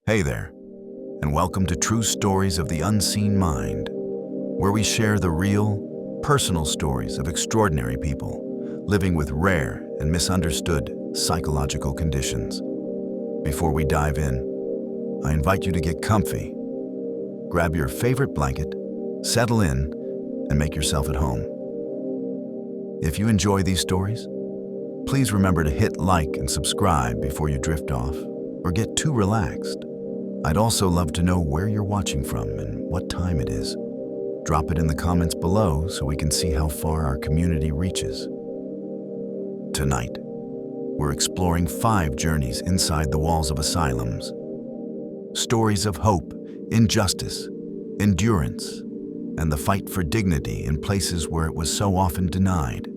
Hey there, and welcome to True Stories of the Unseen Mind, where we share the real, personal stories of extraordinary people living with rare and misunderstood psychological conditions. Before we dive in, I invite you to get comfy, grab your favorite blanket, settle in, and make yourself at home. If you enjoy these stories, please remember to hit like and subscribe before you drift off or get too relaxed. I'd also love to know where you're watching from and what time it is. Drop it in the comments below so we can see how far our community reaches. Tonight, we're exploring 5 journeys inside the walls of asylums. Stories of hope, injustice, endurance, and the fight for dignity in places where it was so often denied.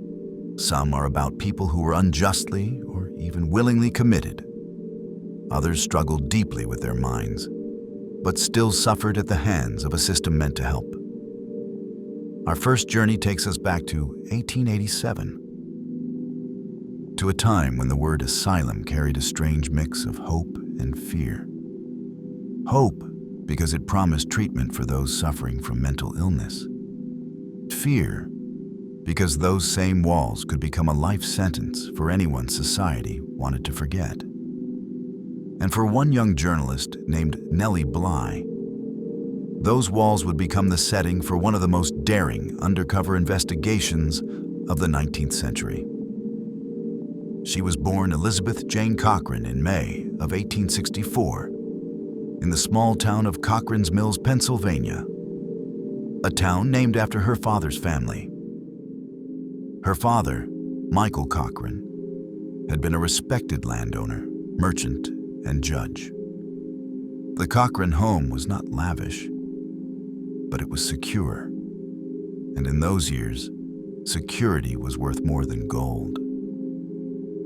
Some are about people who were unjustly or even willingly committed. Others struggled deeply with their minds, but still suffered at the hands of a system meant to help. Our first journey takes us back to 1887, to a time when the word asylum carried a strange mix of hope and fear. Hope because it promised treatment for those suffering from mental illness. Fear because those same walls could become a life sentence for anyone society wanted to forget. And for one young journalist named Nellie Bly, those walls would become the setting for one of the most daring undercover investigations of the 19th century. She was born Elizabeth Jane Cochran in May of 1864 in the small town of Cochran's Mills, Pennsylvania, a town named after her father's family. Her father, Michael Cochran, had been a respected landowner, merchant, and judge. The Cochran home was not lavish, but it was secure. And in those years, security was worth more than gold.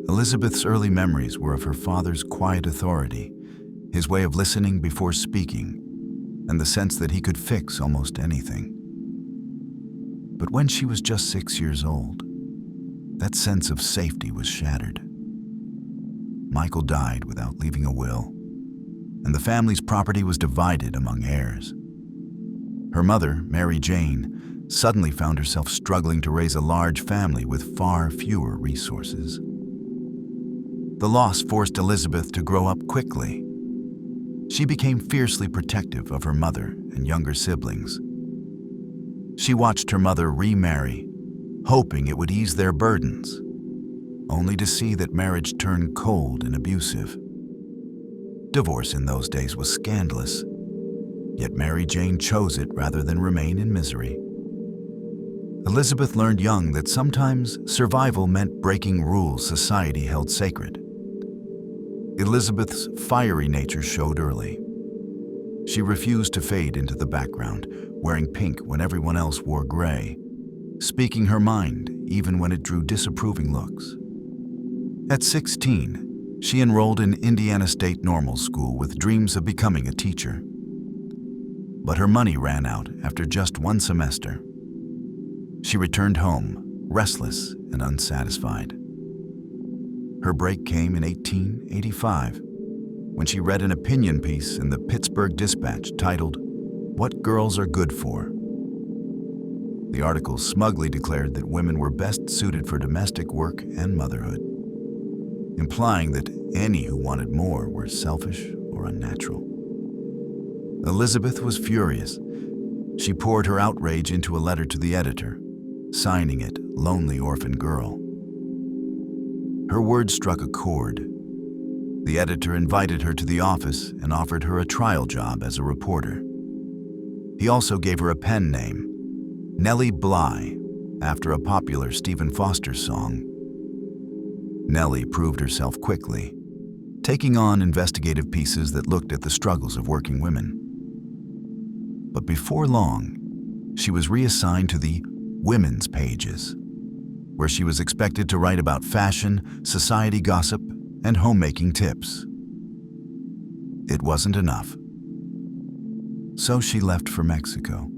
Elizabeth's early memories were of her father's quiet authority, his way of listening before speaking, and the sense that he could fix almost anything. But when she was just 6 years old, that sense of safety was shattered. Michael died without leaving a will, and the family's property was divided among heirs. Her mother, Mary Jane, suddenly found herself struggling to raise a large family with far fewer resources. The loss forced Elizabeth to grow up quickly. She became fiercely protective of her mother and younger siblings. She watched her mother remarry, hoping it would ease their burdens, only to see that marriage turned cold and abusive. Divorce in those days was scandalous, yet Mary Jane chose it rather than remain in misery. Elizabeth learned young that sometimes survival meant breaking rules society held sacred. Elizabeth's fiery nature showed early. She refused to fade into the background, wearing pink when everyone else wore gray, speaking her mind even when it drew disapproving looks. At 16, she enrolled in Indiana State Normal School with dreams of becoming a teacher. But her money ran out after just 1 semester. She returned home, restless and unsatisfied. Her break came in 1885, when she read an opinion piece in the Pittsburgh Dispatch titled, "What Girls Are Good For." The article smugly declared that women were best suited for domestic work and motherhood, implying that any who wanted more were selfish or unnatural. Elizabeth was furious. She poured her outrage into a letter to the editor, signing it "Lonely Orphan Girl." Her words struck a chord. The editor invited her to the office and offered her a trial job as a reporter. He also gave her a pen name, Nellie Bly, after a popular Stephen Foster song. Nellie proved herself quickly, taking on investigative pieces that looked at the struggles of working women. But before long, she was reassigned to the women's pages, where she was expected to write about fashion, society gossip, and homemaking tips. It wasn't enough. So she left for Mexico,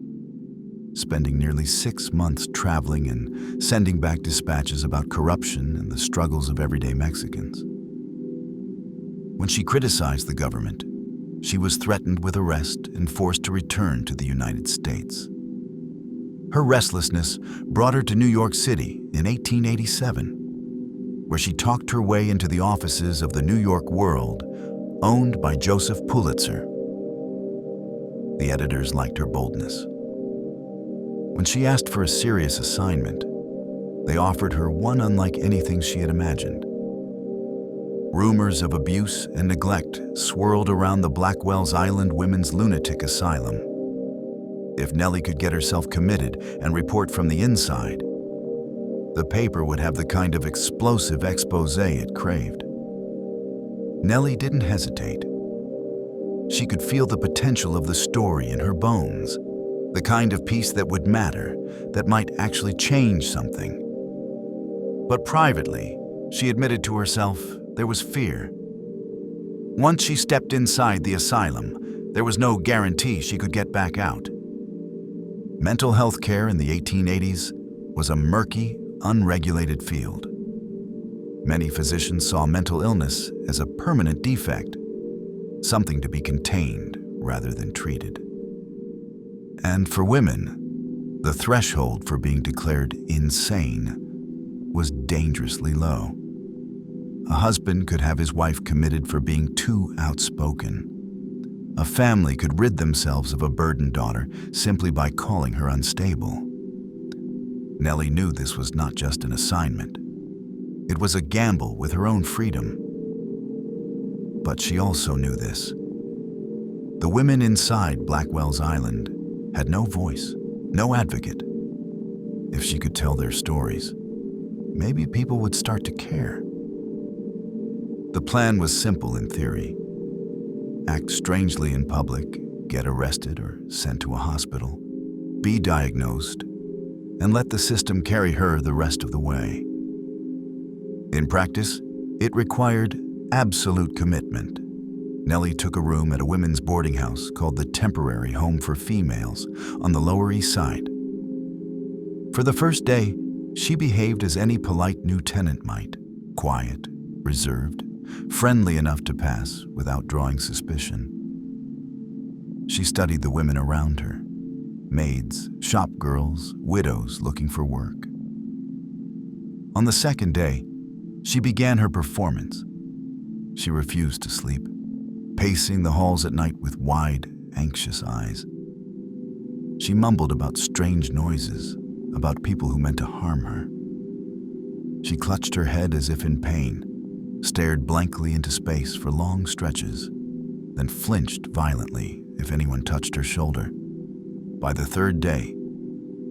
spending nearly 6 months traveling and sending back dispatches about corruption and the struggles of everyday Mexicans. When she criticized the government, she was threatened with arrest and forced to return to the United States. Her restlessness brought her to New York City in 1887, where she talked her way into the offices of the New York World, owned by Joseph Pulitzer. The editors liked her boldness. When she asked for a serious assignment, they offered her one unlike anything she had imagined. Rumors of abuse and neglect swirled around the Blackwell's Island Women's Lunatic Asylum. If Nellie could get herself committed and report from the inside, the paper would have the kind of explosive expose it craved. Nellie didn't hesitate. She could feel the potential of the story in her bones, the kind of piece that would matter, that might actually change something. But privately, she admitted to herself there was fear. Once she stepped inside the asylum, there was no guarantee she could get back out. Mental health care in the 1880s was a murky, unregulated field. Many physicians saw mental illness as a permanent defect, something to be contained rather than treated. And for women, the threshold for being declared insane was dangerously low. A husband could have his wife committed for being too outspoken. A family could rid themselves of a burdened daughter simply by calling her unstable. Nellie knew this was not just an assignment. It was a gamble with her own freedom. But she also knew this. The women inside Blackwell's Island had no voice, no advocate. If she could tell their stories, maybe people would start to care. The plan was simple in theory. Act strangely in public, get arrested or sent to a hospital, be diagnosed, and let the system carry her the rest of the way. In practice, it required absolute commitment. Nellie took a room at a women's boarding house called the Temporary Home for Females on the Lower East Side. For the first day, she behaved as any polite new tenant might, quiet, reserved, friendly enough to pass without drawing suspicion. She studied the women around her, maids, shop girls, widows looking for work. On the second day, she began her performance. She refused to sleep, pacing the halls at night with wide, anxious eyes. She mumbled about strange noises, about people who meant to harm her. She clutched her head as if in pain, stared blankly into space for long stretches, then flinched violently if anyone touched her shoulder. By the third day,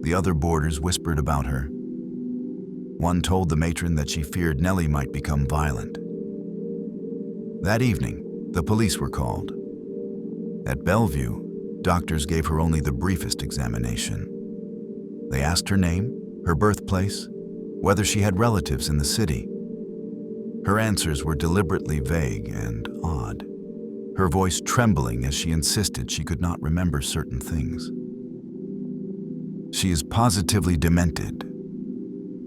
the other boarders whispered about her. One told the matron that she feared Nellie might become violent. That evening, the police were called. At Bellevue, doctors gave her only the briefest examination. They asked her name, her birthplace, whether she had relatives in the city. Her answers were deliberately vague and odd, her voice trembling as she insisted she could not remember certain things. "She is positively demented,"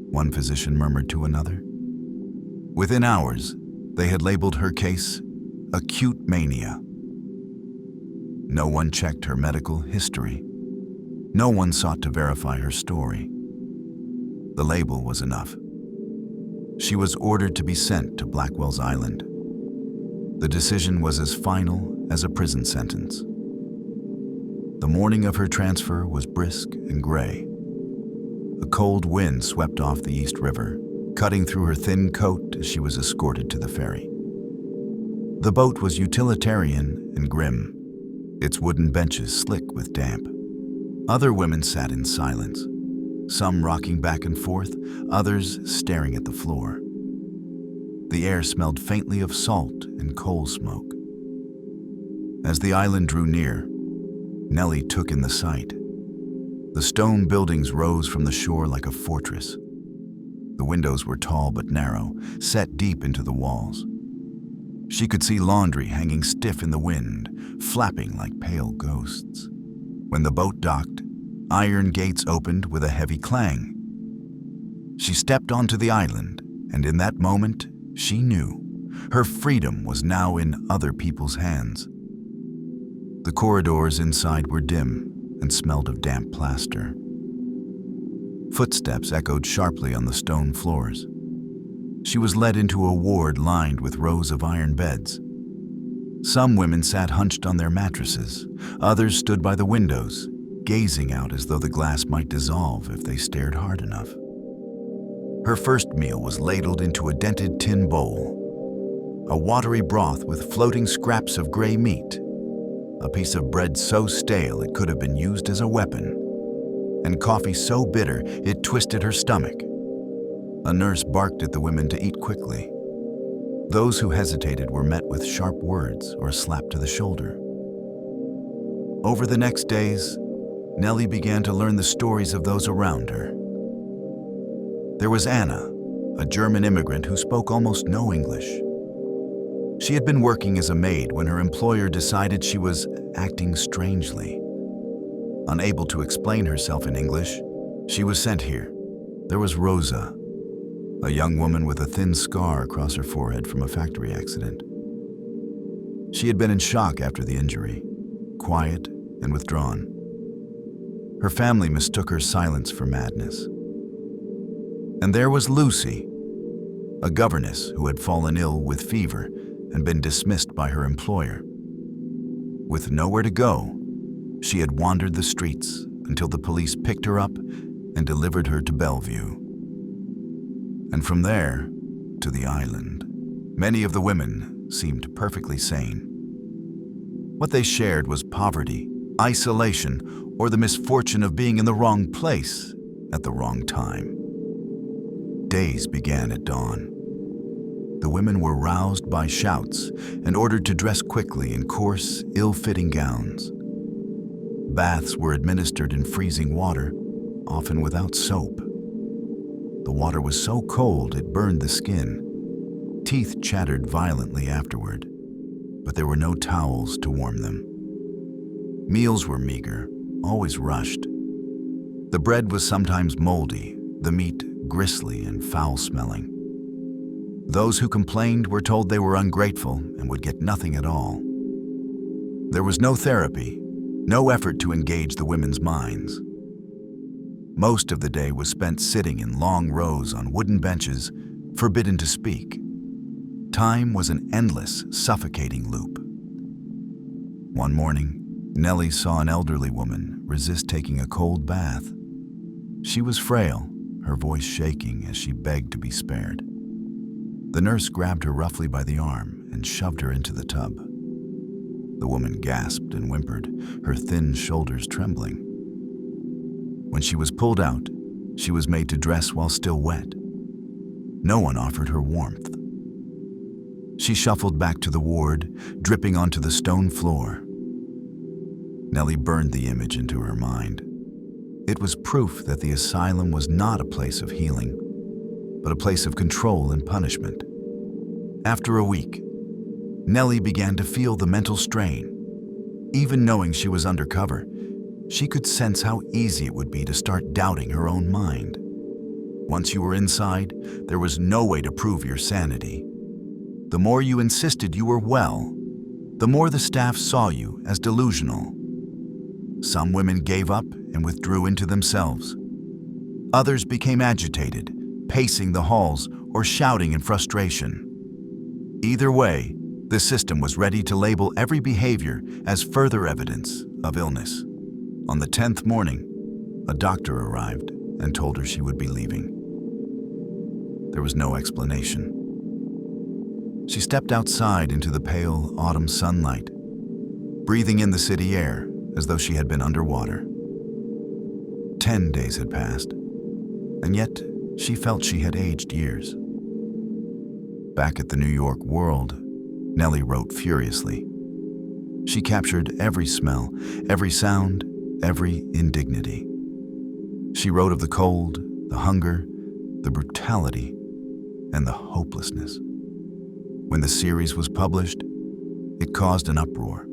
one physician murmured to another. Within hours, they had labeled her case acute mania. No one checked her medical history. No one sought to verify her story. The label was enough. She was ordered to be sent to Blackwell's Island. The decision was as final as a prison sentence. The morning of her transfer was brisk and gray. A cold wind swept off the East River, cutting through her thin coat as she was escorted to the ferry. The boat was utilitarian and grim, its wooden benches slick with damp. Other women sat in silence, some rocking back and forth, others staring at the floor. The air smelled faintly of salt and coal smoke. As the island drew near, Nellie took in the sight. The stone buildings rose from the shore like a fortress. The windows were tall but narrow, set deep into the walls. She could see laundry hanging stiff in the wind, flapping like pale ghosts. When the boat docked, iron gates opened with a heavy clang. She stepped onto the island, and in that moment, she knew her freedom was now in other people's hands. The corridors inside were dim and smelled of damp plaster. Footsteps echoed sharply on the stone floors. She was led into a ward lined with rows of iron beds. Some women sat hunched on their mattresses. Others stood by the windows, gazing out as though the glass might dissolve if they stared hard enough. Her first meal was ladled into a dented tin bowl, a watery broth with floating scraps of gray meat, a piece of bread so stale it could have been used as a weapon, and coffee so bitter it twisted her stomach. A nurse barked at the women to eat quickly. Those who hesitated were met with sharp words or a slap to the shoulder. Over the next days, Nellie began to learn the stories of those around her. There was Anna, a German immigrant who spoke almost no English. She had been working as a maid when her employer decided she was acting strangely. Unable to explain herself in English, she was sent here. There was Rosa, a young woman with a thin scar across her forehead from a factory accident. She had been in shock after the injury, quiet and withdrawn. Her family mistook her silence for madness. And there was Lucy, a governess who had fallen ill with fever and been dismissed by her employer. With nowhere to go, she had wandered the streets until the police picked her up and delivered her to Bellevue. And from there to the island. Many of the women seemed perfectly sane. What they shared was poverty, isolation, or the misfortune of being in the wrong place at the wrong time. Days began at dawn. The women were roused by shouts and ordered to dress quickly in coarse, ill-fitting gowns. Baths were administered in freezing water, often without soap. The water was so cold it burned the skin. Teeth chattered violently afterward, but there were no towels to warm them. Meals were meager, always rushed. The bread was sometimes moldy, the meat gristly and foul-smelling. Those who complained were told they were ungrateful and would get nothing at all. There was no therapy, no effort to engage the women's minds. Most of the day was spent sitting in long rows on wooden benches, forbidden to speak. Time was an endless, suffocating loop. One morning, Nellie saw an elderly woman resist taking a cold bath. She was frail, her voice shaking as she begged to be spared. The nurse grabbed her roughly by the arm and shoved her into the tub. The woman gasped and whimpered, her thin shoulders trembling. When she was pulled out, she was made to dress while still wet. No one offered her warmth. She shuffled back to the ward, dripping onto the stone floor. Nellie burned the image into her mind. It was proof that the asylum was not a place of healing, but a place of control and punishment. After a week, Nellie began to feel the mental strain. Even knowing she was undercover, she could sense how easy it would be to start doubting her own mind. Once you were inside, there was no way to prove your sanity. The more you insisted you were well, the more the staff saw you as delusional. Some women gave up and withdrew into themselves. Others became agitated, pacing the halls or shouting in frustration. Either way, the system was ready to label every behavior as further evidence of illness. On the 10th morning, a doctor arrived and told her she would be leaving. There was no explanation. She stepped outside into the pale autumn sunlight, breathing in the city air as though she had been underwater. 10 days had passed, and yet she felt she had aged years. Back at the New York World, Nellie wrote furiously. She captured every smell, every sound, every indignity. She wrote of the cold, the hunger, the brutality, and the hopelessness. When the series was published, it caused an uproar.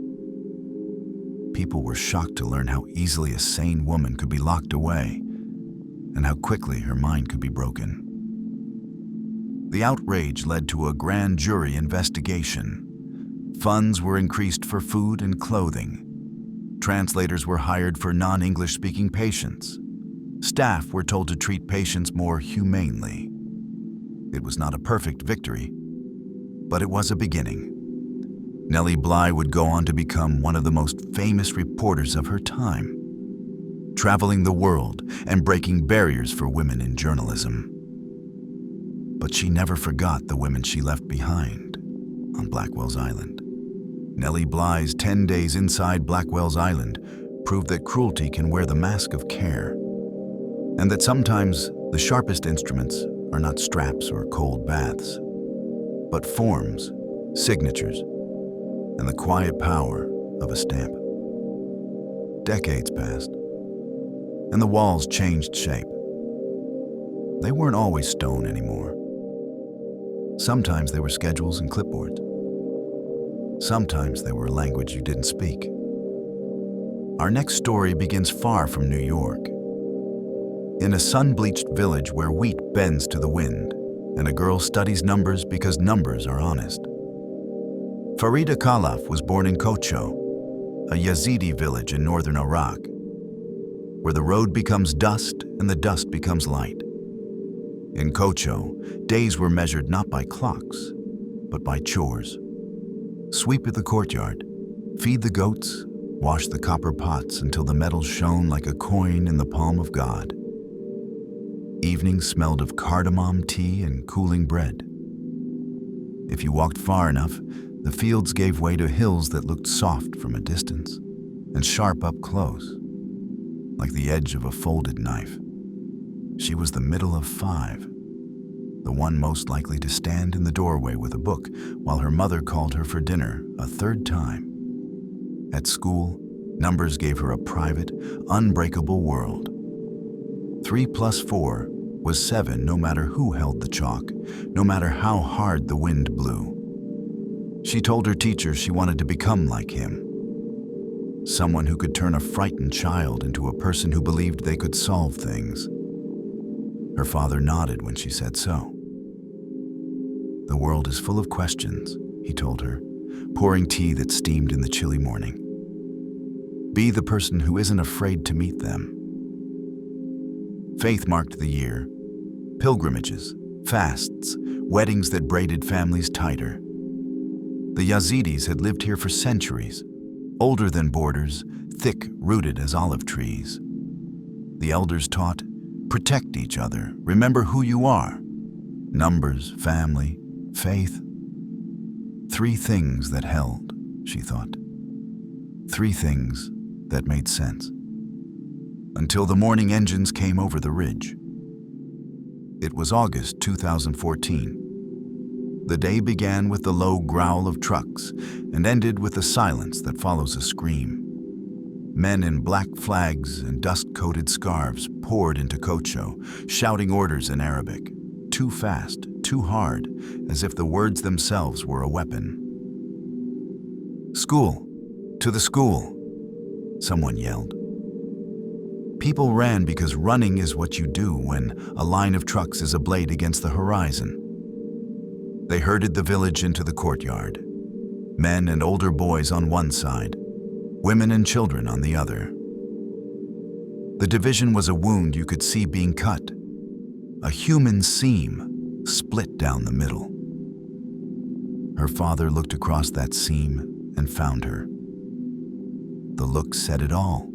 People were shocked to learn how easily a sane woman could be locked away and how quickly her mind could be broken. The outrage led to a grand jury investigation. Funds were increased for food and clothing. Translators were hired for non-English speaking patients. Staff were told to treat patients more humanely. It was not a perfect victory, but it was a beginning. Nellie Bly would go on to become one of the most famous reporters of her time, traveling the world and breaking barriers for women in journalism. But she never forgot the women she left behind on Blackwell's Island. Nellie Bly's 10 days inside Blackwell's Island proved that cruelty can wear the mask of care, and that sometimes the sharpest instruments are not straps or cold baths, but forms, signatures, and the quiet power of a stamp. Decades passed, and the walls changed shape. They weren't always stone anymore. Sometimes they were schedules and clipboards. Sometimes they were a language you didn't speak. Our next story begins far from New York, in a sun-bleached village where wheat bends to the wind, and a girl studies numbers because numbers are honest. Farida Khalaf was born in Kocho, a Yazidi village in northern Iraq, where the road becomes dust and the dust becomes light. In Kocho, days were measured not by clocks, but by chores. Sweep the courtyard, feed the goats, wash the copper pots until the metal shone like a coin in the palm of God. Evenings smelled of cardamom tea and cooling bread. If you walked far enough, the fields gave way to hills that looked soft from a distance and sharp up close, like the edge of a folded knife. She was the middle of 5, the one most likely to stand in the doorway with a book while her mother called her for dinner a 3rd time. At school, numbers gave her a private, unbreakable world. 3 + 4 was 7 no matter who held the chalk, no matter how hard the wind blew. She told her teacher she wanted to become like him, someone who could turn a frightened child into a person who believed they could solve things. Her father nodded when she said so. "The world is full of questions," he told her, pouring tea that steamed in the chilly morning. "Be the person who isn't afraid to meet them." Faith marked the year. Pilgrimages, fasts, weddings that braided families tighter. The Yazidis had lived here for centuries, older than borders, thick-rooted as olive trees. The elders taught, protect each other, remember who you are. Numbers, family, faith. 3 things that held, she thought. 3 things that made sense. Until the morning engines came over the ridge. It was August 2014. The day began with the low growl of trucks and ended with the silence that follows a scream. Men in black flags and dust-coated scarves poured into Kocho, shouting orders in Arabic, too fast, too hard, as if the words themselves were a weapon. "School! To the school!" someone yelled. People ran because running is what you do when a line of trucks is a blade against the horizon. They herded the village into the courtyard, men and older boys on one side, women and children on the other. The division was a wound you could see being cut, a human seam split down the middle. Her father looked across that seam and found her. The look said it all.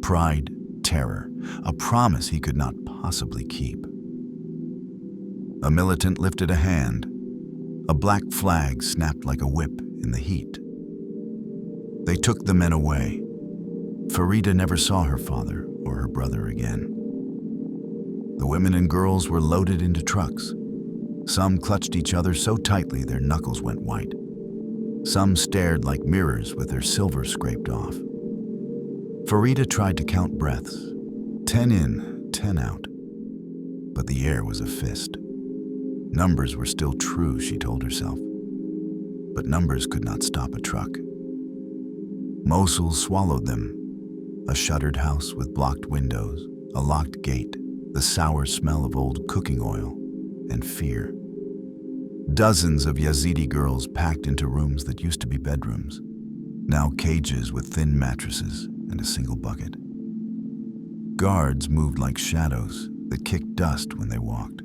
Pride, terror, a promise he could not possibly keep. A militant lifted a hand. A black flag snapped like a whip in the heat. They took the men away. Farida never saw her father or her brother again. The women and girls were loaded into trucks. Some clutched each other so tightly their knuckles went white. Some stared like mirrors with their silver scraped off. Farida tried to count breaths, 10 in, 10 out. But the air was a fist. Numbers were still true, she told herself. But numbers could not stop a truck. Mosul swallowed them. A shuttered house with blocked windows, a locked gate, the sour smell of old cooking oil, and fear. Dozens of Yazidi girls packed into rooms that used to be bedrooms. now cages with thin mattresses and a single bucket. Guards moved like shadows that kicked dust when they walked.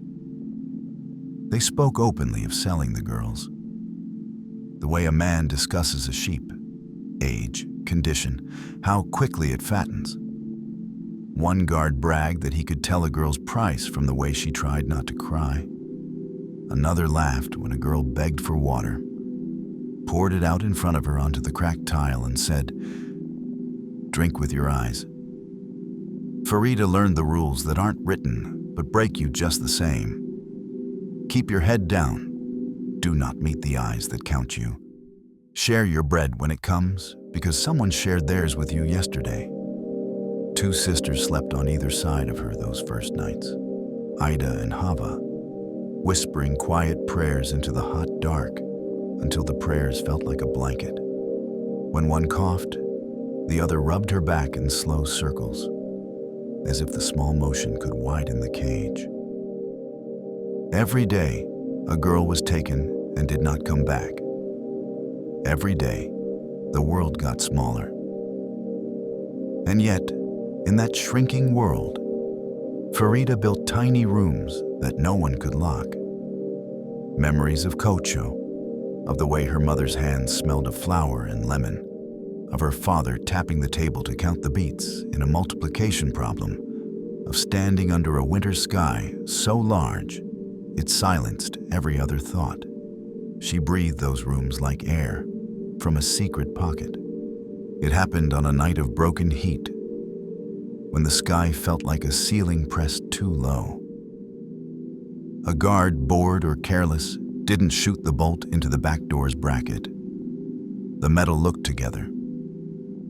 They spoke openly of selling the girls, the way a man discusses a sheep, age, condition, how quickly it fattens. One guard bragged that he could tell a girl's price from the way she tried not to cry. Another laughed when a girl begged for water, poured it out in front of her onto the cracked tile and said, "Drink with your eyes." Farida learned the rules that aren't written but break you just the same. Keep your head down. Do not meet the eyes that count you. Share your bread when it comes, because someone shared theirs with you yesterday. Two sisters slept on either side of her those first nights, Ida and Hava, whispering quiet prayers into the hot dark until the prayers felt like a blanket. When one coughed, the other rubbed her back in slow circles, as if the small motion could widen the cage. Every day, a girl was taken and did not come back. Every day, the world got smaller. And yet, in that shrinking world, Farida built tiny rooms that no one could lock. Memories of Kocho, of the way her mother's hands smelled of flour and lemon, of her father tapping the table to count the beats in a multiplication problem, of standing under a winter sky so large it silenced every other thought. She breathed those rooms like air from a secret pocket. It happened on a night of broken heat, when the sky felt like a ceiling pressed too low. A guard, bored or careless, didn't shoot the bolt into the back door's bracket. The metal looked together,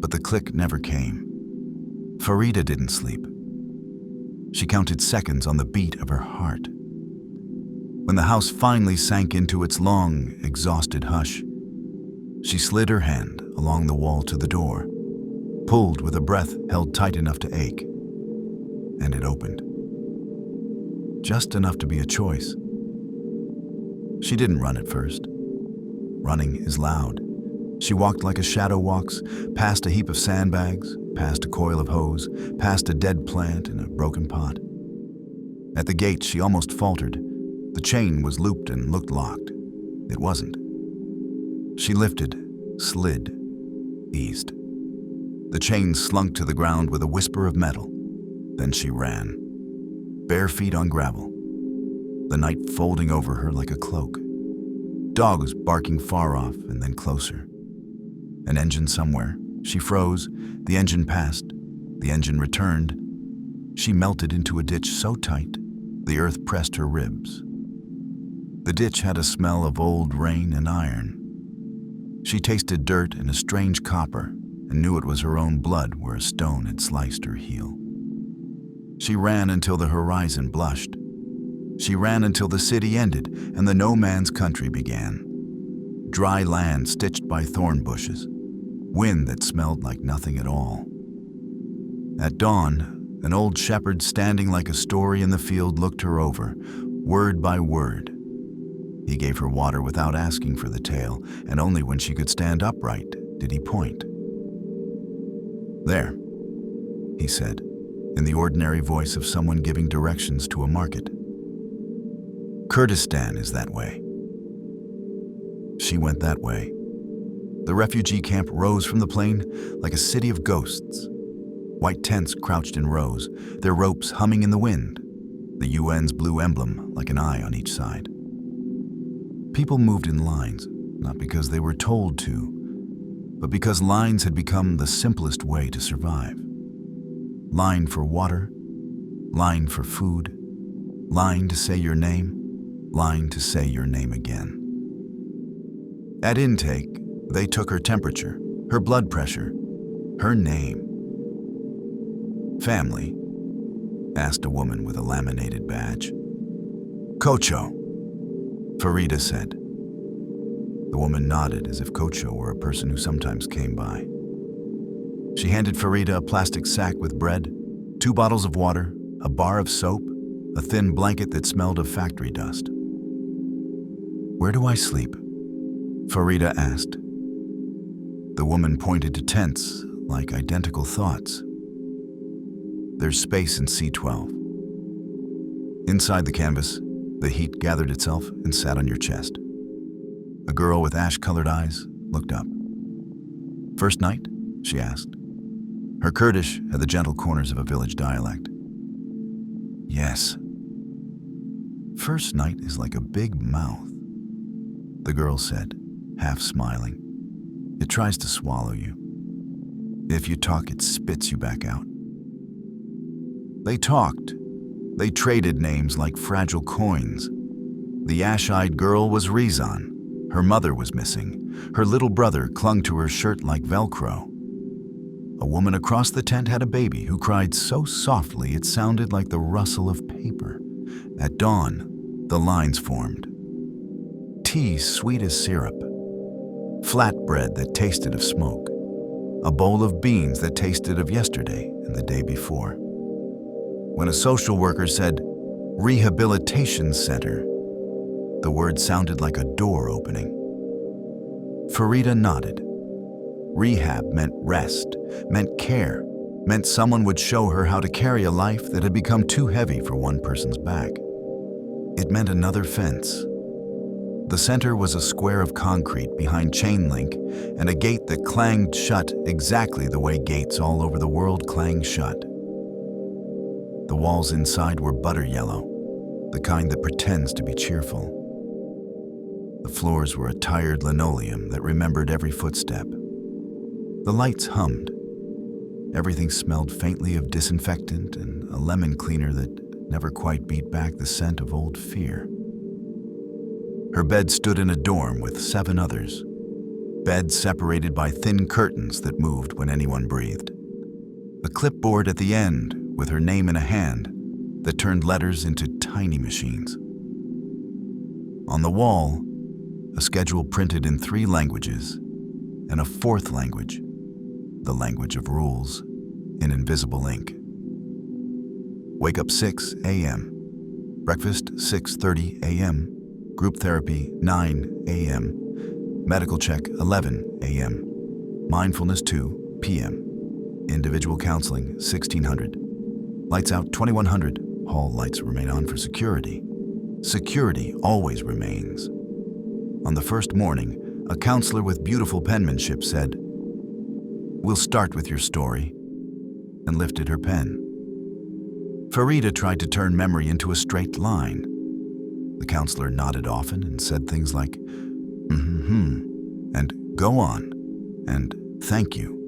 but the click never came. Farida didn't sleep. She counted seconds on the beat of her heart. When the house finally sank into its long, exhausted hush, she slid her hand along the wall to the door, pulled with a breath held tight enough to ache, and it opened. Just enough to be a choice. She didn't run at first. Running is loud. She walked like a shadow walks, past a heap of sandbags, past a coil of hose, past a dead plant and a broken pot. At the gate, she almost faltered. The chain was looped and looked locked. It wasn't. She lifted, slid, eased. The chain slunk to the ground with a whisper of metal. Then she ran, bare feet on gravel, the night folding over her like a cloak. Dogs barking far off and then closer. An engine somewhere. She froze. The engine passed. The engine returned. She melted into a ditch so tight, the earth pressed her ribs. The ditch had a smell of old rain and iron. She tasted dirt and a strange copper and knew it was her own blood where a stone had sliced her heel. She ran until the horizon blushed. She ran until the city ended and the no man's country began. Dry land stitched by thorn bushes, wind that smelled like nothing at all. At dawn, an old shepherd standing like a story in the field looked her over, word by word. He gave her water without asking for the tale, and only when she could stand upright did he point. "There," he said, in the ordinary voice of someone giving directions to a market. "Kurdistan is that way." She went that way. The refugee camp rose from the plain like a city of ghosts. White tents crouched in rows, their ropes humming in the wind, the UN's blue emblem like an eye on each side. People moved in lines, not because they were told to, but because lines had become the simplest way to survive. Line for water, line for food, line to say your name, line to say your name again. At intake, they took her temperature, her blood pressure, her name. "Family?" asked a woman with a laminated badge. "Kocho," Farida said. The woman nodded as if Kocho were a person who sometimes came by. She handed Farida a plastic sack with bread, 2 bottles of water, a bar of soap, a thin blanket that smelled of factory dust. "Where do I sleep?" Farida asked. The woman pointed to tents like identical thoughts. There's space in C12. Inside the canvas, the heat gathered itself and sat on your chest. A girl with ash-colored eyes looked up. "First night?" she asked. Her Kurdish had the gentle corners of a village dialect. "Yes." "First night is like a big mouth," the girl said, half smiling. "It tries to swallow you. If you talk, it spits you back out." They talked. They traded names like fragile coins. The ash-eyed girl was Rizan. Her mother was missing. Her little brother clung to her shirt like Velcro. A woman across the tent had a baby who cried so softly it sounded like the rustle of paper. At dawn, the lines formed. Tea sweet as syrup. Flatbread that tasted of smoke. A bowl of beans that tasted of yesterday and the day before. When a social worker said, "Rehabilitation Center," the word sounded like a door opening. Farida nodded. Rehab meant rest, meant care, meant someone would show her how to carry a life that had become too heavy for one person's back. It meant another fence. The center was a square of concrete behind chain link and a gate that clanged shut exactly the way gates all over the world clang shut. The walls inside were butter yellow, the kind that pretends to be cheerful. The floors were a tired linoleum that remembered every footstep. The lights hummed. Everything smelled faintly of disinfectant and a lemon cleaner that never quite beat back the scent of old fear. Her bed stood in a dorm with 7 others, beds separated by thin curtains that moved when anyone breathed. A clipboard at the end with her name in a hand that turned letters into tiny machines. On the wall, a schedule printed in 3 languages and a 4th language, the language of rules, in invisible ink. Wake up 6 a.m. Breakfast 6:30 a.m. Group therapy 9 a.m. Medical check 11 a.m. Mindfulness 2 p.m. Individual counseling 1600. Lights out 2100. Hall lights remain on for security. Security always remains. On the first morning, a counselor with beautiful penmanship said, "We'll start with your story," and lifted her pen. Farida tried to turn memory into a straight line. The counselor nodded often and said things like, "Mm-hmm," and "Go on," and "Thank you."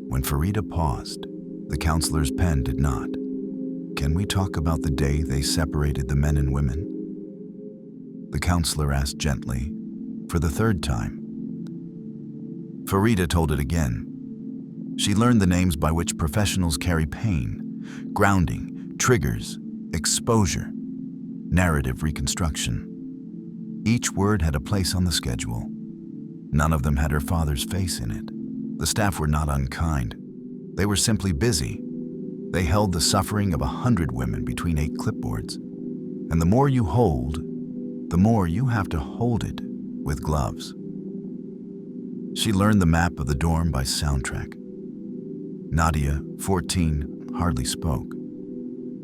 When Farida paused, the counselor's pen did not. "Can we talk about the day they separated the men and women?" The counselor asked gently, for the 3rd time. Farida told it again. She learned the names by which professionals carry pain, grounding, triggers, exposure, narrative reconstruction. Each word had a place on the schedule. None of them had her father's face in it. The staff were not unkind. They were simply busy. They held the suffering of 100 women between 8 clipboards. And the more you hold, the more you have to hold it with gloves. She learned the map of the dorm by soundtrack. Nadia, 14, hardly spoke.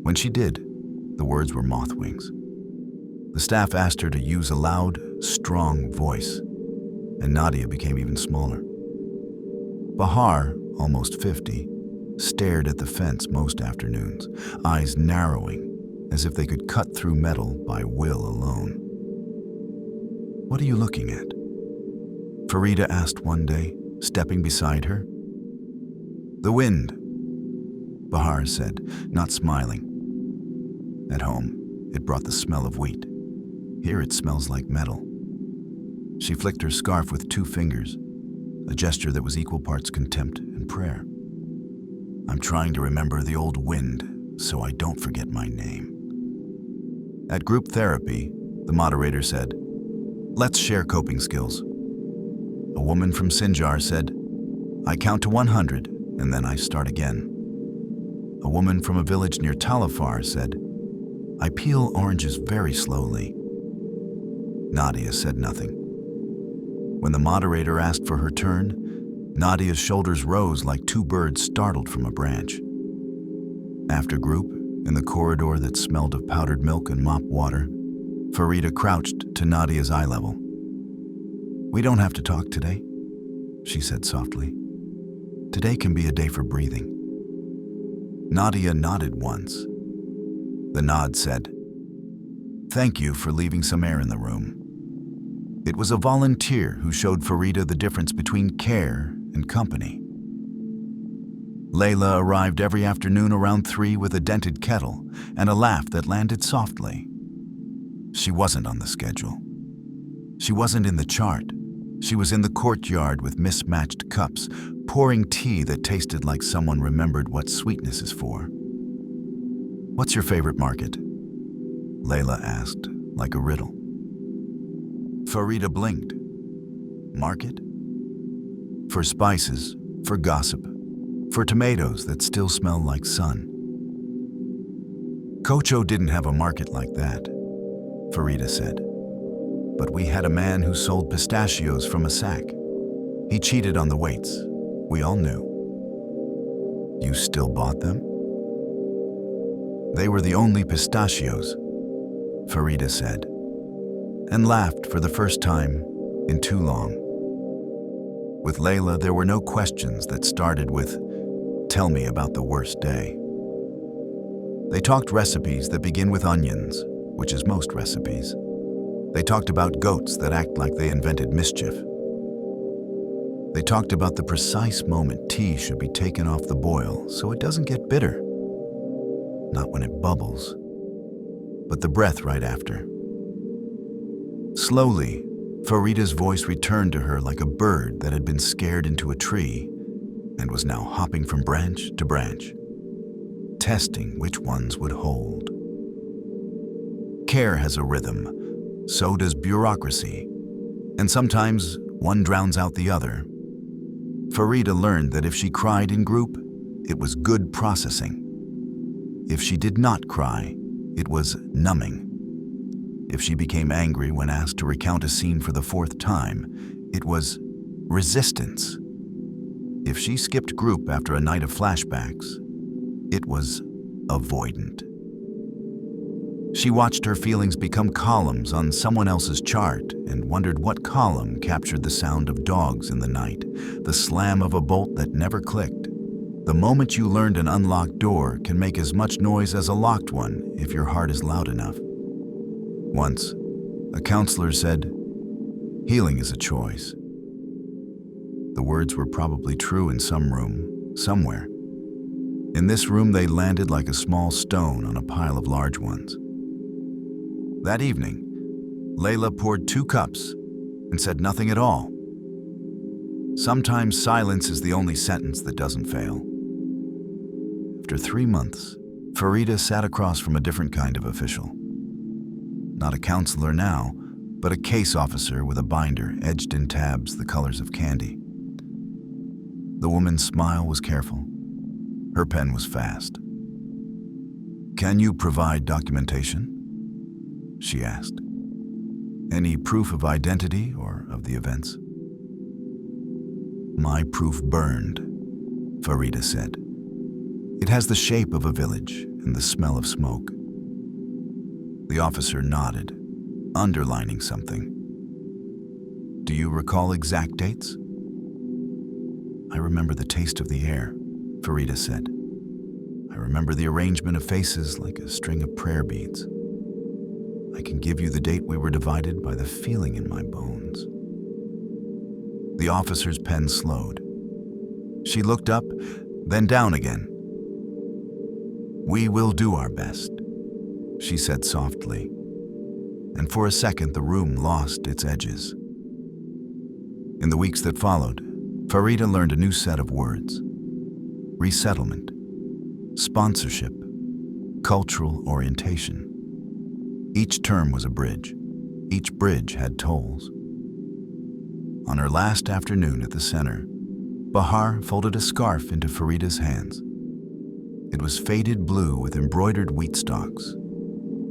When she did, the words were moth wings. The staff asked her to use a loud, strong voice, and Nadia became even smaller. Bahar, almost 50, stared at the fence most afternoons, eyes narrowing as if they could cut through metal by will alone. "What are you looking at?" Farida asked one day, stepping beside her. "The wind," Bahar said, not smiling. At home, it brought the smell of wheat. Here it smells like metal. She flicked her scarf with 2 fingers, a gesture that was equal parts contempt and prayer. "I'm trying to remember the old wind so I don't forget my name." At group therapy, the moderator said, "Let's share coping skills." A woman from Sinjar said, "I count to 100 and then I start again." A woman from a village near Talafar said, "I peel oranges very slowly." Nadia said nothing. When the moderator asked for her turn, Nadia's shoulders rose like two birds startled from a branch. After group, in the corridor that smelled of powdered milk and mop water, Farida crouched to Nadia's eye level. "We don't have to talk today," she said softly. "Today can be a day for breathing." Nadia nodded once. The nod said, "Thank you for leaving some air in the room." It was a volunteer who showed Farida the difference between care and company. Layla arrived every afternoon around 3 with a dented kettle and a laugh that landed softly. She wasn't on the schedule. She wasn't in the chart. She was in the courtyard with mismatched cups, pouring tea that tasted like someone remembered what sweetness is for. "What's your favorite market?" Layla asked, like a riddle. Farida blinked. "Market? For spices, for gossip, for tomatoes that still smell like sun." "Cocho didn't have a market like that," Farida said. "But we had a man who sold pistachios from a sack. He cheated on the weights. We all knew." "You still bought them?" "They were the only pistachios," Farida said, and laughed for the first time in too long. With Layla, there were no questions that started with, "Tell me about the worst day." They talked recipes that begin with onions, which is most recipes. They talked about goats that act like they invented mischief. They talked about the precise moment tea should be taken off the boil so it doesn't get bitter. Not when it bubbles, but the breath right after. Slowly, Farida's voice returned to her like a bird that had been scared into a tree and was now hopping from branch to branch, testing which ones would hold. Care has a rhythm, so does bureaucracy, and sometimes one drowns out the other. Farida learned that if she cried in group, it was good processing. If she did not cry, it was numbing. If she became angry when asked to recount a scene for the 4th time, it was resistance. If she skipped group after a night of flashbacks, it was avoidant. She watched her feelings become columns on someone else's chart and wondered what column captured the sound of dogs in the night, the slam of a bolt that never clicked. The moment you learned an unlocked door can make as much noise as a locked one if your heart is loud enough. Once, a counselor said, "Healing is a choice." The words were probably true in some room, somewhere. In this room, they landed like a small stone on a pile of large ones. That evening, Layla poured 2 cups and said nothing at all. Sometimes silence is the only sentence that doesn't fail. After 3 months, Farida sat across from a different kind of official. Not a counselor now, but a case officer with a binder edged in tabs the colors of candy. The woman's smile was careful. Her pen was fast. "Can you provide documentation?" she asked. "Any proof of identity or of the events?" "My proof burned," Farida said. "It has the shape of a village and the smell of smoke." The officer nodded, underlining something. "Do you recall exact dates?" "I remember the taste of the air," Farida said. "I remember the arrangement of faces like a string of prayer beads. I can give you the date we were divided by the feeling in my bones." The officer's pen slowed. She looked up, then down again. "We will do our best," she said softly, and for a second the room lost its edges. In the weeks that followed, Farida learned a new set of words: resettlement, sponsorship, cultural orientation. Each term was a bridge. Each bridge had tolls. On her last afternoon at the center, Bahar folded a scarf into Farida's hands. It was faded blue with embroidered wheat stalks,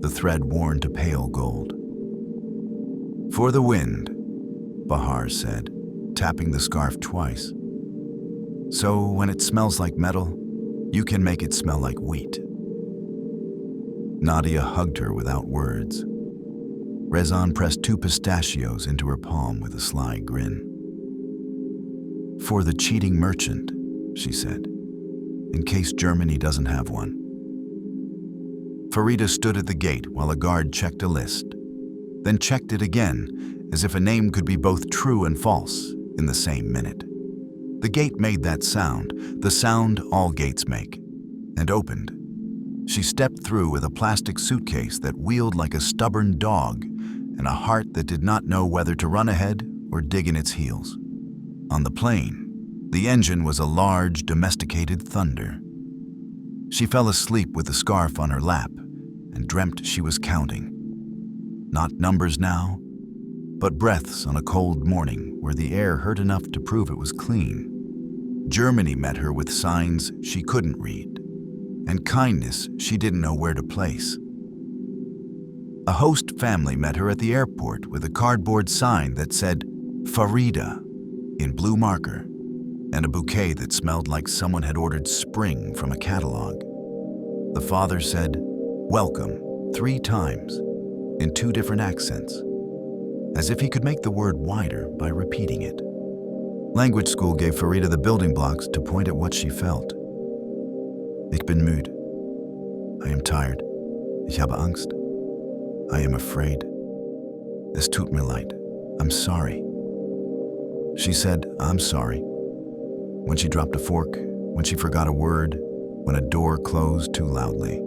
the thread worn to pale gold. "For the wind," Bahar said, tapping the scarf twice. So when it smells like metal, you can make it smell like wheat. Nadia hugged her without words. Rezan pressed 2 pistachios into her palm with a sly grin. "For the cheating merchant," she said, "in case Germany doesn't have one." Farida stood at the gate while a guard checked a list, then checked it again, as if a name could be both true and false in the same minute. The gate made that sound, the sound all gates make, and opened. She stepped through with a plastic suitcase that wheeled like a stubborn dog and a heart that did not know whether to run ahead or dig in its heels. On the plane, the engine was a large, domesticated thunder. She fell asleep with the scarf on her lap and dreamt she was counting. Not numbers now, but breaths on a cold morning where the air hurt enough to prove it was clean. Germany met her with signs she couldn't read, and kindness she didn't know where to place. A host family met her at the airport with a cardboard sign that said Farida in blue marker, and a bouquet that smelled like someone had ordered spring from a catalog. The father said, "Welcome," 3 times, in 2 different accents, as if he could make the word wider by repeating it. Language school gave Farida the building blocks to point at what she felt. "Ich bin müde. I am tired. Ich habe Angst. I am afraid. Es tut mir leid. I'm sorry." She said, "I'm sorry," when she dropped a fork, when she forgot a word, when a door closed too loudly.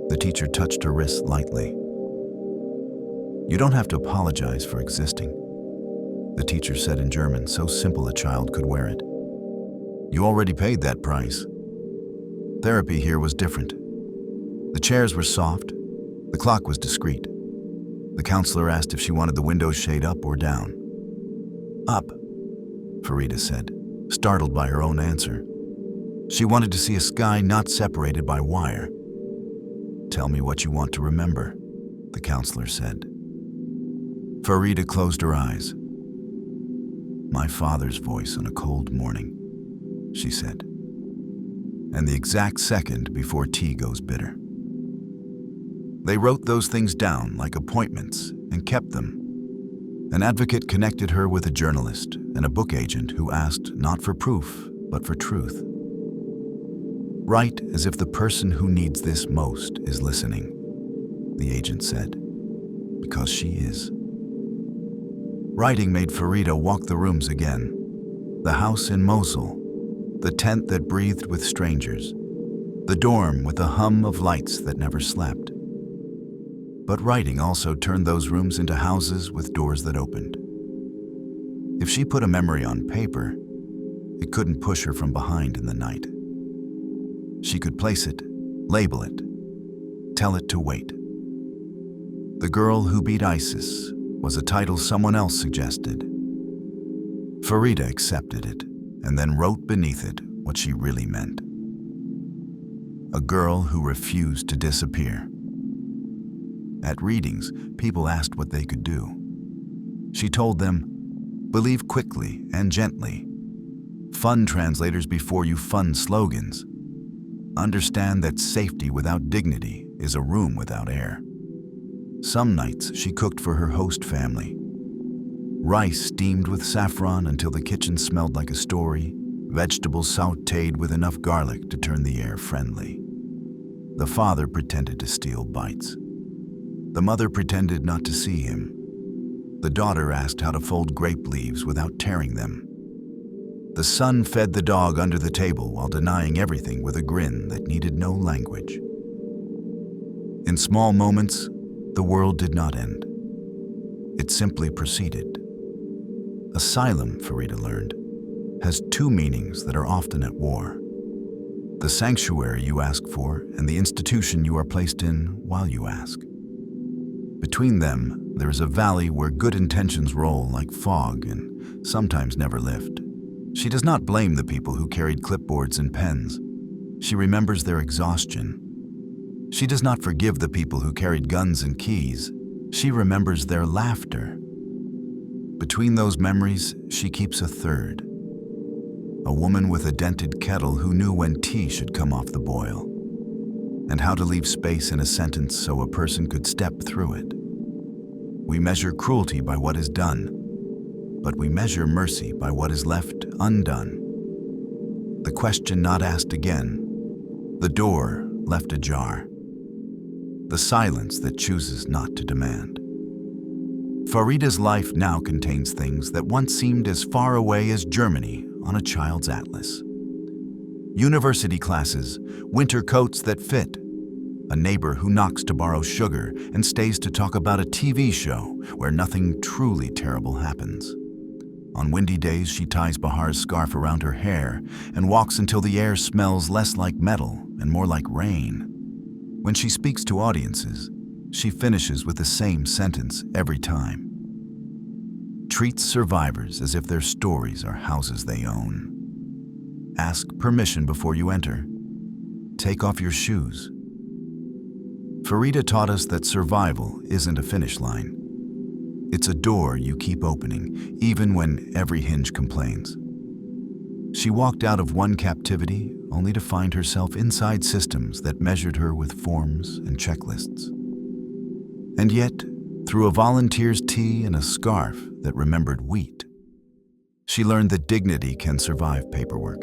The teacher touched her wrist lightly. "You don't have to apologize for existing," the teacher said in German, so simple a child could wear it. "You already paid that price." Therapy here was different. The chairs were soft. The clock was discreet. The counselor asked if she wanted the window shade up or down. "Up," Farida said, startled by her own answer. She wanted to see a sky not separated by wire. "Tell me what you want to remember," the counselor said. Farida closed her eyes. "My father's voice on a cold morning," she said, "and the exact second before tea goes bitter." They wrote those things down like appointments and kept them. An advocate connected her with a journalist and a book agent who asked not for proof, but for truth. "Write as if the person who needs this most is listening," the agent said, "because she is." Writing made Farida walk the rooms again. The house in Mosul, the tent that breathed with strangers, the dorm with a hum of lights that never slept. But writing also turned those rooms into houses with doors that opened. If she put a memory on paper, it couldn't push her from behind in the night. She could place it, label it, tell it to wait. The Girl Who Beat ISIS was a title someone else suggested. Farida accepted it and then wrote beneath it what she really meant. A girl who refused to disappear. At readings, people asked what they could do. She told them, "Believe quickly and gently. Fund translators before you fund slogans. Understand that safety without dignity is a room without air." Some nights she cooked for her host family. Rice steamed with saffron until the kitchen smelled like a story, vegetables sautéed with enough garlic to turn the air friendly. The father pretended to steal bites. The mother pretended not to see him. The daughter asked how to fold grape leaves without tearing them. The son fed the dog under the table while denying everything with a grin that needed no language. In small moments, the world did not end. It simply proceeded. Asylum, Farida learned, has 2 meanings that are often at war. The sanctuary you ask for and the institution you are placed in while you ask. Between them, there is a valley where good intentions roll like fog and sometimes never lift. She does not blame the people who carried clipboards and pens. She remembers their exhaustion. She does not forgive the people who carried guns and keys. She remembers their laughter. Between those memories, she keeps a third. a woman with a dented kettle who knew when tea should come off the boil, and how to leave space in a sentence so a person could step through it. We measure cruelty by what is done, but we measure mercy by what is left undone. The question not asked again, the door left ajar, the silence that chooses not to demand. Farida's life now contains things that once seemed as far away as Germany on a child's atlas. University classes, winter coats that fit, a neighbor who knocks to borrow sugar and stays to talk about a TV show where nothing truly terrible happens. On windy days, she ties Bahar's scarf around her hair and walks until the air smells less like metal and more like rain. When she speaks to audiences, she finishes with the same sentence every time. Treats survivors as if their stories are houses they own. Ask permission before you enter. Take off your shoes. Farida taught us that survival isn't a finish line. It's a door you keep opening, even when every hinge complains. She walked out of one captivity only to find herself inside systems that measured her with forms and checklists. And yet, through a volunteer's tea and a scarf that remembered wheat, she learned that dignity can survive paperwork.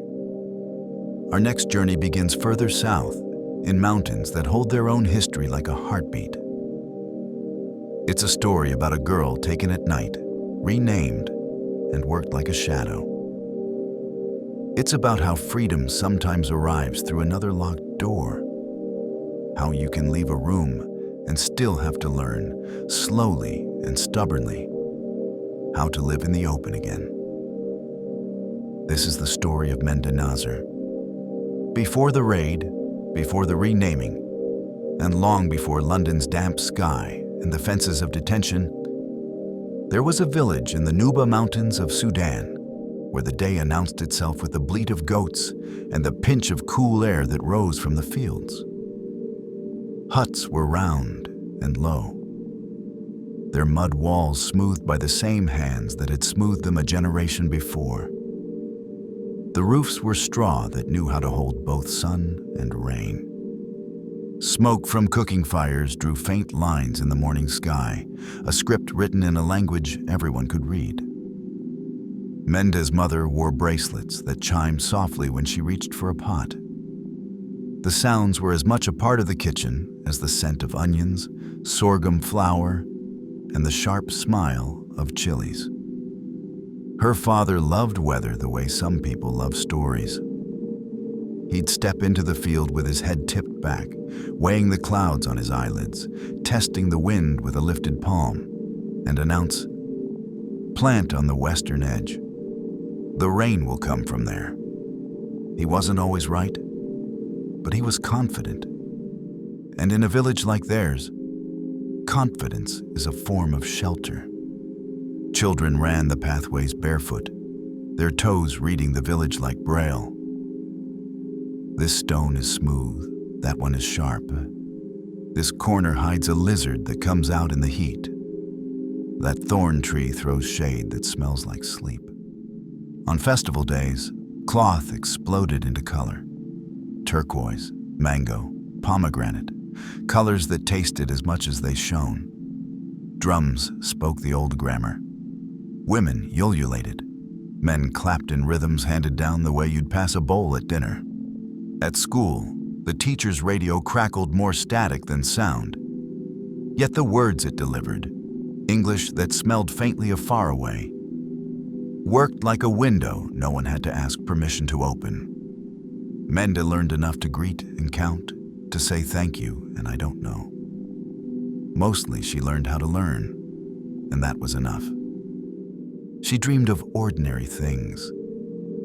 Our next journey begins further south, in mountains that hold their own history like a heartbeat. It's a story about a girl taken at night, renamed, and worked like a shadow. It's about how freedom sometimes arrives through another locked door. How you can leave a room and still have to learn, slowly and stubbornly, how to live in the open again. This is the story of Mende Nazer. Before the raid, before the renaming, and long before London's damp sky and the fences of detention, there was a village in the Nuba Mountains of Sudan where the day announced itself with the bleat of goats and the pinch of cool air that rose from the fields. Huts were round and low, their mud walls smoothed by the same hands that had smoothed them a generation before. The roofs were straw that knew how to hold both sun and rain. Smoke from cooking fires drew faint lines in the morning sky, a script written in a language everyone could read. Mende's mother wore bracelets that chimed softly when she reached for a pot. The sounds were as much a part of the kitchen as the scent of onions, sorghum flour, and the sharp smile of chilies. Her father loved weather the way some people love stories. He'd step into the field with his head tipped back, weighing the clouds on his eyelids, testing the wind with a lifted palm, and announce, "Plant on the western edge. The rain will come from there." He wasn't always right, but he was confident. And in a village like theirs, confidence is a form of shelter. Children ran the pathways barefoot, their toes reading the village like braille. This stone is smooth, that one is sharp. This corner hides a lizard that comes out in the heat. That thorn tree throws shade that smells like sleep. On festival days, cloth exploded into color. Turquoise, mango, pomegranate, colors that tasted as much as they shone. Drums spoke the old grammar. Women ululated. Men clapped in rhythms handed down the way you'd pass a bowl at dinner. At school, the teacher's radio crackled more static than sound. Yet the words it delivered, English that smelled faintly of far away, worked like a window no one had to ask permission to open. Mende learned enough to greet and count, to say thank you and I don't know. Mostly she learned how to learn, and that was enough. She dreamed of ordinary things,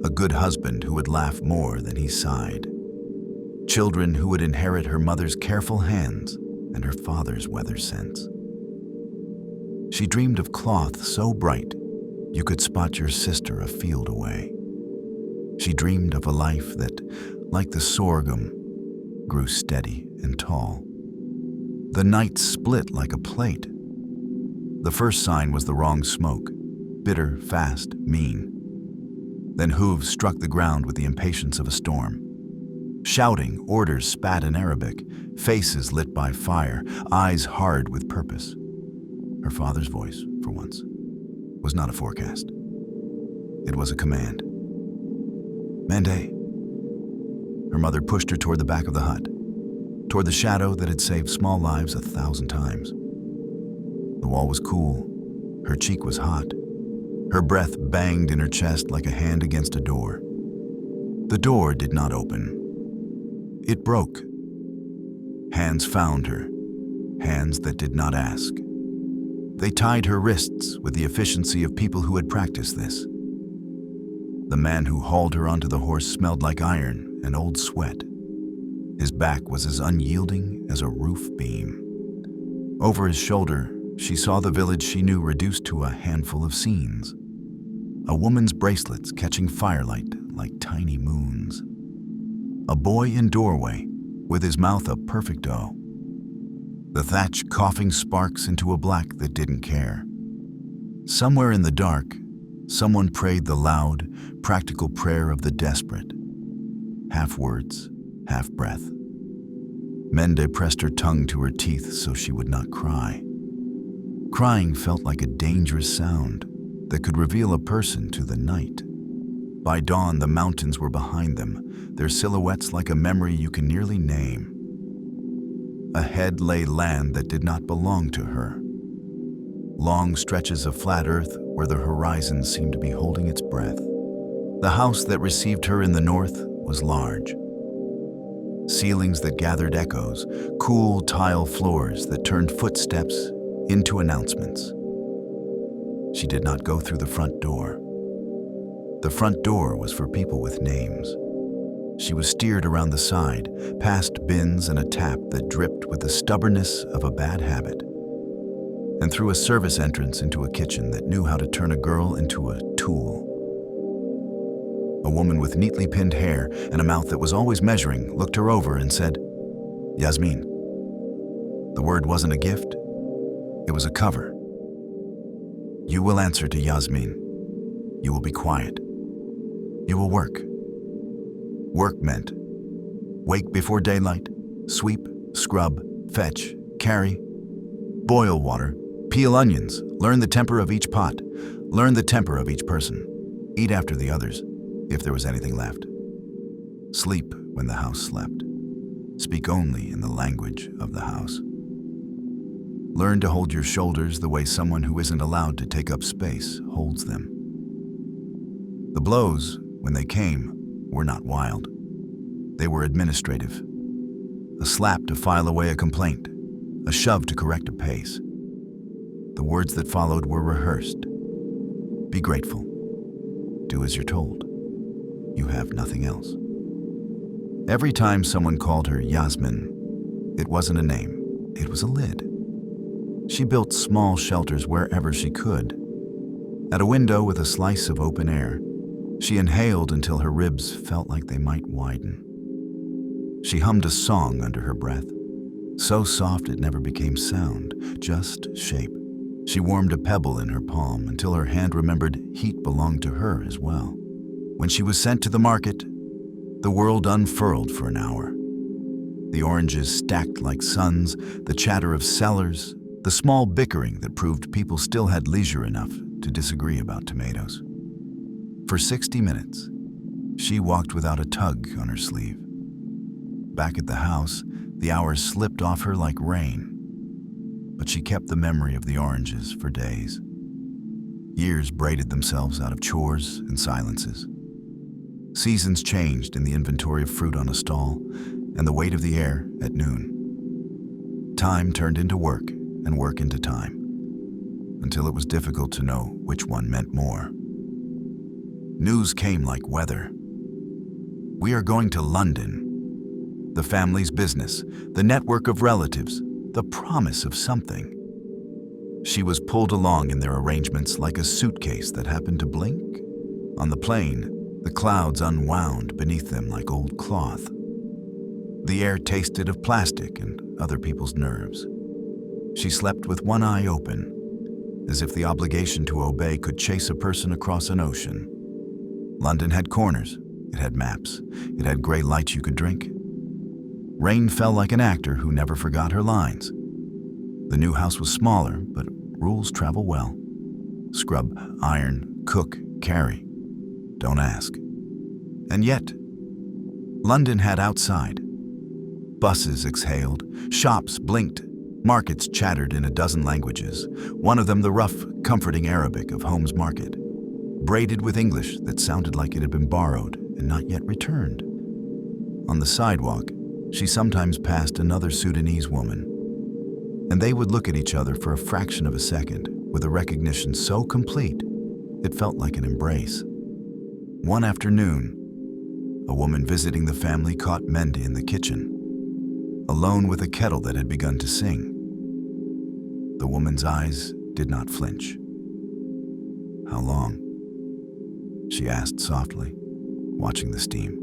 a good husband who would laugh more than he sighed, children who would inherit her mother's careful hands and her father's weather sense. She dreamed of cloth so bright you could spot your sister a field away. She dreamed of a life that, like the sorghum, grew steady and tall. The night split like a plate. The first sign was the wrong smoke, bitter, fast, mean. Then hooves struck the ground with the impatience of a storm. Shouting, orders spat in Arabic, faces lit by fire, eyes hard with purpose. Her father's voice, for once, was not a forecast. It was a command. "Mende." Her mother pushed her toward the back of the hut, toward the shadow that had saved small lives 1,000 times. The wall was cool. Her cheek was hot. Her breath banged in her chest like a hand against a door. The door did not open. It broke. Hands found her, hands that did not ask. They tied her wrists with the efficiency of people who had practiced this. The man who hauled her onto the horse smelled like iron and old sweat. His back was as unyielding as a roof beam. Over his shoulder, she saw the village she knew reduced to a handful of scenes. A woman's bracelets catching firelight like tiny moons. A boy in doorway with his mouth a perfect O. The thatch coughing sparks into a black that didn't care. Somewhere in the dark, someone prayed the loud, practical prayer of the desperate. Half words, half breath. Mende pressed her tongue to her teeth so she would not cry. Crying felt like a dangerous sound that could reveal a person to the night. By dawn, the mountains were behind them, their silhouettes like a memory you can nearly name. Ahead lay land that did not belong to her. Long stretches of flat earth where the horizon seemed to be holding its breath. The house that received her in the north was large. Ceilings that gathered echoes, cool tile floors that turned footsteps into announcements. She did not go through the front door. The front door was for people with names. She was steered around the side, past bins and a tap that dripped with the stubbornness of a bad habit, and through a service entrance into a kitchen that knew how to turn a girl into a tool. A woman with neatly pinned hair and a mouth that was always measuring looked her over and said, "Yasmin." The word wasn't a gift, it was a cover. "You will answer to Yasmin. You will be quiet. You will work." Work meant wake before daylight, sweep, scrub, fetch, carry, boil water, peel onions, learn the temper of each pot, learn the temper of each person, eat after the others, if there was anything left. Sleep when the house slept. Speak only in the language of the house. Learn to hold your shoulders the way someone who isn't allowed to take up space holds them. The blows, when they came, were not wild. They were administrative. A slap to file away a complaint, a shove to correct a pace. The words that followed were rehearsed. Be grateful. Do as you're told. You have nothing else. Every time someone called her Yasmin, it wasn't a name, it was a lid. She built small shelters wherever she could. At a window with a slice of open air, she inhaled until her ribs felt like they might widen. She hummed a song under her breath, so soft it never became sound, just shape. She warmed a pebble in her palm until her hand remembered heat belonged to her as well. When she was sent to the market, the world unfurled for an hour. The oranges stacked like suns, the chatter of sellers, the small bickering that proved people still had leisure enough to disagree about tomatoes. For 60 minutes, she walked without a tug on her sleeve. Back at the house, the hours slipped off her like rain, but she kept the memory of the oranges for days. Years braided themselves out of chores and silences. Seasons changed in the inventory of fruit on a stall and the weight of the air at noon. Time turned into work and work into time, until it was difficult to know which one meant more. News came like weather. We are going to London. The family's business, the network of relatives, the promise of something. She was pulled along in their arrangements like a suitcase that happened to blink. On the plane, the clouds unwound beneath them like old cloth. The air tasted of plastic and other people's nerves. She slept with one eye open, as if the obligation to obey could chase a person across an ocean. London had corners, it had maps, it had gray lights you could drink. Rain fell like an actor who never forgot her lines. The new house was smaller, but rules travel well. Scrub, iron, cook, carry. Don't ask. And yet, London had outside. Buses exhaled, shops blinked, markets chattered in a dozen languages, one of them the rough, comforting Arabic of Holmes Market, braided with English that sounded like it had been borrowed and not yet returned. On the sidewalk, she sometimes passed another Sudanese woman, and they would look at each other for a fraction of a second with a recognition so complete it felt like an embrace. One afternoon, a woman visiting the family caught Mende in the kitchen, alone with a kettle that had begun to sing. The woman's eyes did not flinch. "How long?" she asked softly, watching the steam.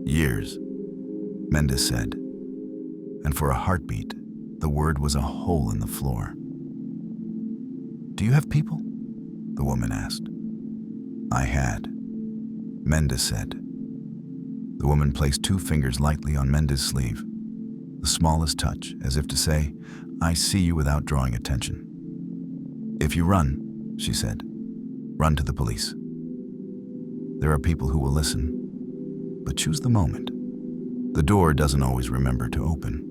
"Years," Mende said, and for a heartbeat, the word was a hole in the floor. "Do you have people?" the woman asked. "I had," Mende said. The woman placed 2 fingers lightly on Mende's sleeve, the smallest touch, as if to say, "I see you," without drawing attention. "If you run," she said, "run to the police. There are people who will listen, but choose the moment. The door doesn't always remember to open."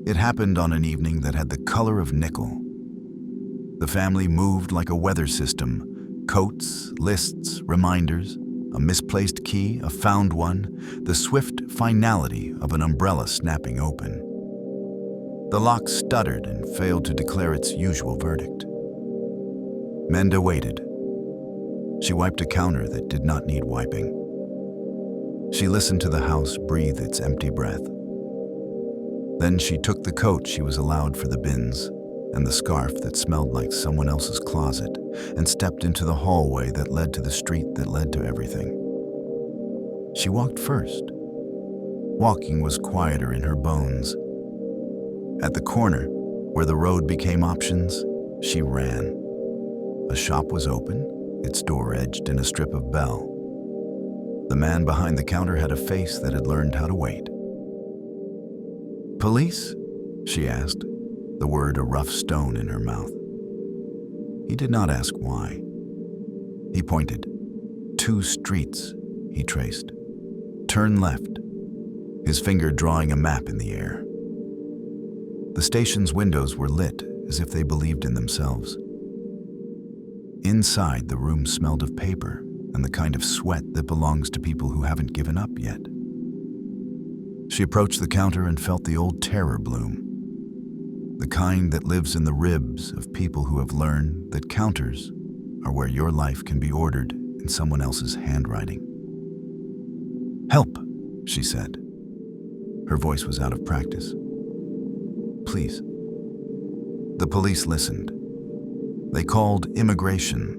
It happened on an evening that had the color of nickel. The family moved like a weather system, coats, lists, reminders, a misplaced key, a found one, the swift finality of an umbrella snapping open. The lock stuttered and failed to declare its usual verdict. Mende waited. She wiped a counter that did not need wiping. She listened to the house breathe its empty breath. Then she took the coat she was allowed for the bins and the scarf that smelled like someone else's closet and stepped into the hallway that led to the street that led to everything. She walked first. Walking was quieter in her bones. At the corner, where the road became options, she ran. A shop was open, its door edged in a strip of bell. The man behind the counter had a face that had learned how to wait. "Police?" she asked, the word a rough stone in her mouth. He did not ask why. He pointed. 2 streets, he traced. "Turn left," his finger drawing a map in the air. The station's windows were lit as if they believed in themselves. Inside, the room smelled of paper and the kind of sweat that belongs to people who haven't given up yet. She approached the counter and felt the old terror bloom, the kind that lives in the ribs of people who have learned that counters are where your life can be ordered in someone else's handwriting. "Help," she said. Her voice was out of practice. "Please." The police listened. They called immigration.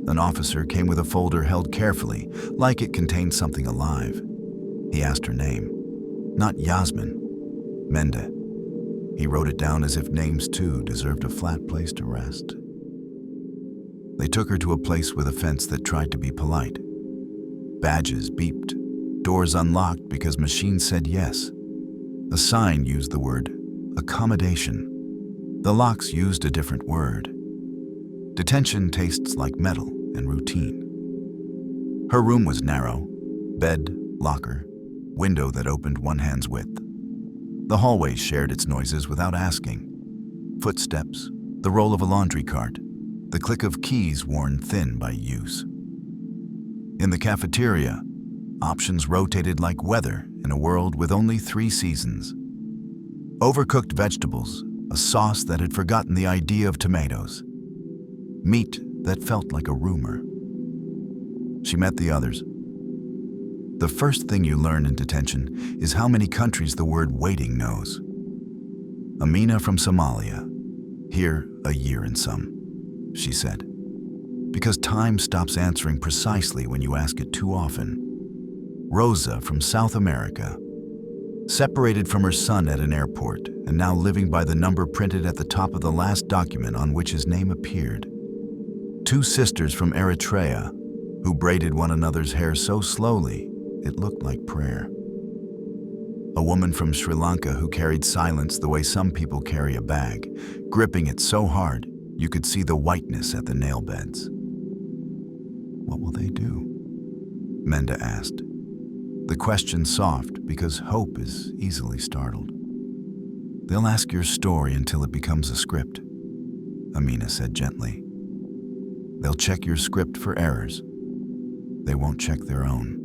An officer came with a folder held carefully, like it contained something alive. He asked her name. Not Yasmin. Mende. He wrote it down as if names too deserved a flat place to rest. They took her to a place with a fence that tried to be polite. Badges beeped, doors unlocked because machines said yes. A sign used the word accommodation. The locks used a different word. Detention tastes like metal and routine. Her room was narrow, bed, locker, window that opened one hand's width. The hallway shared its noises without asking. Footsteps, the roll of a laundry cart, the click of keys worn thin by use. In the cafeteria, options rotated like weather in a world with only 3 seasons. Overcooked vegetables, a sauce that had forgotten the idea of tomatoes. Meat that felt like a rumor. She met the others. The first thing you learn in detention is how many countries the word waiting knows. Amina from Somalia, here a year in some, she said. Because time stops answering precisely when you ask it too often. Rosa from South America, separated from her son at an airport and now living by the number printed at the top of the last document on which his name appeared. Two sisters from Eritrea who braided one another's hair so slowly it looked like prayer. A woman from Sri Lanka who carried silence the way some people carry a bag, gripping it so hard you could see the whiteness at the nail beds. What will they do? Mende asked. The question soft because hope is easily startled. They'll ask your story until it becomes a script, Amina said gently. They'll check your script for errors. They won't check their own.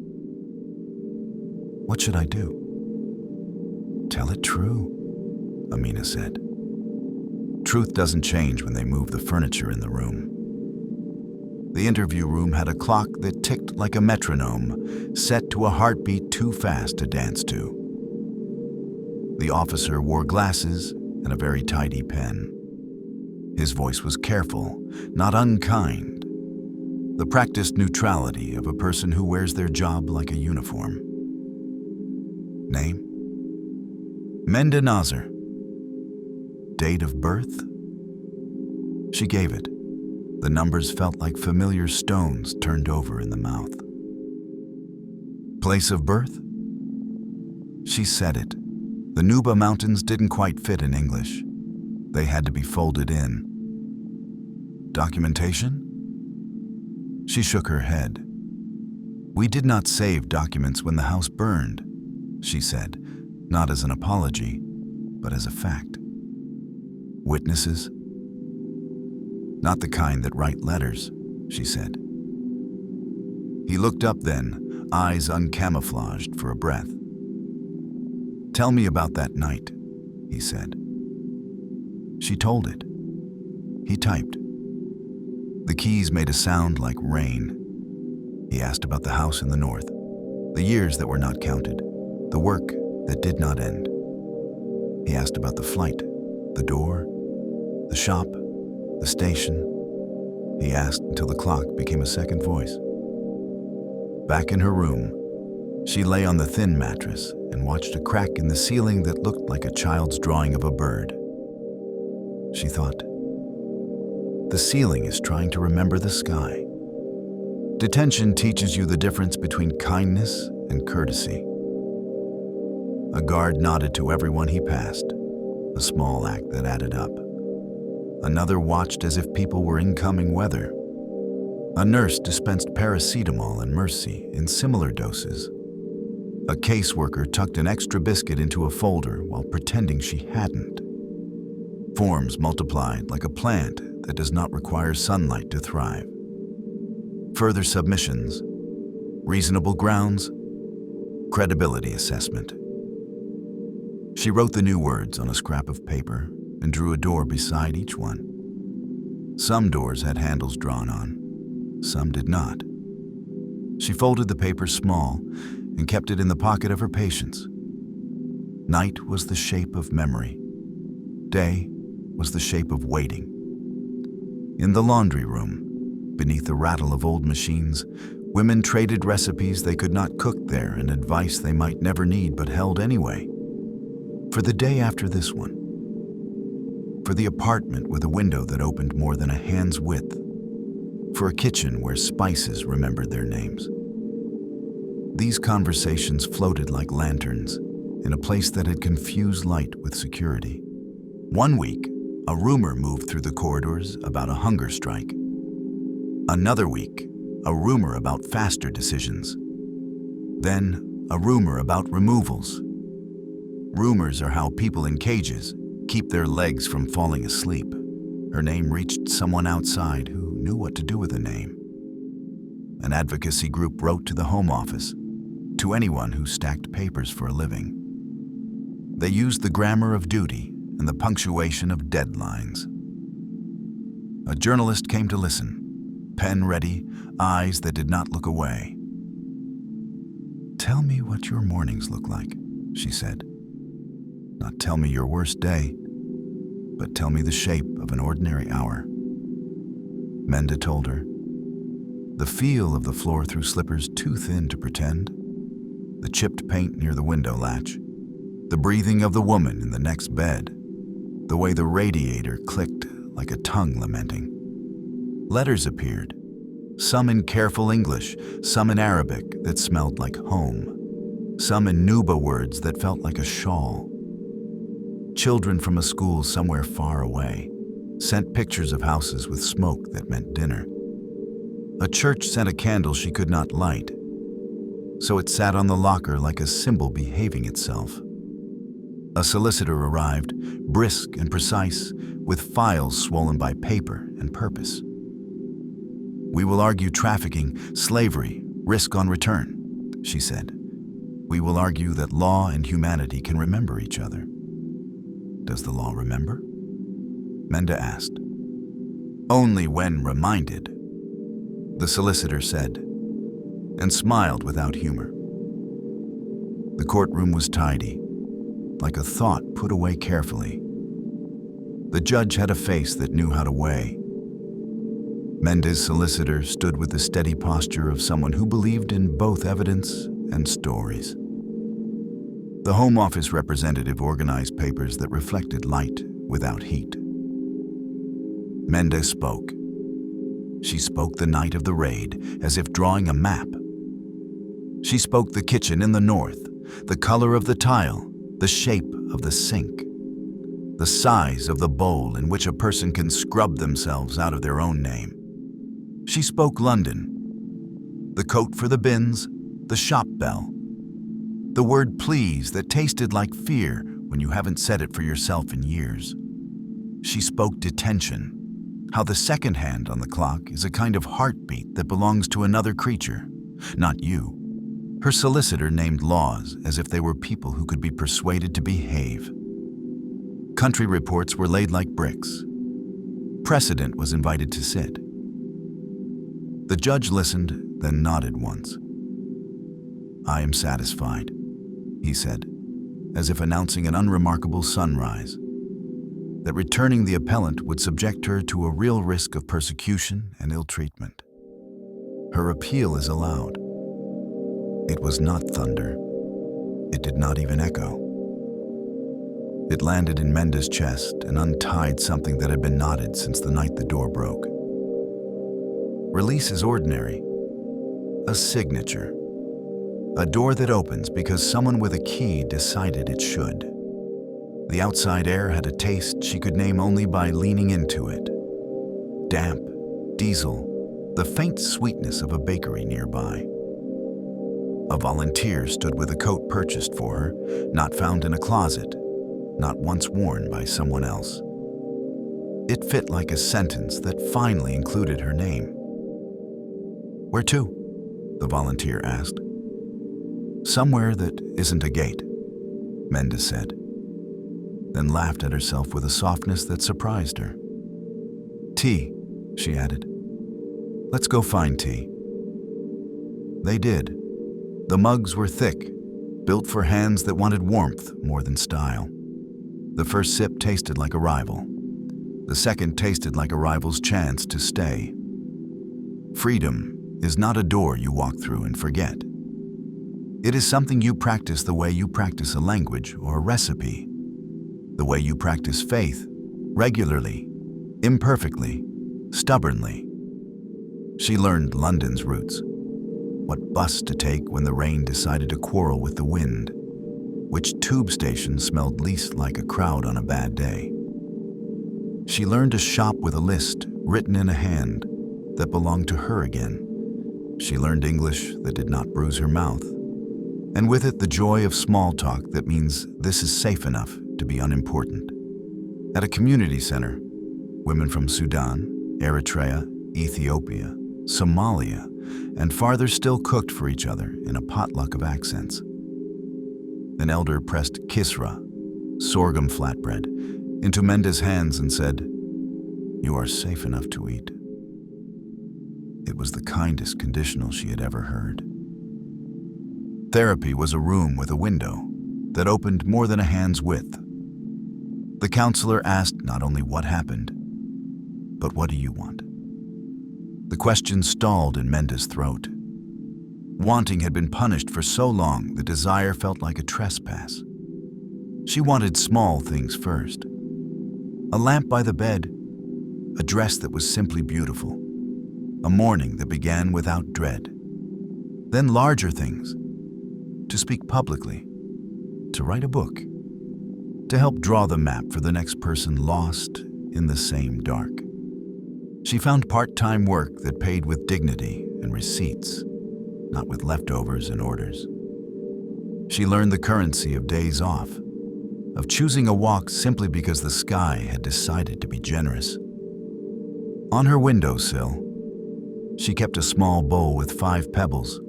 What should I do? Tell it true, Amina said. Truth doesn't change when they move the furniture in the room. The interview room had a clock that ticked like a metronome, set to a heartbeat too fast to dance to. The officer wore glasses and a very tidy pen. His voice was careful, not unkind. The practiced neutrality of a person who wears their job like a uniform. Name? Mende Nazer. Date of birth? She gave it. The numbers felt like familiar stones turned over in the mouth. Place of birth? She said it. The Nuba Mountains didn't quite fit in English. They had to be folded in. Documentation? She shook her head. We did not save documents when the house burned, she said, not as an apology, but as a fact. Witnesses? Not the kind that write letters, she said. He looked up then, eyes uncamouflaged for a breath. Tell me about that night, he said. She told it. He typed. The keys made a sound like rain. He asked about the house in the north, the years that were not counted, the work that did not end. He asked about the flight, the door, the shop, the station. He asked until the clock became a second voice. Back in her room, she lay on the thin mattress and watched a crack in the ceiling that looked like a child's drawing of a bird. She thought, the ceiling is trying to remember the sky. Detention teaches you the difference between kindness and courtesy. A guard nodded to everyone he passed, a small act that added up. Another watched as if people were incoming weather. A nurse dispensed paracetamol and Mercy in similar doses. A caseworker tucked an extra biscuit into a folder while pretending she hadn't. Forms multiplied like a plant that does not require sunlight to thrive. Further submissions, reasonable grounds, credibility assessment. She wrote the new words on a scrap of paper and drew a door beside each one. Some doors had handles drawn on, some did not. She folded the paper small and kept it in the pocket of her patience. Night was the shape of memory. Day was the shape of waiting. In the laundry room, beneath the rattle of old machines, women traded recipes they could not cook there and advice they might never need but held anyway. For the day after this one. For the apartment with a window that opened more than a hand's width. For a kitchen where spices remembered their names. These conversations floated like lanterns in a place that had confused light with security. One week, a rumor moved through the corridors about a hunger strike. Another week, a rumor about faster decisions. Then, a rumor about removals. Rumors are how people in cages keep their legs from falling asleep. Her name reached someone outside who knew what to do with a name. An advocacy group wrote to the Home Office, to anyone who stacked papers for a living. They used the grammar of duty and the punctuation of deadlines. A journalist came to listen, pen ready, eyes that did not look away. Tell me what your mornings look like, she said. Not tell me your worst day, but tell me the shape of an ordinary hour. Mende told her. The feel of the floor through slippers too thin to pretend. The chipped paint near the window latch. The breathing of the woman in the next bed. The way the radiator clicked like a tongue lamenting. Letters appeared, some in careful English, some in Arabic that smelled like home, some in Nuba words that felt like a shawl. Children from a school somewhere far away sent pictures of houses with smoke that meant dinner. A church sent a candle she could not light, so it sat on the locker like a symbol behaving itself. A solicitor arrived, brisk and precise, with files swollen by paper and purpose. "We will argue trafficking, slavery, risk on return," she said. "We will argue that law and humanity can remember each other." "Does the law remember?" Mende asked. "Only when reminded," the solicitor said, and smiled without humor. The courtroom was tidy, like a thought put away carefully. The judge had a face that knew how to weigh. Mende's solicitor stood with the steady posture of someone who believed in both evidence and stories. The Home Office representative organized papers that reflected light without heat. Mende spoke. She spoke the night of the raid as if drawing a map. She spoke the kitchen in the north, the color of the tile, the shape of the sink, the size of the bowl in which a person can scrub themselves out of their own name. She spoke London, the coat for the bins, the shop bell, the word please that tasted like fear when you haven't said it for yourself in years. She spoke detention, how the second hand on the clock is a kind of heartbeat that belongs to another creature, not you. Her solicitor named laws as if they were people who could be persuaded to behave. Country reports were laid like bricks. Precedent was invited to sit. The judge listened, then nodded once. "I am satisfied," he said, as if announcing an unremarkable sunrise, that returning the appellant would subject her to a real risk of persecution and ill treatment. Her appeal is allowed. It was not thunder. It did not even echo. It landed in Mende's chest and untied something that had been knotted since the night the door broke. Release is ordinary. A signature. A door that opens because someone with a key decided it should. The outside air had a taste she could name only by leaning into it. Damp, diesel, the faint sweetness of a bakery nearby. A volunteer stood with a coat purchased for her, not found in a closet, not once worn by someone else. It fit like a sentence that finally included her name. "Where to?" the volunteer asked. "Somewhere that isn't a gate," Mende said, then laughed at herself with a softness that surprised her. "Tea," she added. "Let's go find tea." They did. The mugs were thick, built for hands that wanted warmth more than style. The first sip tasted like arrival. The second tasted like arrival's chance to stay. Freedom is not a door you walk through and forget. It is something you practice the way you practice a language or a recipe, the way you practice faith, regularly, imperfectly, stubbornly. She learned London's roots, what bus to take when the rain decided to quarrel with the wind, which tube station smelled least like a crowd on a bad day. She learned to shop with a list written in a hand that belonged to her again. She learned English that did not bruise her mouth, and with it the joy of small talk that means this is safe enough to be unimportant. At a community center, women from Sudan, Eritrea, Ethiopia, Somalia, and farther still cooked for each other in a potluck of accents. An elder pressed kisra, sorghum flatbread, into Mende's hands and said, "You are safe enough to eat." It was the kindest conditional she had ever heard. Therapy was a room with a window that opened more than a hand's width. The counselor asked not only what happened, but what do you want? The question stalled in Mende's throat. Wanting had been punished for so long, the desire felt like a trespass. She wanted small things first. A lamp by the bed, a dress that was simply beautiful, A morning that began without dread. Then larger things. To speak publicly. To write a book. To help draw the map for the next person lost in the same dark. She found part-time work that paid with dignity and receipts, not with leftovers and orders. She learned the currency of days off, of choosing a walk simply because the sky had decided to be generous. On her windowsill, she kept a small bowl with 5 pebbles,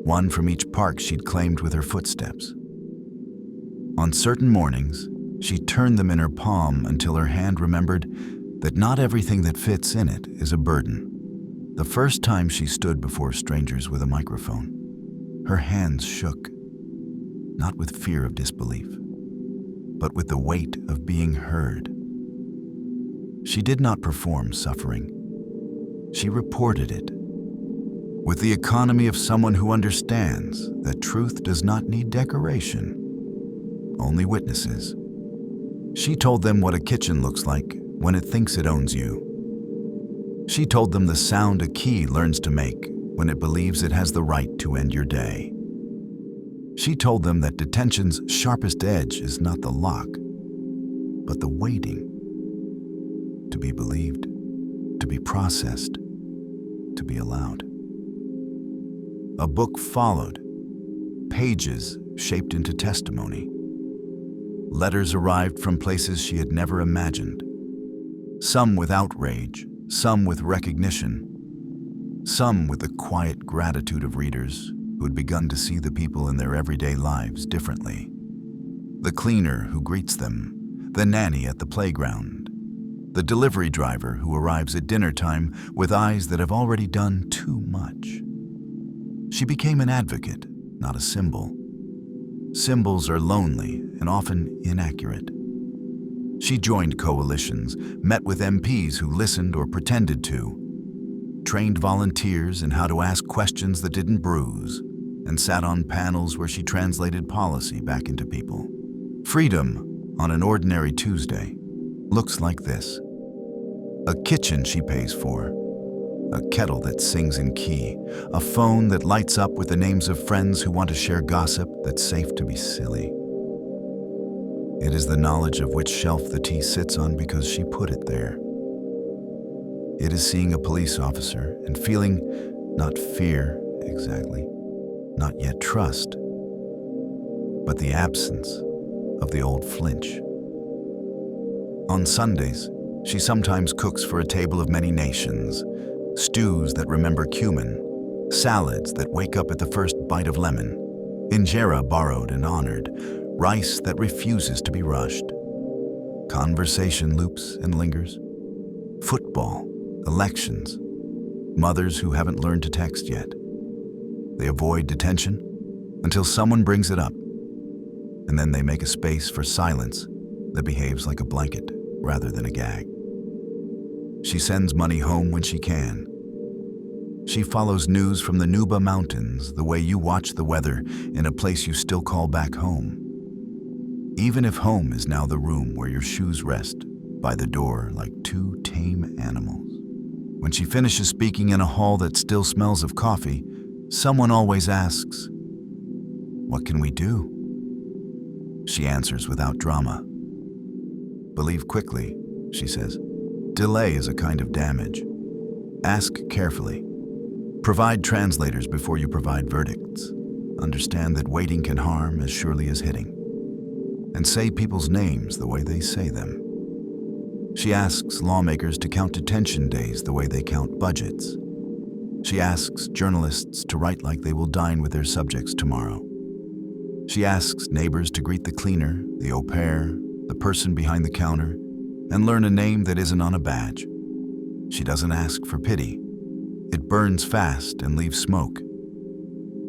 one from each park she'd claimed with her footsteps. On certain mornings, she turned them in her palm until her hand remembered that not everything that fits in it is a burden. The first time she stood before strangers with a microphone, her hands shook, not with fear of disbelief, but with the weight of being heard. She did not perform suffering. She reported it, with the economy of someone who understands that truth does not need decoration, only witnesses. She told them what a kitchen looks like when it thinks it owns you. She told them the sound a key learns to make when it believes it has the right to end your day. She told them that detention's sharpest edge is not the lock, but the waiting. To be believed, to be processed, to be allowed. A book followed, pages shaped into testimony. Letters arrived from places she had never imagined. Some with outrage, some with recognition, some with the quiet gratitude of readers who had begun to see the people in their everyday lives differently. The cleaner who greets them, the nanny at the playground, the delivery driver who arrives at dinner time with eyes that have already done too much. She became an advocate, not a symbol. Symbols are lonely and often inaccurate. She joined coalitions, met with MPs who listened or pretended to, trained volunteers in how to ask questions that didn't bruise, and sat on panels where she translated policy back into people. Freedom, on an ordinary Tuesday, looks like this. A kitchen she pays for, a kettle that sings in key, a phone that lights up with the names of friends who want to share gossip that's safe to be silly. It is the knowledge of which shelf the tea sits on because she put it there. It is seeing a police officer and feeling not fear exactly, not yet trust, but the absence of the old flinch. On Sundays, she sometimes cooks for a table of many nations, stews that remember cumin, salads that wake up at the first bite of lemon, injera borrowed and honored, rice that refuses to be rushed. Conversation loops and lingers. Football, elections, mothers who haven't learned to text yet. They avoid detention until someone brings it up, and then they make a space for silence that behaves like a blanket rather than a gag. She sends money home when she can. She follows news from the Nuba Mountains the way you watch the weather in a place you still call back home. Even if home is now the room where your shoes rest by the door like 2 tame animals. When she finishes speaking in a hall that still smells of coffee, someone always asks, "What can we do?" She answers without drama. "Believe quickly," she says. "Delay is a kind of damage. Ask carefully. Provide translators before you provide verdicts. Understand that waiting can harm as surely as hitting. And say people's names the way they say them." She asks lawmakers to count detention days the way they count budgets. She asks journalists to write like they will dine with their subjects tomorrow. She asks neighbors to greet the cleaner, the au pair, the person behind the counter, and learn a name that isn't on a badge. She doesn't ask for pity. It burns fast and leaves smoke.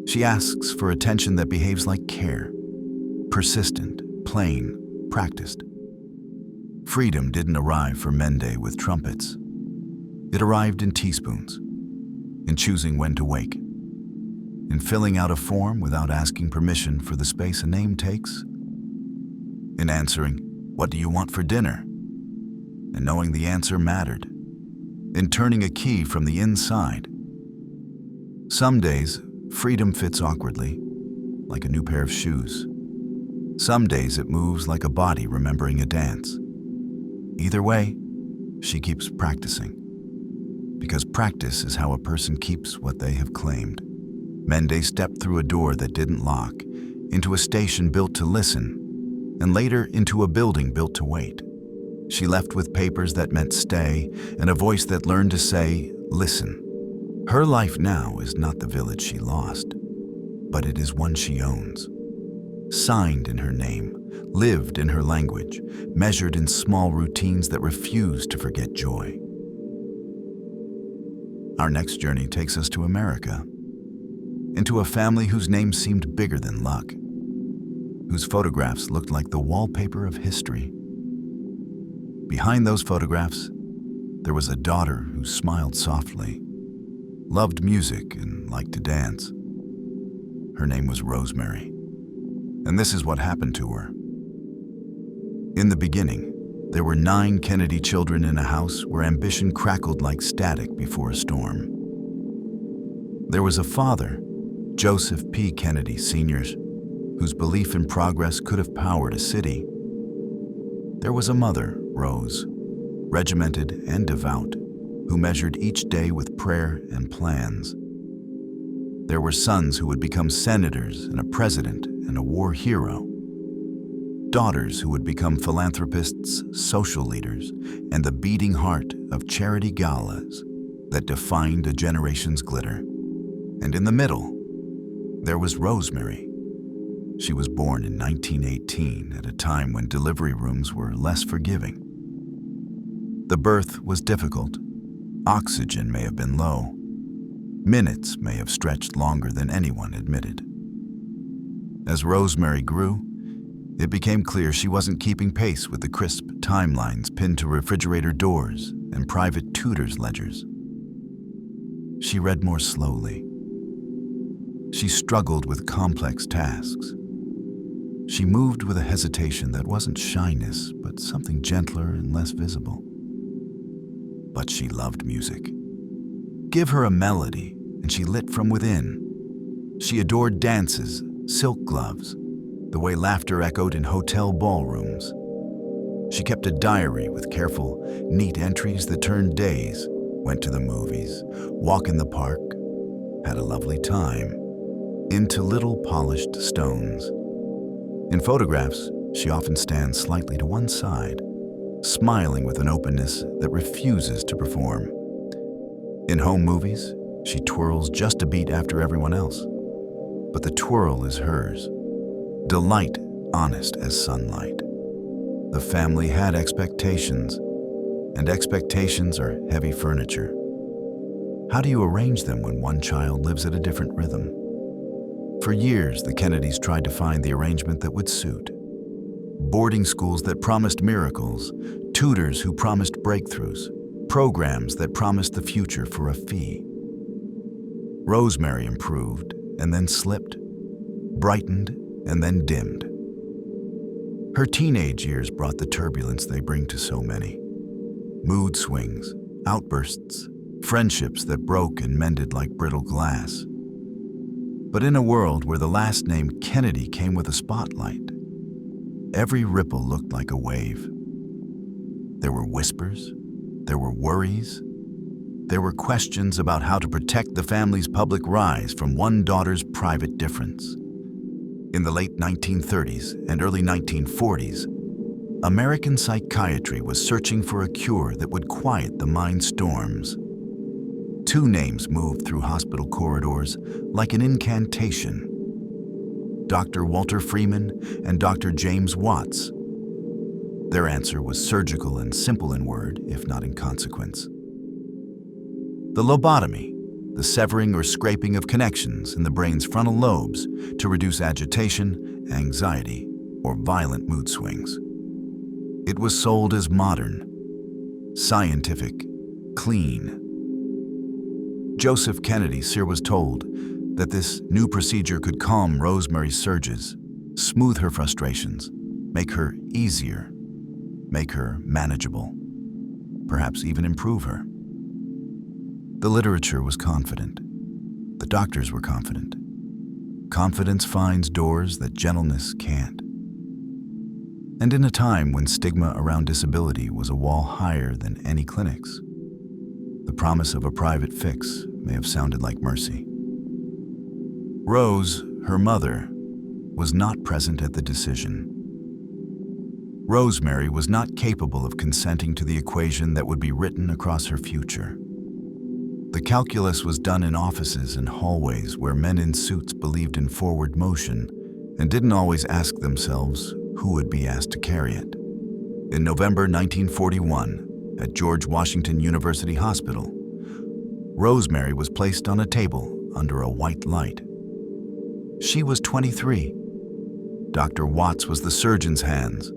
She asks for attention that behaves like care, persistent, plain, practiced. Freedom didn't arrive for Mende with trumpets. It arrived in teaspoons, in choosing when to wake, in filling out a form without asking permission for the space a name takes, in answering, "What do you want for dinner?" and knowing the answer mattered. in turning a key from the inside. Some days, freedom fits awkwardly, like a new pair of shoes. Some days it moves like a body remembering a dance. Either way, she keeps practicing. Because practice is how a person keeps what they have claimed. Mende stepped through a door that didn't lock, into a station built to listen, and later into a building built to wait. She left with papers that meant stay and a voice that learned to say, listen. Her life now is not the village she lost, but it is one she owns. Signed in her name, lived in her language, measured in small routines that refuse to forget joy. Our next journey takes us to America, into a family whose name seemed bigger than luck, whose photographs looked like the wallpaper of history. Behind those photographs, there was a daughter who smiled softly, loved music, and liked to dance. Her name was Rosemary, and this is what happened to her. In the beginning, there were 9 Kennedy children in a house where ambition crackled like static before a storm. There was a father, Joseph P. Kennedy Sr., whose belief in progress could have powered a city. There was a mother, Rose, regimented and devout, who measured each day with prayer and plans. There were sons who would become senators and a president and a war hero. Daughters who would become philanthropists, social leaders, and the beating heart of charity galas that defined a generation's glitter. And in the middle, there was Rosemary. She was born in 1918 at a time when delivery rooms were less forgiving. The birth was difficult. Oxygen may have been low. Minutes may have stretched longer than anyone admitted. As Rosemary grew, it became clear she wasn't keeping pace with the crisp timelines pinned to refrigerator doors and private tutors' ledgers. She read more slowly. She struggled with complex tasks. She moved with a hesitation that wasn't shyness, but something gentler and less visible. But she loved music. Give her a melody, and she lit from within. She adored dances, silk gloves, the way laughter echoed in hotel ballrooms. She kept a diary with careful, neat entries that turned days, went to the movies, walk in the park, had a lovely time, into little polished stones. In photographs, she often stands slightly to one side, smiling with an openness that refuses to perform. In home movies, she twirls just a beat after everyone else, but the twirl is hers. Delight, honest as sunlight. The family had expectations, and expectations are heavy furniture. How do you arrange them when one child lives at a different rhythm? For years, the Kennedys tried to find the arrangement that would suit. Boarding schools that promised miracles, tutors who promised breakthroughs, programs that promised the future for a fee. Rosemary improved and then slipped, brightened and then dimmed. Her teenage years brought the turbulence they bring to so many. Mood swings, outbursts, friendships that broke and mended like brittle glass. But in a world where the last name Kennedy came with a spotlight, every ripple looked like a wave. There were whispers, there were worries, there were questions about how to protect the family's public rise from one daughter's private difference. In the late 1930s and early 1940s, American psychiatry was searching for a cure that would quiet the mind storms. 2 names moved through hospital corridors like an incantation: Dr. Walter Freeman and Dr. James Watts. Their answer was surgical and simple in word, if not in consequence. The lobotomy, the severing or scraping of connections in the brain's frontal lobes to reduce agitation, anxiety, or violent mood swings. It was sold as modern, scientific, clean. Joseph Kennedy Sr. was told that this new procedure could calm Rosemary's surges, smooth her frustrations, make her easier, make her manageable, perhaps even improve her. The literature was confident. The doctors were confident. Confidence finds doors that gentleness can't. And in a time when stigma around disability was a wall higher than any clinic's, the promise of a private fix may have sounded like mercy. Rose, her mother, was not present at the decision. Rosemary was not capable of consenting to the equation that would be written across her future. The calculus was done in offices and hallways where men in suits believed in forward motion and didn't always ask themselves who would be asked to carry it. In November 1941, at George Washington University Hospital, Rosemary was placed on a table under a white light. She was 23. Dr. Watts was the surgeon's hands.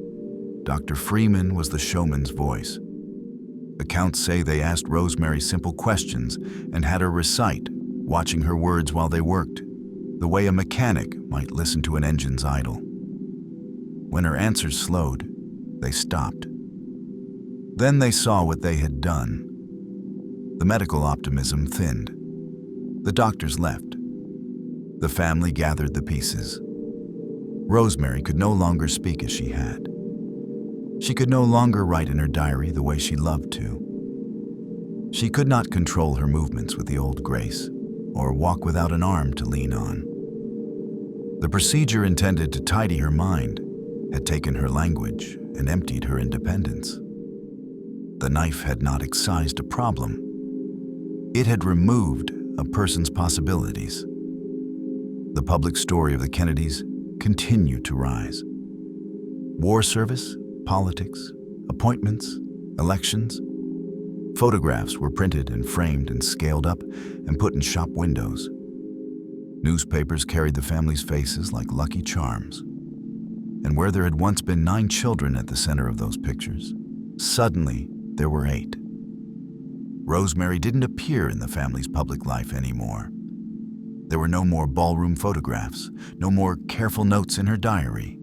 Dr. Freeman was the showman's voice. Accounts say they asked Rosemary simple questions and had her recite, watching her words while they worked, the way a mechanic might listen to an engine's idle. When her answers slowed, they stopped. Then they saw what they had done. The medical optimism thinned. The doctors left. The family gathered the pieces. Rosemary could no longer speak as she had. She could no longer write in her diary the way she loved to. She could not control her movements with the old grace, or walk without an arm to lean on. The procedure intended to tidy her mind had taken her language and emptied her independence. The knife had not excised a problem. It had removed a person's possibilities. The public story of the Kennedys continued to rise. War service, politics, appointments, elections. Photographs were printed and framed and scaled up and put in shop windows. Newspapers carried the family's faces like lucky charms. And where there had once been 9 children at the center of those pictures, suddenly there were 8. Rosemary didn't appear in the family's public life anymore. There were no more ballroom photographs, no more careful notes in her diary.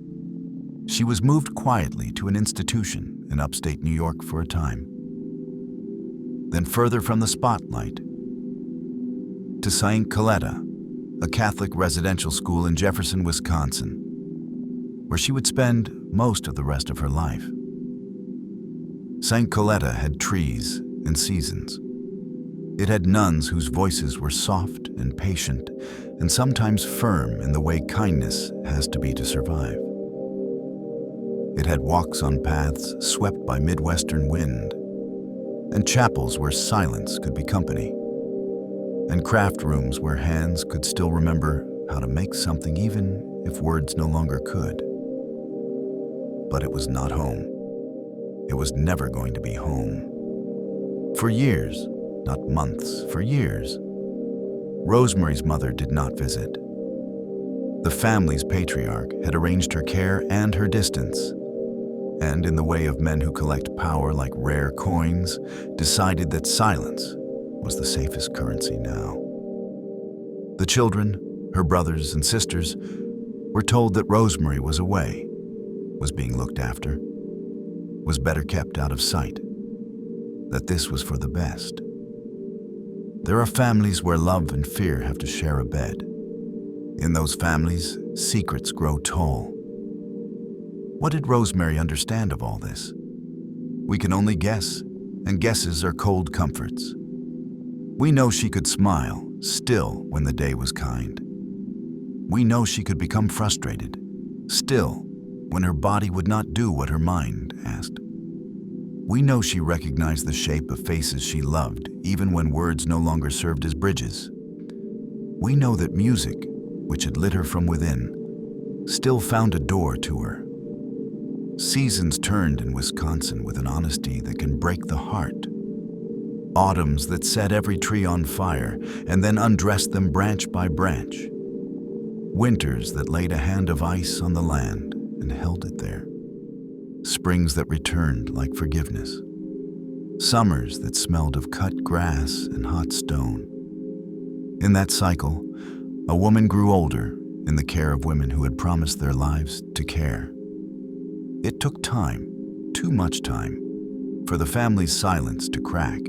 She was moved quietly to an institution in upstate New York for a time. Then further from the spotlight, to St. Coletta, a Catholic residential school in Jefferson, Wisconsin, where she would spend most of the rest of her life. St. Coletta had trees and seasons. It had nuns whose voices were soft and patient and sometimes firm in the way kindness has to be to survive. It had walks on paths swept by Midwestern wind, and chapels where silence could be company, and craft rooms where hands could still remember how to make something even if words no longer could. But it was not home. It was never going to be home. For years, not months, for years, Rosemary's mother did not visit. The family's patriarch had arranged her care and her distance, and in the way of men who collect power like rare coins, decided that silence was the safest currency now. The children, her brothers and sisters, were told that Rosemary was away, was being looked after, was better kept out of sight, that this was for the best. There are families where love and fear have to share a bed. In those families, secrets grow tall. What did Rosemary understand of all this? We can only guess, and guesses are cold comforts. We know she could smile, still, when the day was kind. We know she could become frustrated, still, when her body would not do what her mind asked. We know she recognized the shape of faces she loved, even when words no longer served as bridges. We know that music, which had lit her from within, still found a door to her. Seasons turned in Wisconsin with an honesty that can break the heart. Autumns that set every tree on fire and then undressed them branch by branch. Winters that laid a hand of ice on the land and held it there. Springs that returned like forgiveness. Summers that smelled of cut grass and hot stone. In that cycle, a woman grew older in the care of women who had promised their lives to care. It took time, too much time, for the family's silence to crack,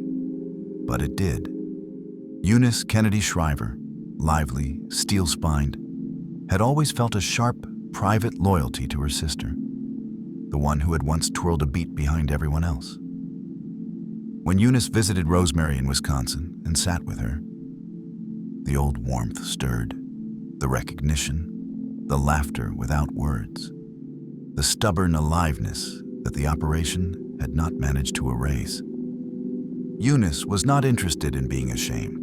but it did. Eunice Kennedy Shriver, lively, steel-spined, had always felt a sharp, private loyalty to her sister, the one who had once twirled a beat behind everyone else. When Eunice visited Rosemary in Wisconsin and sat with her, the old warmth stirred, the recognition, the laughter without words, the stubborn aliveness that the operation had not managed to erase. Eunice was not interested in being ashamed.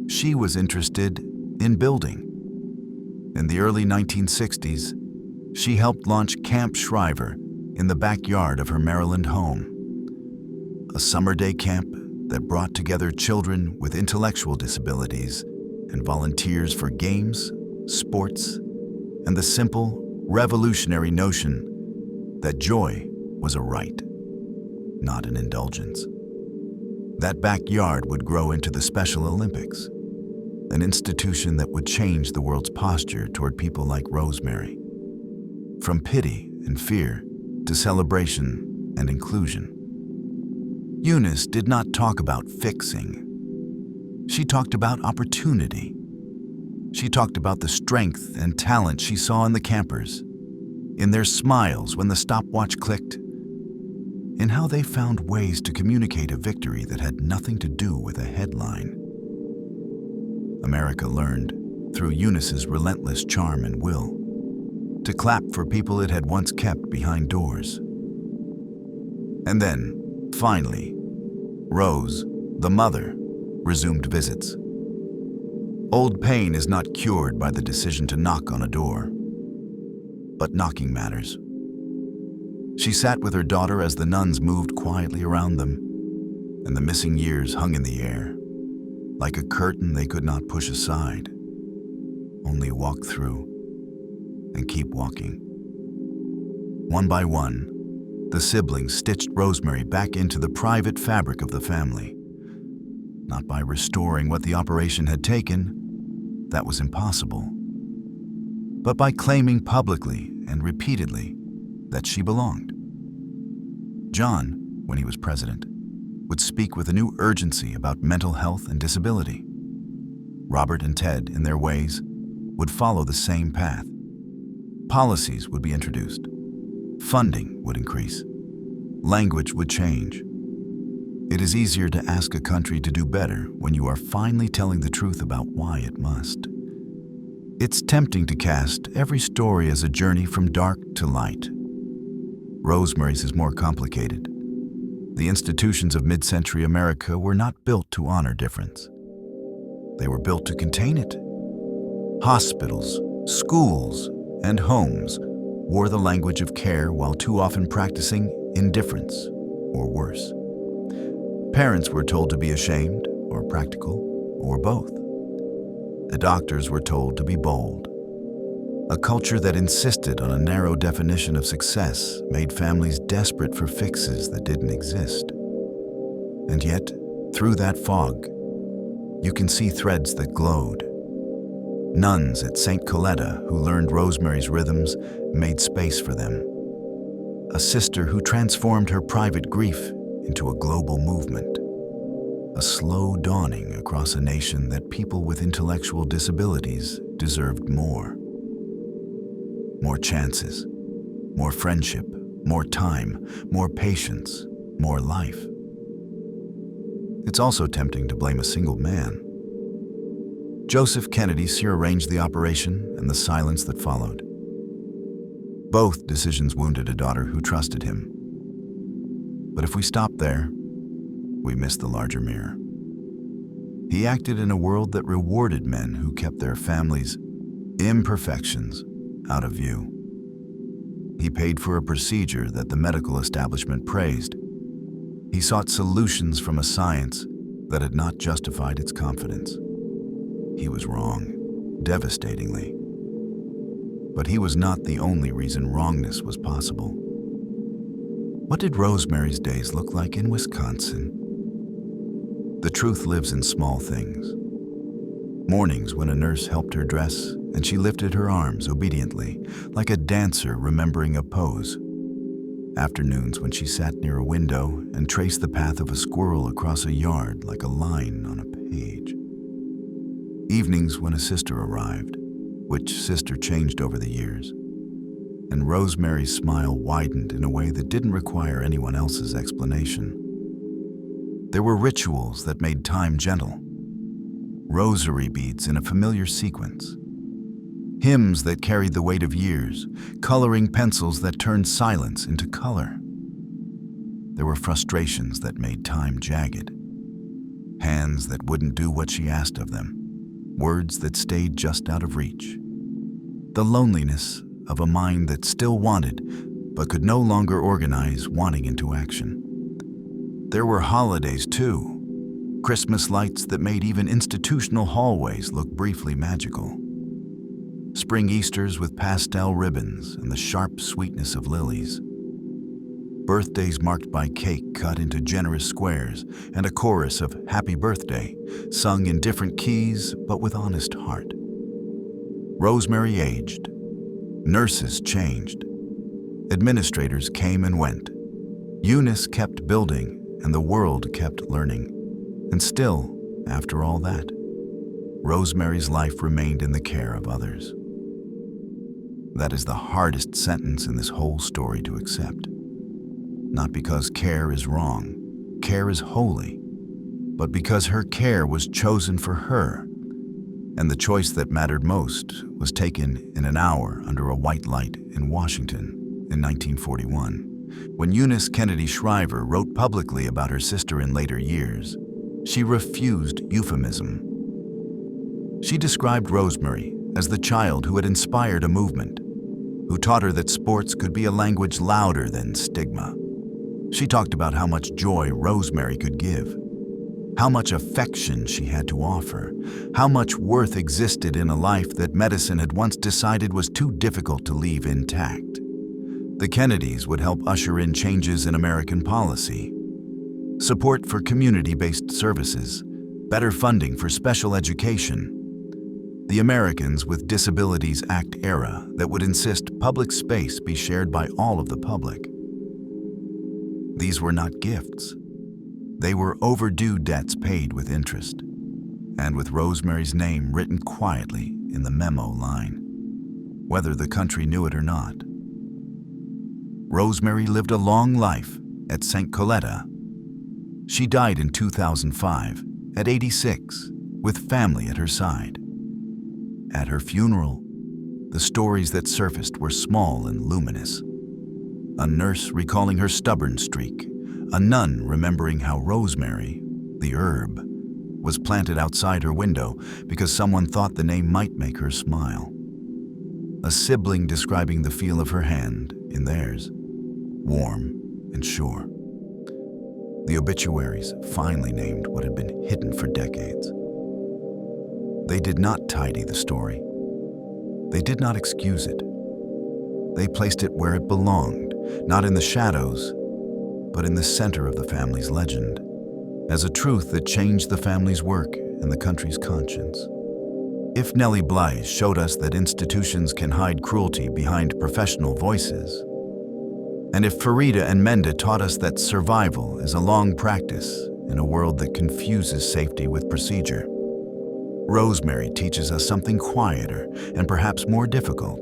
She was interested in building. In the early 1960s, she helped launch Camp Shriver in the backyard of her Maryland home, a summer day camp that brought together children with intellectual disabilities and volunteers for games, sports, and the simple, revolutionary notion that joy was a right, not an indulgence. That backyard would grow into the Special Olympics, an institution that would change the world's posture toward people like Rosemary. From pity and fear to celebration and inclusion. Eunice did not talk about fixing. She talked about opportunity. She talked about the strength and talent she saw in the campers, in their smiles when the stopwatch clicked, in how they found ways to communicate a victory that had nothing to do with a headline. America learned, through Eunice's relentless charm and will, to clap for people it had once kept behind doors. And then, finally, Rose, the mother, resumed visits. Old pain is not cured by the decision to knock on a door, but knocking matters. She sat with her daughter as the nuns moved quietly around them, and the missing years hung in the air, like a curtain they could not push aside, only walk through and keep walking. One by one, the siblings stitched Rosemary back into the private fabric of the family, not by restoring what the operation had taken, that was impossible, but by claiming publicly and repeatedly that she belonged. John, when he was president, would speak with a new urgency about mental health and disability. Robert and Ted, in their ways, would follow the same path. Policies would be introduced. Funding would increase. Language would change. It is easier to ask a country to do better when you are finally telling the truth about why it must. It's tempting to cast every story as a journey from dark to light. Rosemary's is more complicated. The institutions of mid-century America were not built to honor difference. They were built to contain it. Hospitals, schools, and homes wore the language of care while too often practicing indifference, or worse. Parents were told to be ashamed, or practical, or both. The doctors were told to be bold. A culture that insisted on a narrow definition of success made families desperate for fixes that didn't exist. And yet, through that fog, you can see threads that glowed. Nuns at St. Coletta who learned Rosemary's rhythms made space for them. A sister who transformed her private grief into a global movement. A slow dawning across a nation that people with intellectual disabilities deserved more. More chances, more friendship, more time, more patience, more life. It's also tempting to blame a single man. Joseph Kennedy arranged the operation and the silence that followed. Both decisions wounded a daughter who trusted him. But if we stop there, we miss the larger mirror. He acted in a world that rewarded men who kept their families' imperfections out of view. He paid for a procedure that the medical establishment praised. He sought solutions from a science that had not justified its confidence. He was wrong, devastatingly. But he was not the only reason wrongness was possible. What did Rosemary's days look like in Wisconsin? The truth lives in small things. Mornings when a nurse helped her dress and she lifted her arms obediently, like a dancer remembering a pose. Afternoons when she sat near a window and traced the path of a squirrel across a yard like a line on a page. page. Evenings when a sister arrived, which sister changed over the years, and Rosemary's smile widened in a way that didn't require anyone else's explanation. There were rituals that made time gentle, rosary beads in a familiar sequence, hymns that carried the weight of years, coloring pencils that turned silence into color. There were frustrations that made time jagged, hands that wouldn't do what she asked of them, words that stayed just out of reach. The loneliness of a mind that still wanted, but could no longer organize wanting into action. There were holidays too, Christmas lights that made even institutional hallways look briefly magical. Spring Easters with pastel ribbons and the sharp sweetness of lilies. Birthdays marked by cake cut into generous squares and a chorus of "Happy Birthday," sung in different keys but with honest heart. Rosemary aged. Nurses changed. Administrators came and went. Eunice kept building and the world kept learning. And still, after all that, Rosemary's life remained in the care of others. That is the hardest sentence in this whole story to accept. Not because care is wrong, care is holy, but because her care was chosen for her, and the choice that mattered most was taken in an hour under a white light in Washington in 1941, when Eunice Kennedy Shriver wrote publicly about her sister in later years. She refused euphemism. She described Rosemary as the child who had inspired a movement, who taught her that sports could be a language louder than stigma. She talked about how much joy Rosemary could give, how much affection she had to offer, how much worth existed in a life that medicine had once decided was too difficult to leave intact. The Kennedys would help usher in changes in American policy, support for community-based services, better funding for special education. The Americans with Disabilities Act era that would insist public space be shared by all of the public. These were not gifts. They were overdue debts paid with interest, and with Rosemary's name written quietly in the memo line, whether the country knew it or not. Rosemary lived a long life at St. Coletta. She died in 2005 at 86, with family at her side. At her funeral, the stories that surfaced were small and luminous. A nurse recalling her stubborn streak, a nun remembering how rosemary, the herb, was planted outside her window because someone thought the name might make her smile. A sibling describing the feel of her hand in theirs, warm and sure. The obituaries finally named what had been hidden for decades. They did not tidy the story. They did not excuse it. They placed it where it belonged, not in the shadows, but in the center of the family's legend, as a truth that changed the family's work and the country's conscience. If Nellie Bly showed us that institutions can hide cruelty behind professional voices, and if Farida and Mende taught us that survival is a long practice in a world that confuses safety with procedure, Rosemary teaches us something quieter and perhaps more difficult: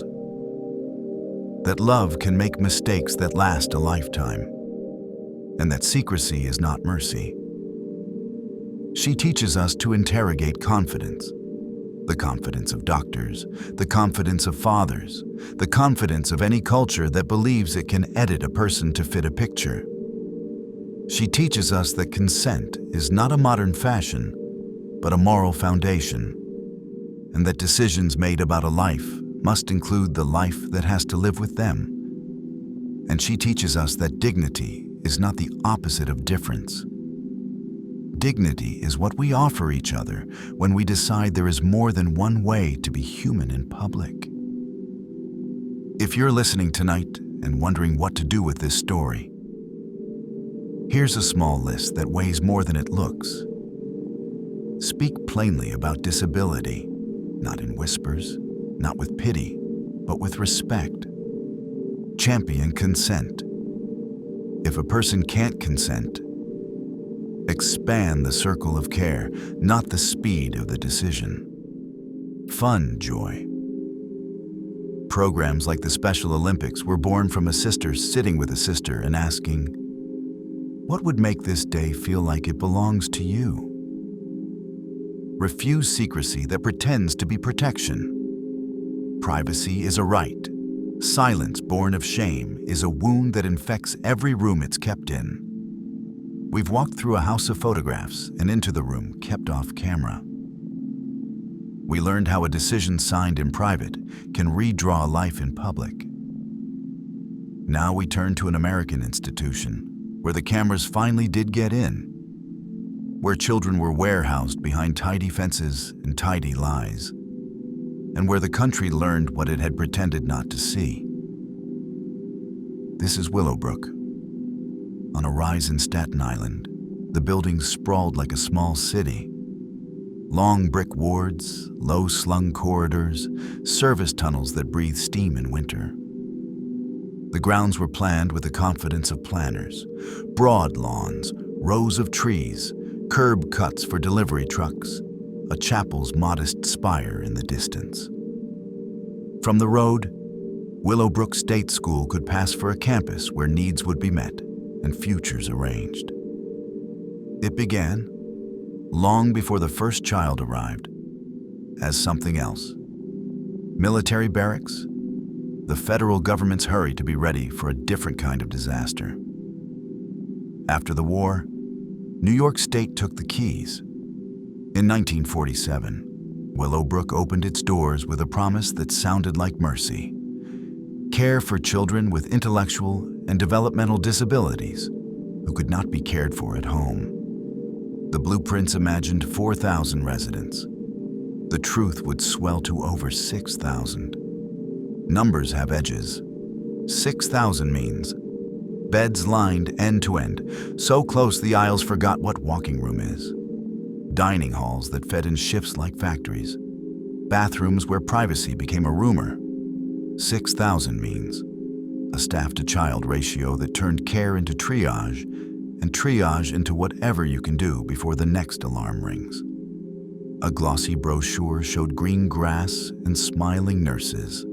that love can make mistakes that last a lifetime, and that secrecy is not mercy. She teaches us to interrogate confidence, the confidence of doctors, the confidence of fathers, the confidence of any culture that believes it can edit a person to fit a picture. She teaches us that consent is not a modern fashion, but a moral foundation, and that decisions made about a life must include the life that has to live with them. And she teaches us that dignity is not the opposite of difference. Dignity is what we offer each other when we decide there is more than one way to be human in public. If you're listening tonight and wondering what to do with this story, here's a small list that weighs more than it looks. Speak plainly about disability, not in whispers, not with pity, but with respect. Champion consent. If a person can't consent, Expand the circle of care, not the speed of the decision. Fun joy. Programs like the Special Olympics were born from a sister sitting with a sister and asking, "What would make this day feel like it belongs to you?" Refuse secrecy that pretends to be protection. Privacy is a right. Silence born of shame is a wound that infects every room it's kept in. We've walked through a house of photographs and into the room kept off camera. We learned how a decision signed in private can redraw life in public. Now we turn to an American institution where the cameras finally did get in, where children were warehoused behind tidy fences and tidy lies, and where the country learned what it had pretended not to see. This is Willowbrook. On a rise in Staten Island, the buildings sprawled like a small city. Long brick wards, low-slung corridors, service tunnels that breathe steam in winter. The grounds were planned with the confidence of planners. Broad lawns, rows of trees, curb cuts for delivery trucks, a chapel's modest spire in the distance. From the road, Willowbrook State School could pass for a campus where needs would be met and futures arranged. It began, long before the first child arrived, as something else. Military barracks, the federal government's hurry to be ready for a different kind of disaster. After the war, New York State took the keys. In 1947, Willowbrook opened its doors with a promise that sounded like mercy. Care for children with intellectual and developmental disabilities who could not be cared for at home. The blueprints imagined 4,000 residents. The truth would swell to over 6,000. Numbers have edges. 6,000 means beds lined end to end, so close the aisles forgot what walking room is. Dining halls that fed in shifts like factories. Bathrooms where privacy became a rumor. 6,000 means a staff-to-child ratio that turned care into triage, and triage into whatever you can do before the next alarm rings. A glossy brochure showed green grass and smiling nurses.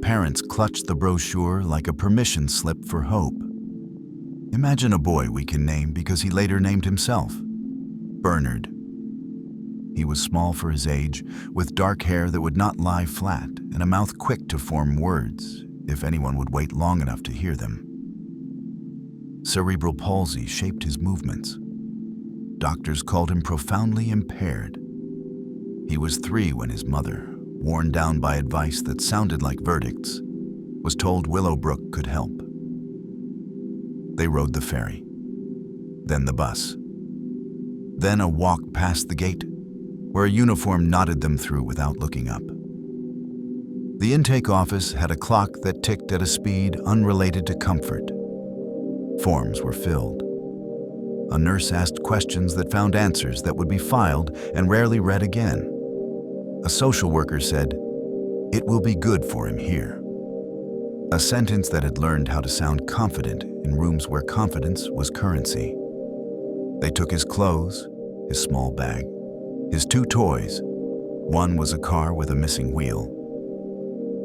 Parents clutched the brochure like a permission slip for hope. Imagine a boy we can name because he later named himself Bernard. He was small for his age, with dark hair that would not lie flat and a mouth quick to form words if anyone would wait long enough to hear them. Cerebral palsy shaped his movements. Doctors called him profoundly impaired. He was 3 when his mother, worn down by advice that sounded like verdicts, was told Willowbrook could help. They rode the ferry, then the bus, then a walk past the gate, where a uniform nodded them through without looking up. The intake office had a clock that ticked at a speed unrelated to comfort. Forms were filled. A nurse asked questions that found answers that would be filed and rarely read again. A social worker said, "It will be good for him here." A sentence that had learned how to sound confident in rooms where confidence was currency. They took his clothes, his small bag, his 2 toys, one was a car with a missing wheel,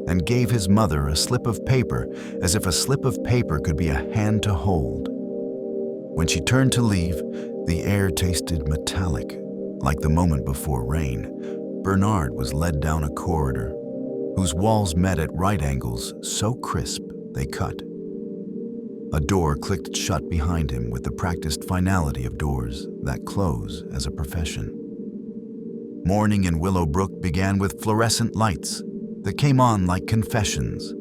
and gave his mother a slip of paper as if a slip of paper could be a hand to hold. When she turned to leave, the air tasted metallic, like the moment before rain. Bernard was led down a corridor, whose walls met at right angles so crisp they cut. A door clicked shut behind him with the practiced finality of doors that close as a profession. Morning in Willowbrook began with fluorescent lights that came on like confessions.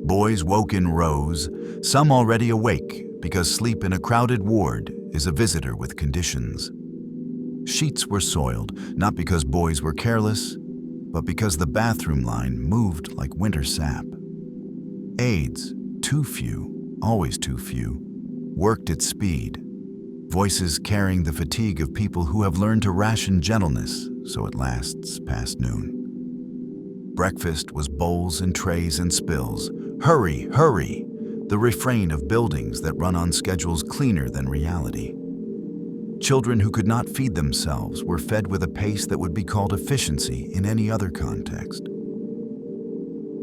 Boys woke in rows, some already awake because sleep in a crowded ward is a visitor with conditions. Sheets were soiled, not because boys were careless, but because the bathroom line moved like winter sap. Aides, too few, always too few, worked at speed, voices carrying the fatigue of people who have learned to ration gentleness so it lasts past noon. Breakfast was bowls and trays and spills. Hurry, hurry, the refrain of buildings that run on schedules cleaner than reality. Children who could not feed themselves were fed with a pace that would be called efficiency in any other context.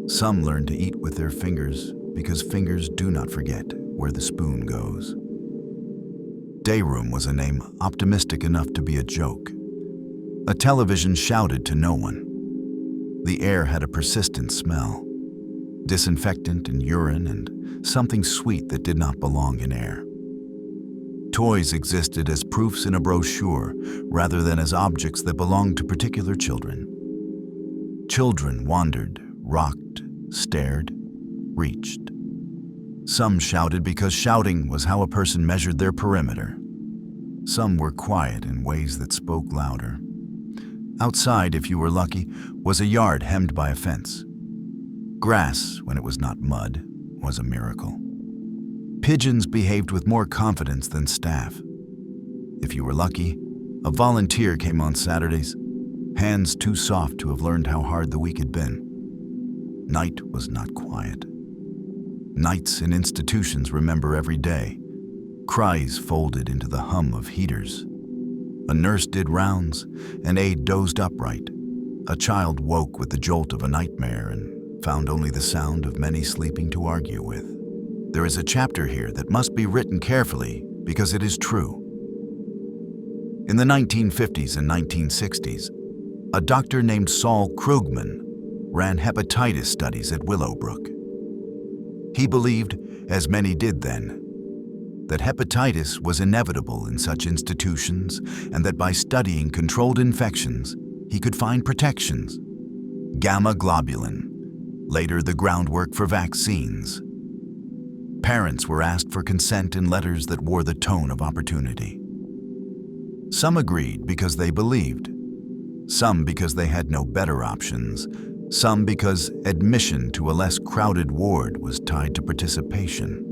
Some learned to eat with their fingers because fingers do not forget where the spoon goes. Dayroom was a name optimistic enough to be a joke. A television shouted to no one. The air had a persistent smell, disinfectant and urine and something sweet that did not belong in air. Toys existed as proofs in a brochure rather than as objects that belonged to particular children. Children wandered, rocked, stared, reached. Some shouted because shouting was how a person measured their perimeter. Some were quiet in ways that spoke louder. Outside, if you were lucky, was a yard hemmed by a fence. Grass, when it was not mud, was a miracle. Pigeons behaved with more confidence than staff. If you were lucky, a volunteer came on Saturdays, hands too soft to have learned how hard the week had been. Night was not quiet. Nights in institutions remember every day. Cries folded into the hum of heaters. A nurse did rounds, an aide dozed upright. A child woke with the jolt of a nightmare and found only the sound of many sleeping to argue with. There is a chapter here that must be written carefully because it is true. In the 1950s and 1960s, a doctor named Saul Krugman ran hepatitis studies at Willowbrook. He believed, as many did then, that hepatitis was inevitable in such institutions and that by studying controlled infections, he could find protections. Gamma globulin, later the groundwork for vaccines. Parents were asked for consent in letters that wore the tone of opportunity. Some agreed because they believed, some because they had no better options, some because admission to a less crowded ward was tied to participation.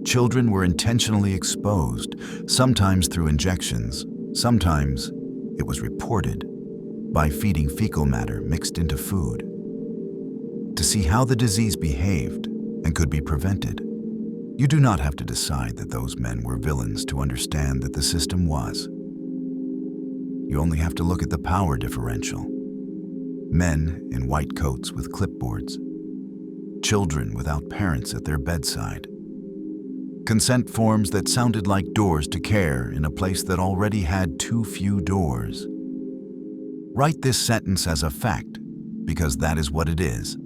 Children were intentionally exposed, sometimes through injections, sometimes, it was reported, by feeding fecal matter mixed into food, to see how the disease behaved and could be prevented. You do not have to decide that those men were villains to understand that the system was. You only have to look at the power differential. Men in white coats with clipboards. Children without parents at their bedside. Consent forms that sounded like doors to care in a place that already had too few doors. Write this sentence as a fact, because that is what it is.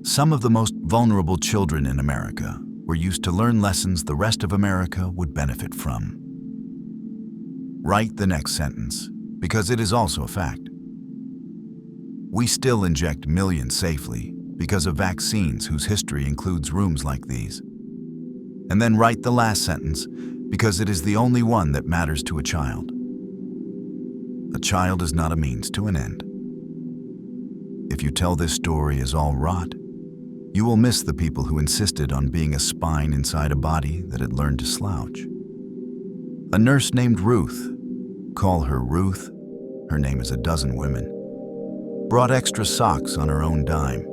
Some of the most vulnerable children in America were used to learn lessons the rest of America would benefit from. Write the next sentence, because it is also a fact. We still inject millions safely because of vaccines whose history includes rooms like these. And then write the last sentence, because it is the only one that matters to a child. A child is not a means to an end. If you tell this story as all rot, you will miss the people who insisted on being a spine inside a body that had learned to slouch. A nurse named Ruth, call her Ruth, her name is a dozen women, brought extra socks on her own dime.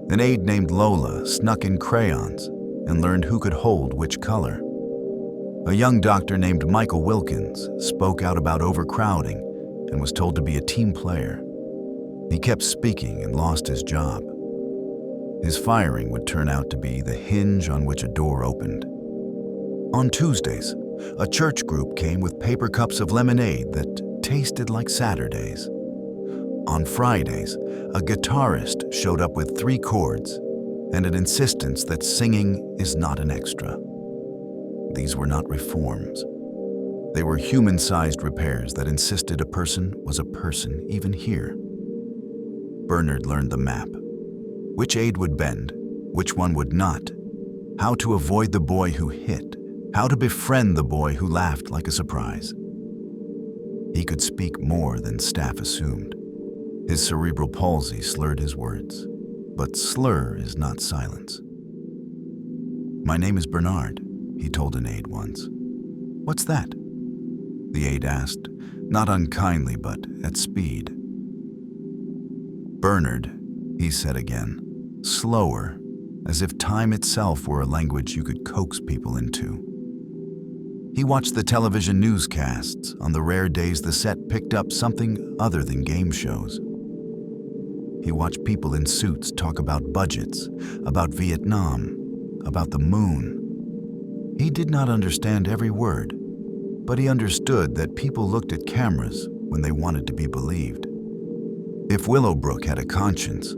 An aide named Lola snuck in crayons and learned who could hold which color. A young doctor named Michael Wilkins spoke out about overcrowding and was told to be a team player. He kept speaking and lost his job. His firing would turn out to be the hinge on which a door opened. On Tuesdays, a church group came with paper cups of lemonade that tasted like Saturdays. On Fridays, a guitarist showed up with 3 chords and an insistence that singing is not an extra. These were not reforms. They were human-sized repairs that insisted a person was a person even here. Bernard learned the map. Which aid would bend, which one would not, how to avoid the boy who hit, how to befriend the boy who laughed like a surprise. He could speak more than staff assumed. His cerebral palsy slurred his words, but slur is not silence. "My name is Bernard," he told an aide once. "What's that?" the aide asked, not unkindly but at speed. "Bernard," he said again, slower, as if time itself were a language you could coax people into. He watched the television newscasts on the rare days the set picked up something other than game shows. He watched people in suits talk about budgets, about Vietnam, about the moon. He did not understand every word, but he understood that people looked at cameras when they wanted to be believed. If Willowbrook had a conscience,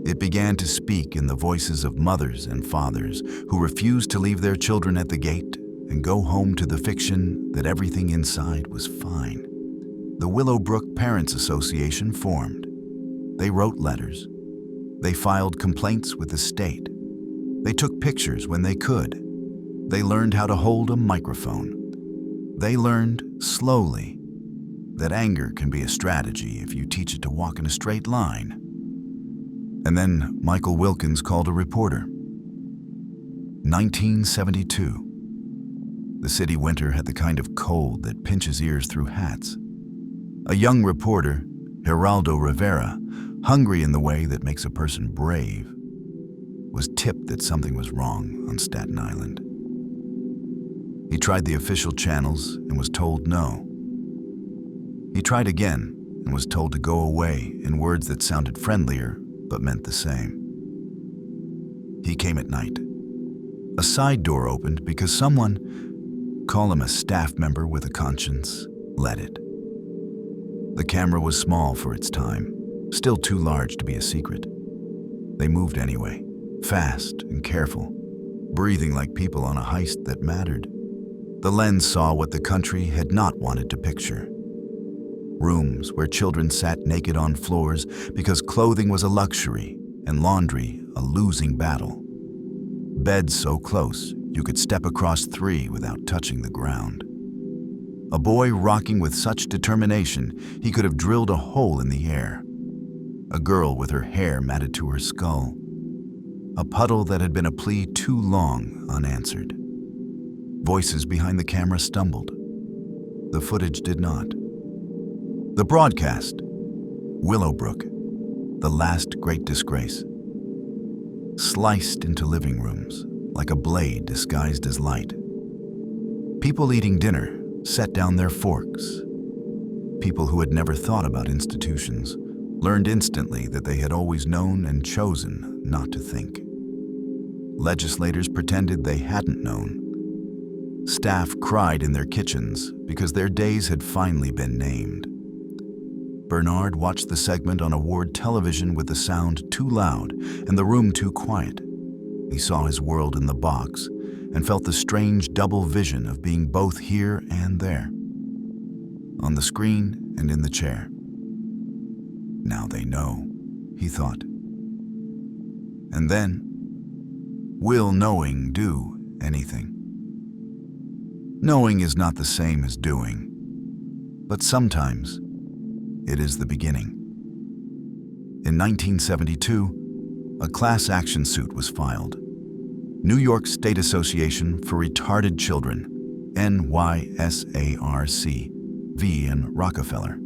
it began to speak in the voices of mothers and fathers who refused to leave their children at the gate and go home to the fiction that everything inside was fine. The Willowbrook Parents Association formed. They wrote letters. They filed complaints with the state. They took pictures when they could. They learned how to hold a microphone. They learned, slowly, that anger can be a strategy if you teach it to walk in a straight line. And then Michael Wilkins called a reporter. 1972. The city winter had the kind of cold that pinches ears through hats. A young reporter, Geraldo Rivera, hungry in the way that makes a person brave, was tipped that something was wrong on Staten Island. He tried the official channels and was told no. He tried again and was told to go away in words that sounded friendlier but meant the same. He came at night. A side door opened because someone, call him a staff member with a conscience, let it. The camera was small for its time, still too large to be a secret. They moved anyway, fast and careful, breathing like people on a heist that mattered. The lens saw what the country had not wanted to picture. Rooms where children sat naked on floors because clothing was a luxury and laundry a losing battle. Beds so close you could step across 3 without touching the ground. A boy rocking with such determination he could have drilled a hole in the air. A girl with her hair matted to her skull. A puddle that had been a plea too long unanswered. Voices behind the camera stumbled. The footage did not. The broadcast, Willowbrook, the last great disgrace, sliced into living rooms like a blade disguised as light. People eating dinner set down their forks. People who had never thought about institutions learned instantly that they had always known and chosen not to think. Legislators pretended they hadn't known. Staff cried in their kitchens because their days had finally been named. Bernard watched the segment on a ward television with the sound too loud and the room too quiet. He saw his world in the box and felt the strange double vision of being both here and there, on the screen and in the chair. Now they know, he thought. And then, will knowing do anything? Knowing is not the same as doing, but sometimes it is the beginning. In 1972, a class action suit was filed. New York State Association for Retarded Children, NYSARC, v. and Rockefeller.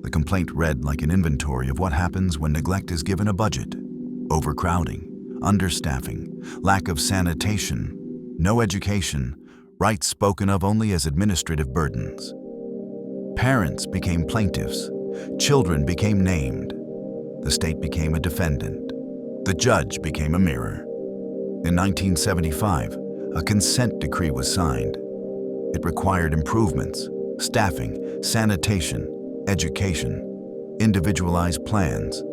The complaint read like an inventory of what happens when neglect is given a budget: overcrowding, understaffing, lack of sanitation, no education, rights spoken of only as administrative burdens. Parents became plaintiffs, children became named, the state became a defendant, the judge became a mirror. In 1975, a consent decree was signed. It required improvements, staffing, sanitation, education, individualized plans,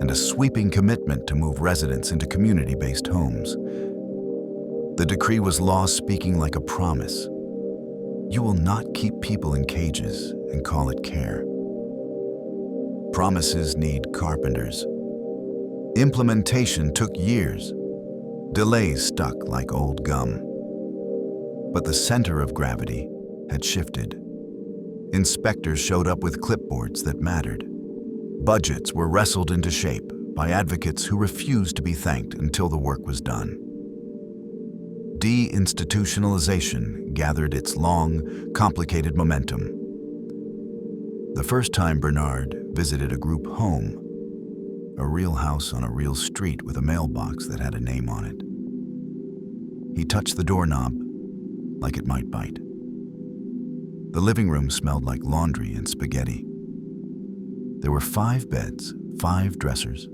and a sweeping commitment to move residents into community-based homes. The decree was law speaking like a promise. You will not keep people in cages and call it care. Promises need carpenters. Implementation took years. Delays stuck like old gum. But the center of gravity had shifted. Inspectors showed up with clipboards that mattered. Budgets were wrestled into shape by advocates who refused to be thanked until the work was done. Deinstitutionalization gathered its long, complicated momentum. The first time Bernard visited a group home, a real house on a real street with a mailbox that had a name on it. He touched the doorknob, like it might bite. The living room smelled like laundry and spaghetti. There were 5 beds, 5 dressers,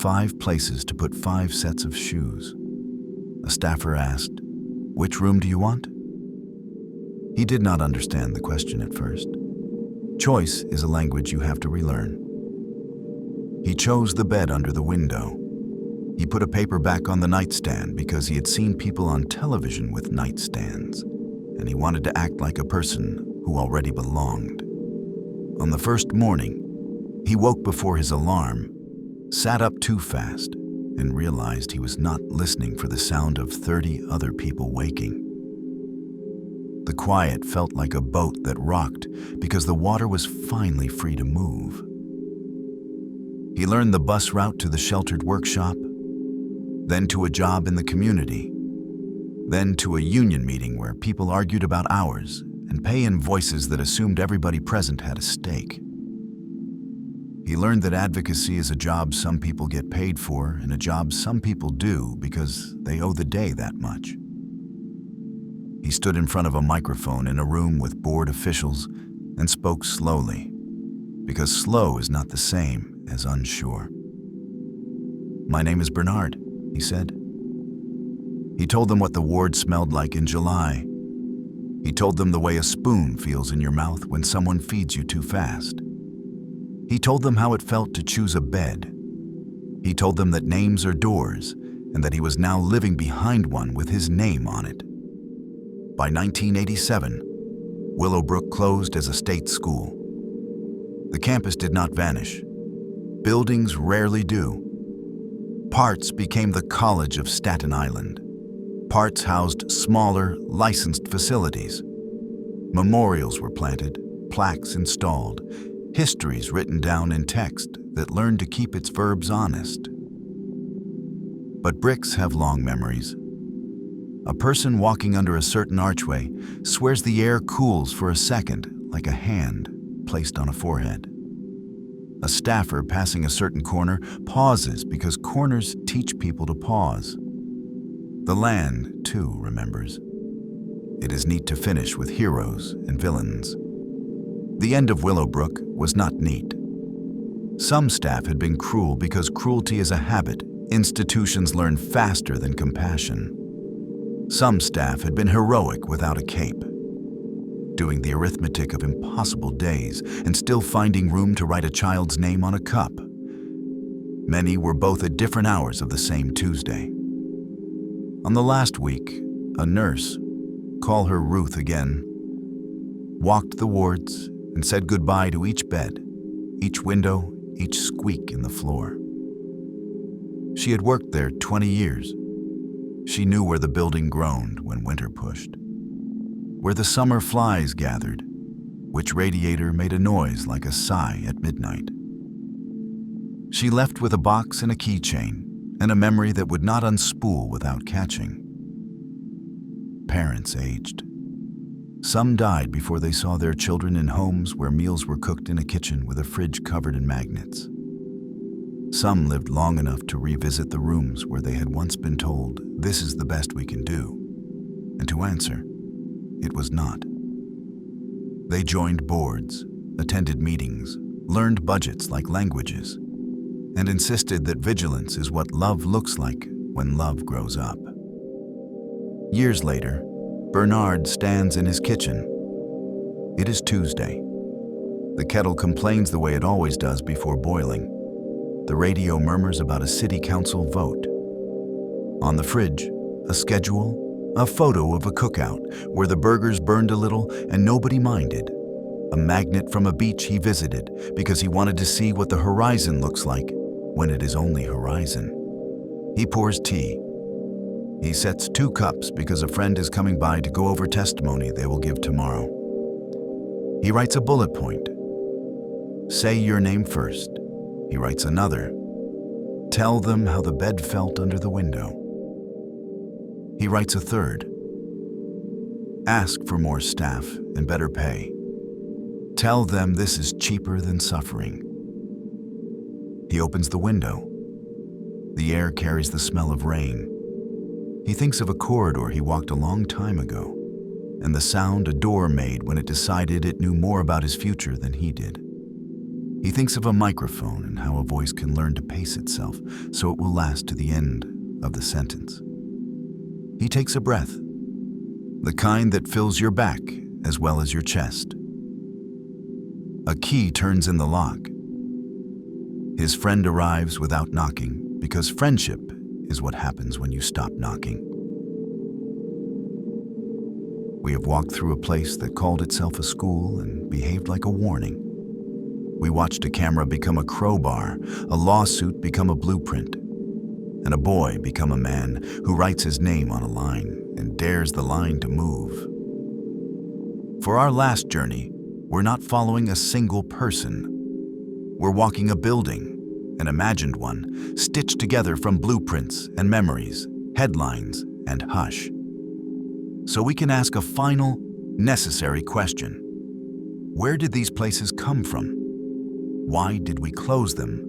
5 places to put 5 sets of shoes. A staffer asked, "Which room do you want?" He did not understand the question at first. Choice is a language you have to relearn. He chose the bed under the window. He put a paper back on the nightstand because he had seen people on television with nightstands, and he wanted to act like a person who already belonged. On the first morning, he woke before his alarm, sat up too fast, and realized he was not listening for the sound of 30 other people waking. The quiet felt like a boat that rocked because the water was finally free to move. He learned the bus route to the sheltered workshop, then to a job in the community, then to a union meeting where people argued about hours and pay in voices that assumed everybody present had a stake. He learned that advocacy is a job some people get paid for and a job some people do because they owe the day that much. He stood in front of a microphone in a room with board officials and spoke slowly, because slow is not the same as unsure. "My name is Bernard," he said. He told them what the ward smelled like in July. He told them the way a spoon feels in your mouth when someone feeds you too fast. He told them how it felt to choose a bed. He told them that names are doors and that he was now living behind one with his name on it. By 1987, Willowbrook closed as a state school. The campus did not vanish. Buildings rarely do. Parts became the College of Staten Island. Parts housed smaller, licensed facilities. Memorials were planted, plaques installed, histories written down in text that learned to keep its verbs honest. But bricks have long memories. A person walking under a certain archway swears the air cools for a second like a hand placed on a forehead. A staffer passing a certain corner pauses because corners teach people to pause. The land, too, remembers. It is neat to finish with heroes and villains. The end of Willowbrook was not neat. Some staff had been cruel because cruelty is a habit institutions learn faster than compassion. Some staff had been heroic without a cape, doing the arithmetic of impossible days and still finding room to write a child's name on a cup. Many were both at different hours of the same Tuesday. On the last week, a nurse, call her Ruth again, walked the wards and said goodbye to each bed, each window, each squeak in the floor. She had worked there 20 years. She knew where the building groaned when winter pushed, where the summer flies gathered, which radiator made a noise like a sigh at midnight. She left with a box and a keychain and a memory that would not unspool without catching. Parents aged. Some died before they saw their children in homes where meals were cooked in a kitchen with a fridge covered in magnets. Some lived long enough to revisit the rooms where they had once been told, "This is the best we can do," and to answer, it was not. They joined boards, attended meetings, learned budgets like languages, and insisted that vigilance is what love looks like when love grows up. Years later, Bernard stands in his kitchen. It is Tuesday. The kettle complains the way it always does before boiling. The radio murmurs about a city council vote. On the fridge, a schedule, a photo of a cookout where the burgers burned a little and nobody minded. A magnet from a beach he visited because he wanted to see what the horizon looks like when it is only horizon. He pours tea. He sets 2 cups because a friend is coming by to go over testimony they will give tomorrow. He writes a bullet point. Say your name first. He writes another. Tell them how the bed felt under the window. He writes a third. Ask for more staff and better pay. Tell them this is cheaper than suffering. He opens the window. The air carries the smell of rain. He thinks of a corridor he walked a long time ago, and the sound a door made when it decided it knew more about his future than he did. He thinks of a microphone and how a voice can learn to pace itself so it will last to the end of the sentence. He takes a breath, the kind that fills your back as well as your chest. A key turns in the lock. His friend arrives without knocking because friendship is what happens when you stop knocking. We have walked through a place that called itself a school and behaved like a warning. We watched a camera become a crowbar, a lawsuit become a blueprint, and a boy become a man who writes his name on a line and dares the line to move. For our last journey, we're not following a single person. We're walking a building, an imagined one, stitched together from blueprints and memories, headlines and hush. So we can ask a final, necessary question. Where did these places come from? Why did we close them?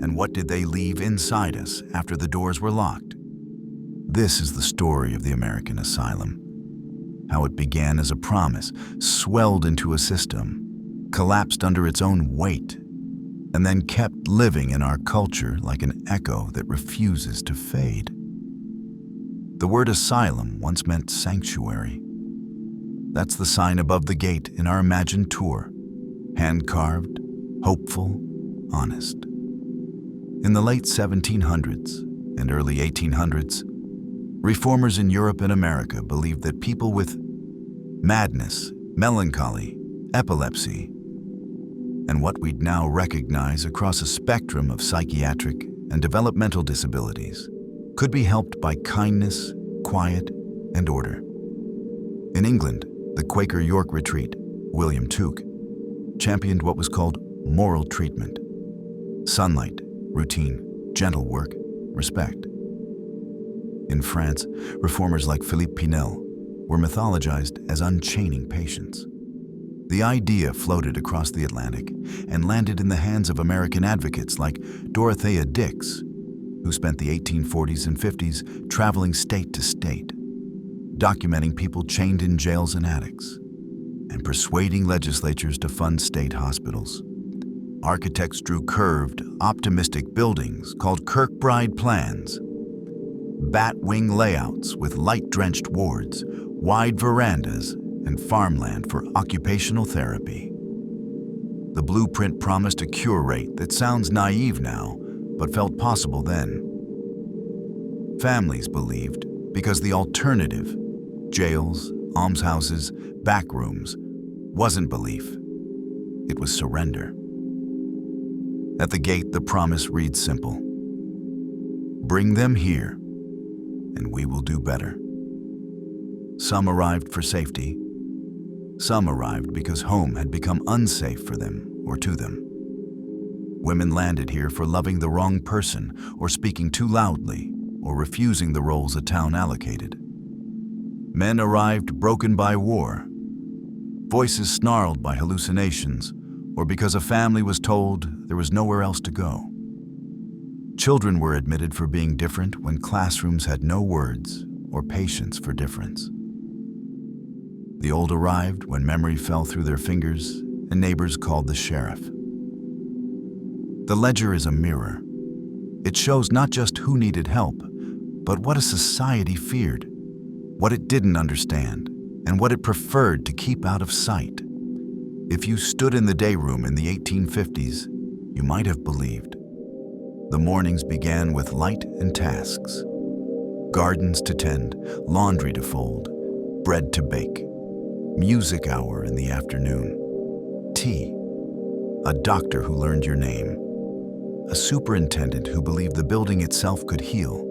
And what did they leave inside us after the doors were locked? This is the story of the American asylum. How it began as a promise, swelled into a system, collapsed under its own weight, and then kept living in our culture like an echo that refuses to fade. The word asylum once meant sanctuary. That's the sign above the gate in our imagined tour, hand-carved, hopeful, honest. In the late 1700s and early 1800s, reformers in Europe and America believed that people with madness, melancholy, epilepsy, and what we'd now recognize across a spectrum of psychiatric and developmental disabilities could be helped by kindness, quiet, and order. In England, the Quaker York Retreat, William Tuke, championed what was called moral treatment: sunlight, routine, gentle work, respect. In France, reformers like Philippe Pinel were mythologized as unchaining patients. The idea floated across the Atlantic and landed in the hands of American advocates like Dorothea Dix, who spent the 1840s and 50s traveling state to state, documenting people chained in jails and attics, and persuading legislatures to fund state hospitals. Architects drew curved, optimistic buildings called Kirkbride plans, bat-wing layouts with light-drenched wards, wide verandas, and farmland for occupational therapy. The blueprint promised a cure rate that sounds naive now, but felt possible then. Families believed because the alternative, jails, almshouses, back rooms, wasn't belief. It was surrender. At the gate, the promise reads simple: bring them here, and we will do better. Some arrived for safety. Some arrived because home had become unsafe for them or to them. Women landed here for loving the wrong person or speaking too loudly or refusing the roles a town allocated. Men arrived broken by war, voices snarled by hallucinations, or because a family was told there was nowhere else to go. Children were admitted for being different when classrooms had no words or patience for difference. The old arrived when memory fell through their fingers and neighbors called the sheriff. The ledger is a mirror. It shows not just who needed help, but what a society feared, what it didn't understand, and what it preferred to keep out of sight. If you stood in the day room in the 1850s, you might have believed. The mornings began with light and tasks: gardens to tend, laundry to fold, bread to bake, music hour in the afternoon, tea, a doctor who learned your name, a superintendent who believed the building itself could heal,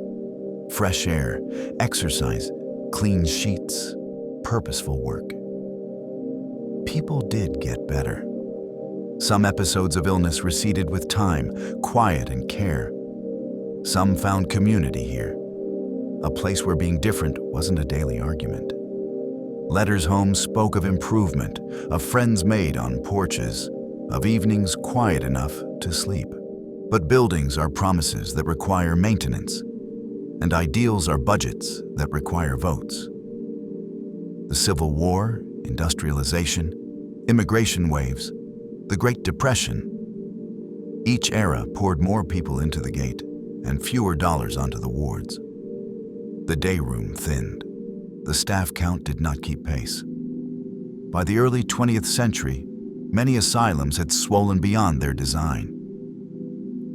fresh air, exercise, clean sheets, purposeful work. People did get better. Some episodes of illness receded with time, quiet, and care. Some found community here, a place where being different wasn't a daily argument. Letters home spoke of improvement, of friends made on porches, of evenings quiet enough to sleep. But buildings are promises that require maintenance, and ideals are budgets that require votes. The Civil War, industrialization, immigration waves, the Great Depression. Each era poured more people into the gate and fewer dollars onto the wards. The day room thinned. The staff count did not keep pace. By the early 20th century, many asylums had swollen beyond their design.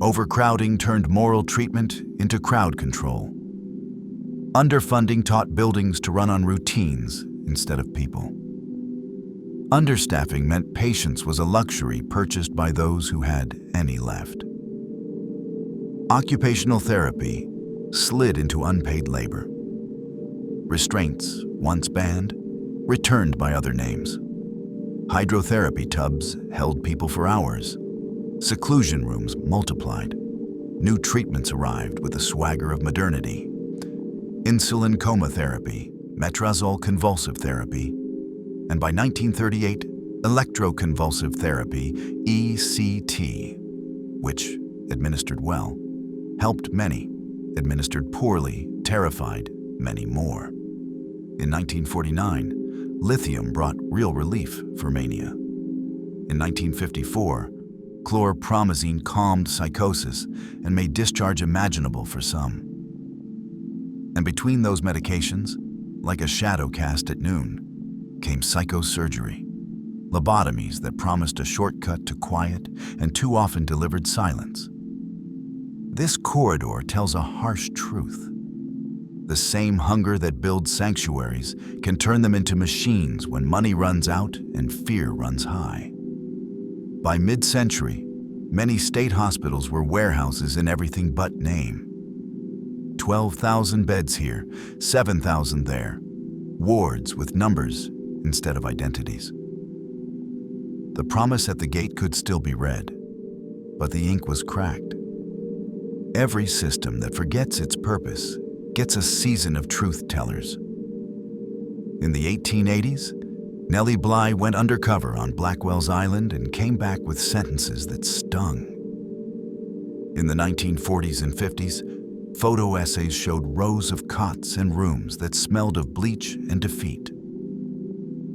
Overcrowding turned moral treatment into crowd control. Underfunding taught buildings to run on routines instead of people. Understaffing meant patience was a luxury purchased by those who had any left. Occupational therapy slid into unpaid labor. Restraints, once banned, returned by other names. Hydrotherapy tubs held people for hours. Seclusion rooms multiplied. New treatments arrived with the swagger of modernity. Insulin coma therapy, metrazole convulsive therapy, and by 1938, electroconvulsive therapy, ECT, which, administered well, helped many, administered poorly, terrified many more. In 1949, lithium brought real relief for mania. In 1954, chlorpromazine calmed psychosis and made discharge imaginable for some. And between those medications, like a shadow cast at noon, came psychosurgery, lobotomies that promised a shortcut to quiet and too often delivered silence. This corridor tells a harsh truth. The same hunger that builds sanctuaries can turn them into machines when money runs out and fear runs high. By mid-century, many state hospitals were warehouses in everything but name. 12,000 beds here, 7,000 there, wards with numbers instead of identities. The promise at the gate could still be read, but the ink was cracked. Every system that forgets its purpose gets a season of truth-tellers. In the 1880s, Nellie Bly went undercover on Blackwell's Island and came back with sentences that stung. In the 1940s and 50s, photo essays showed rows of cots and rooms that smelled of bleach and defeat.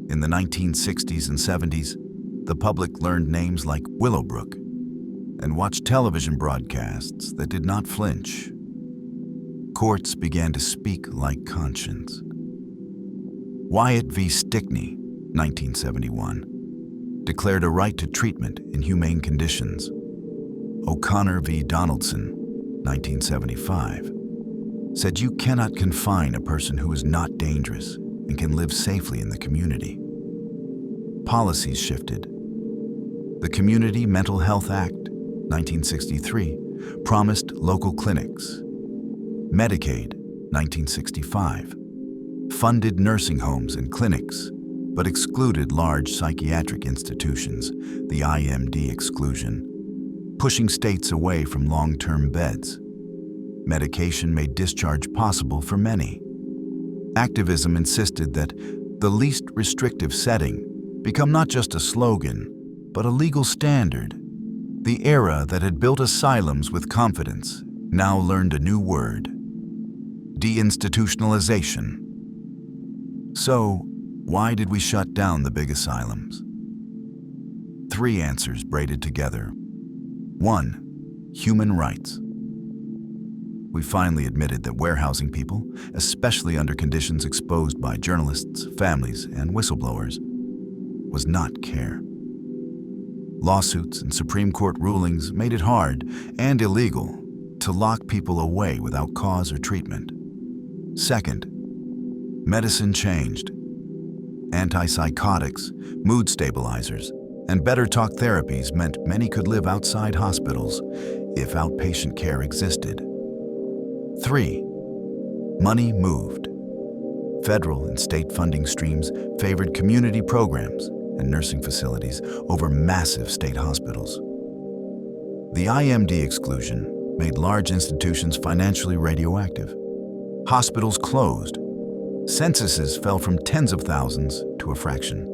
In the 1960s and 70s, the public learned names like Willowbrook and watched television broadcasts that did not flinch. Courts began to speak like conscience. Wyatt v. Stickney, 1971, declared a right to treatment in humane conditions. O'Connor v. Donaldson, 1975, said you cannot confine a person who is not dangerous and can live safely in the community. Policies shifted. The Community Mental Health Act, 1963, promised local clinics. Medicaid, 1965, funded nursing homes and clinics, but excluded large psychiatric institutions, the IMD exclusion, pushing states away from long-term beds. Medication made discharge possible for many. Activism insisted that the least restrictive setting become not just a slogan, but a legal standard. The era that had built asylums with confidence now learned a new word: deinstitutionalization. So, why did we shut down the big asylums? 3 answers braided together. 1. Human rights. We finally admitted that warehousing people, especially under conditions exposed by journalists, families, and whistleblowers, was not care. Lawsuits and Supreme Court rulings made it hard and illegal to lock people away without cause or treatment. 2nd, medicine changed. Antipsychotics, mood stabilizers, and better talk therapies meant many could live outside hospitals if outpatient care existed. 3. Money moved. Federal and state funding streams favored community programs and nursing facilities over massive state hospitals. The IMD exclusion made large institutions financially radioactive. Hospitals closed. Censuses fell from tens of thousands to a fraction.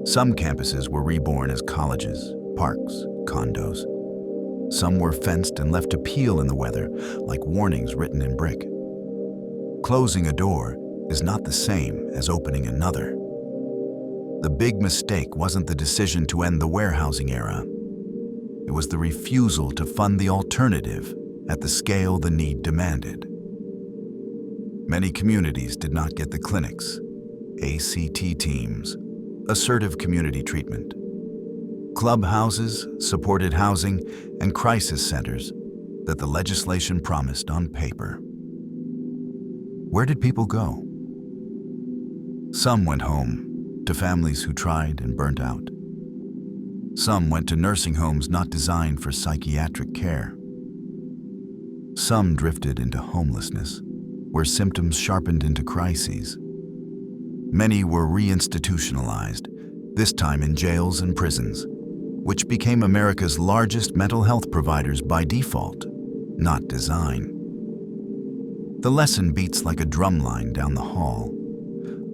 Some campuses were reborn as colleges, parks, condos. Some were fenced and left to peel in the weather, like warnings written in brick. Closing a door is not the same as opening another. The big mistake wasn't the decision to end the warehousing era. It was the refusal to fund the alternative at the scale the need demanded. Many communities did not get the clinics, ACT teams, assertive community treatment, clubhouses, supported housing, and crisis centers that the legislation promised on paper. Where did people go? Some went home to families who tried and burnt out. Some went to nursing homes not designed for psychiatric care. Some drifted into homelessness, where symptoms sharpened into crises. Many were reinstitutionalized, this time in jails and prisons, which became America's largest mental health providers by default, not design. The lesson beats like a drumline down the hall.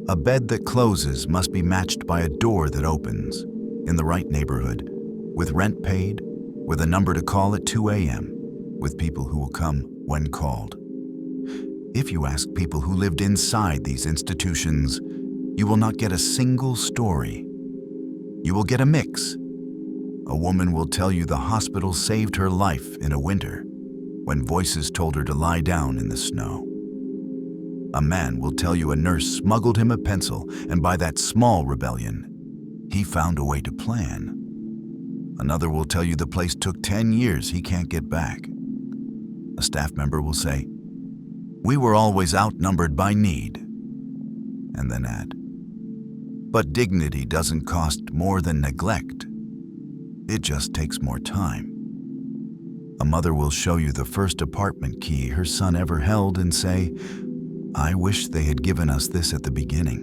A bed that closes must be matched by a door that opens, in the right neighborhood, with rent paid, with a number to call at 2 a.m., with people who will come when called. If you ask people who lived inside these institutions, you will not get a single story. You will get a mix. A woman will tell you the hospital saved her life in a winter, when voices told her to lie down in the snow. A man will tell you a nurse smuggled him a pencil, and by that small rebellion, he found a way to plan. Another will tell you the place took 10 years he can't get back. A staff member will say, "We were always outnumbered by need," and then add, "But dignity doesn't cost more than neglect. It just takes more time." A mother will show you the first apartment key her son ever held and say, "I wish they had given us this at the beginning."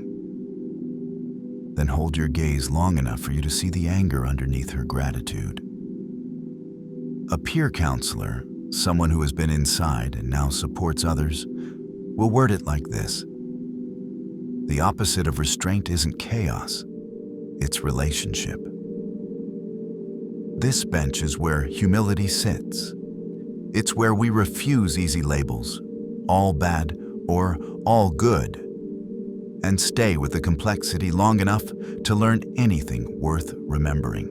Then hold your gaze long enough for you to see the anger underneath her gratitude. A peer counselor, someone who has been inside and now supports others, will word it like this: the opposite of restraint isn't chaos, it's relationship. This bench is where humility sits. It's where we refuse easy labels, all bad or all good, and stay with the complexity long enough to learn anything worth remembering.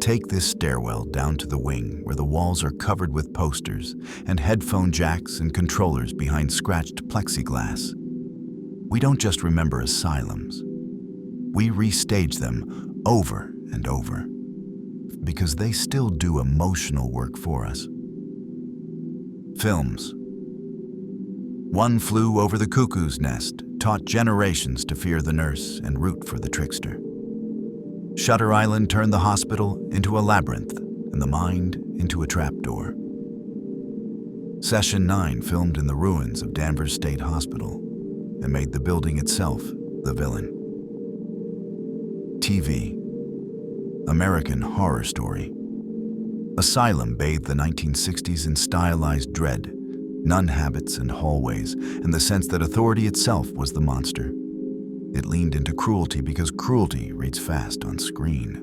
Take this stairwell down to the wing where the walls are covered with posters and headphone jacks and controllers behind scratched plexiglass. We don't just remember asylums. We restage them over and over, because they still do emotional work for us. Films. One Flew Over the Cuckoo's Nest taught generations to fear the nurse and root for the trickster. Shutter Island turned the hospital into a labyrinth and the mind into a trapdoor. Session 9 filmed in the ruins of Danvers State Hospital and made the building itself the villain. TV. American Horror Story. Asylum bathed the 1960s in stylized dread, nun habits and hallways, and the sense that authority itself was the monster. It leaned into cruelty because cruelty reads fast on screen.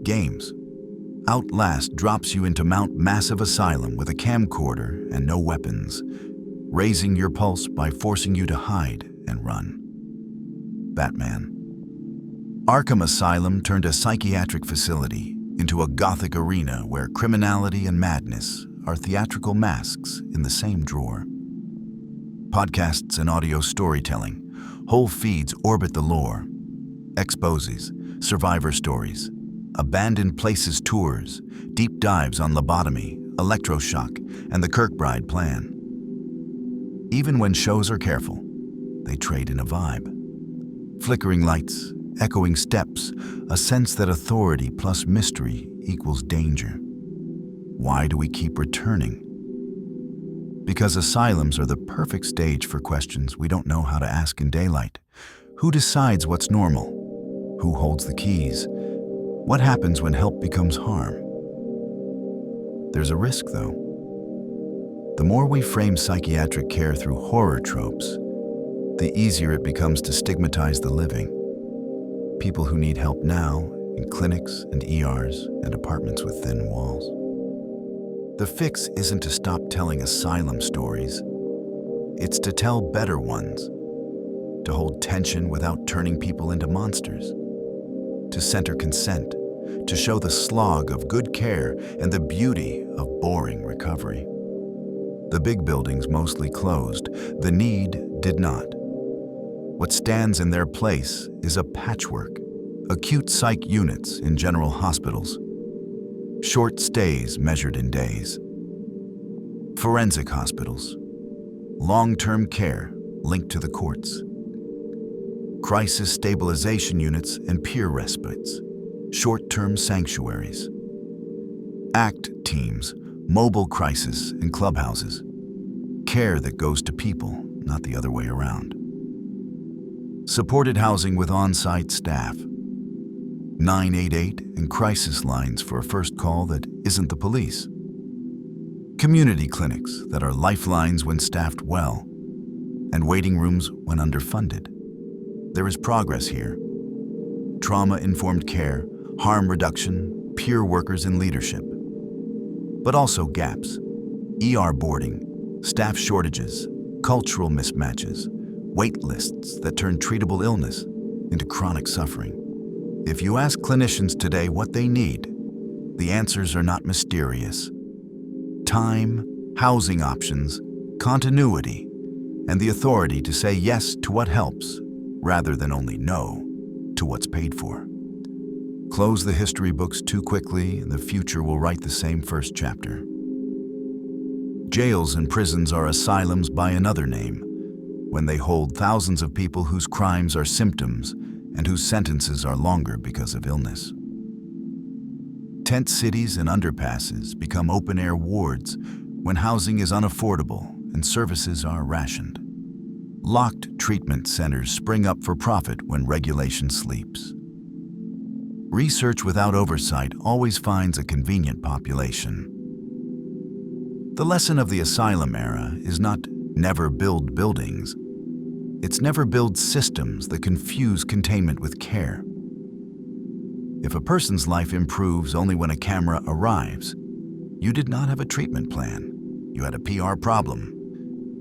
Games. Outlast drops you into Mount Massive Asylum with a camcorder and no weapons, raising your pulse by forcing you to hide and run. Batman. Arkham Asylum turned a psychiatric facility into a gothic arena where criminality and madness are theatrical masks in the same drawer. Podcasts and audio storytelling. Whole feeds orbit the lore. Exposes, survivor stories, abandoned places tours, deep dives on lobotomy, electroshock, and the Kirkbride plan. Even when shows are careful, they trade in a vibe. Flickering lights, echoing steps, a sense that authority plus mystery equals danger. Why do we keep returning? Because asylums are the perfect stage for questions we don't know how to ask in daylight. Who decides what's normal? Who holds the keys? What happens when help becomes harm? There's a risk, though. The more we frame psychiatric care through horror tropes, the easier it becomes to stigmatize the living. People who need help now in clinics and ERs and apartments with thin walls. The fix isn't to stop telling asylum stories. It's to tell better ones, to hold tension without turning people into monsters, to center consent, to show the slog of good care and the beauty of boring recovery. The big buildings mostly closed. The need did not. What stands in their place is a patchwork. Acute psych units in general hospitals. Short stays measured in days. Forensic hospitals. Long-term care linked to the courts. Crisis stabilization units and peer respites. Short-term sanctuaries. ACT teams, mobile crisis and clubhouses. Care that goes to people, not the other way around. Supported housing with on-site staff. 988 and crisis lines for a first call that isn't the police. Community clinics that are lifelines when staffed well, and waiting rooms when underfunded. There is progress here. Trauma-informed care, harm reduction, peer workers in leadership. But also gaps. ER boarding, staff shortages, cultural mismatches, wait lists that turn treatable illness into chronic suffering. If you ask clinicians today what they need, the answers are not mysterious. Time, housing options, continuity, and the authority to say yes to what helps, rather than only no to what's paid for. Close the history books too quickly, and the future will write the same first chapter. Jails and prisons are asylums by another name, when they hold thousands of people whose crimes are symptoms and whose sentences are longer because of illness. Tent cities and underpasses become open-air wards when housing is unaffordable and services are rationed. Locked treatment centers spring up for profit when regulation sleeps. Research without oversight always finds a convenient population. The lesson of the asylum era is not never build buildings. It's never build systems that confuse containment with care. If a person's life improves only when a camera arrives, you did not have a treatment plan. You had a PR problem.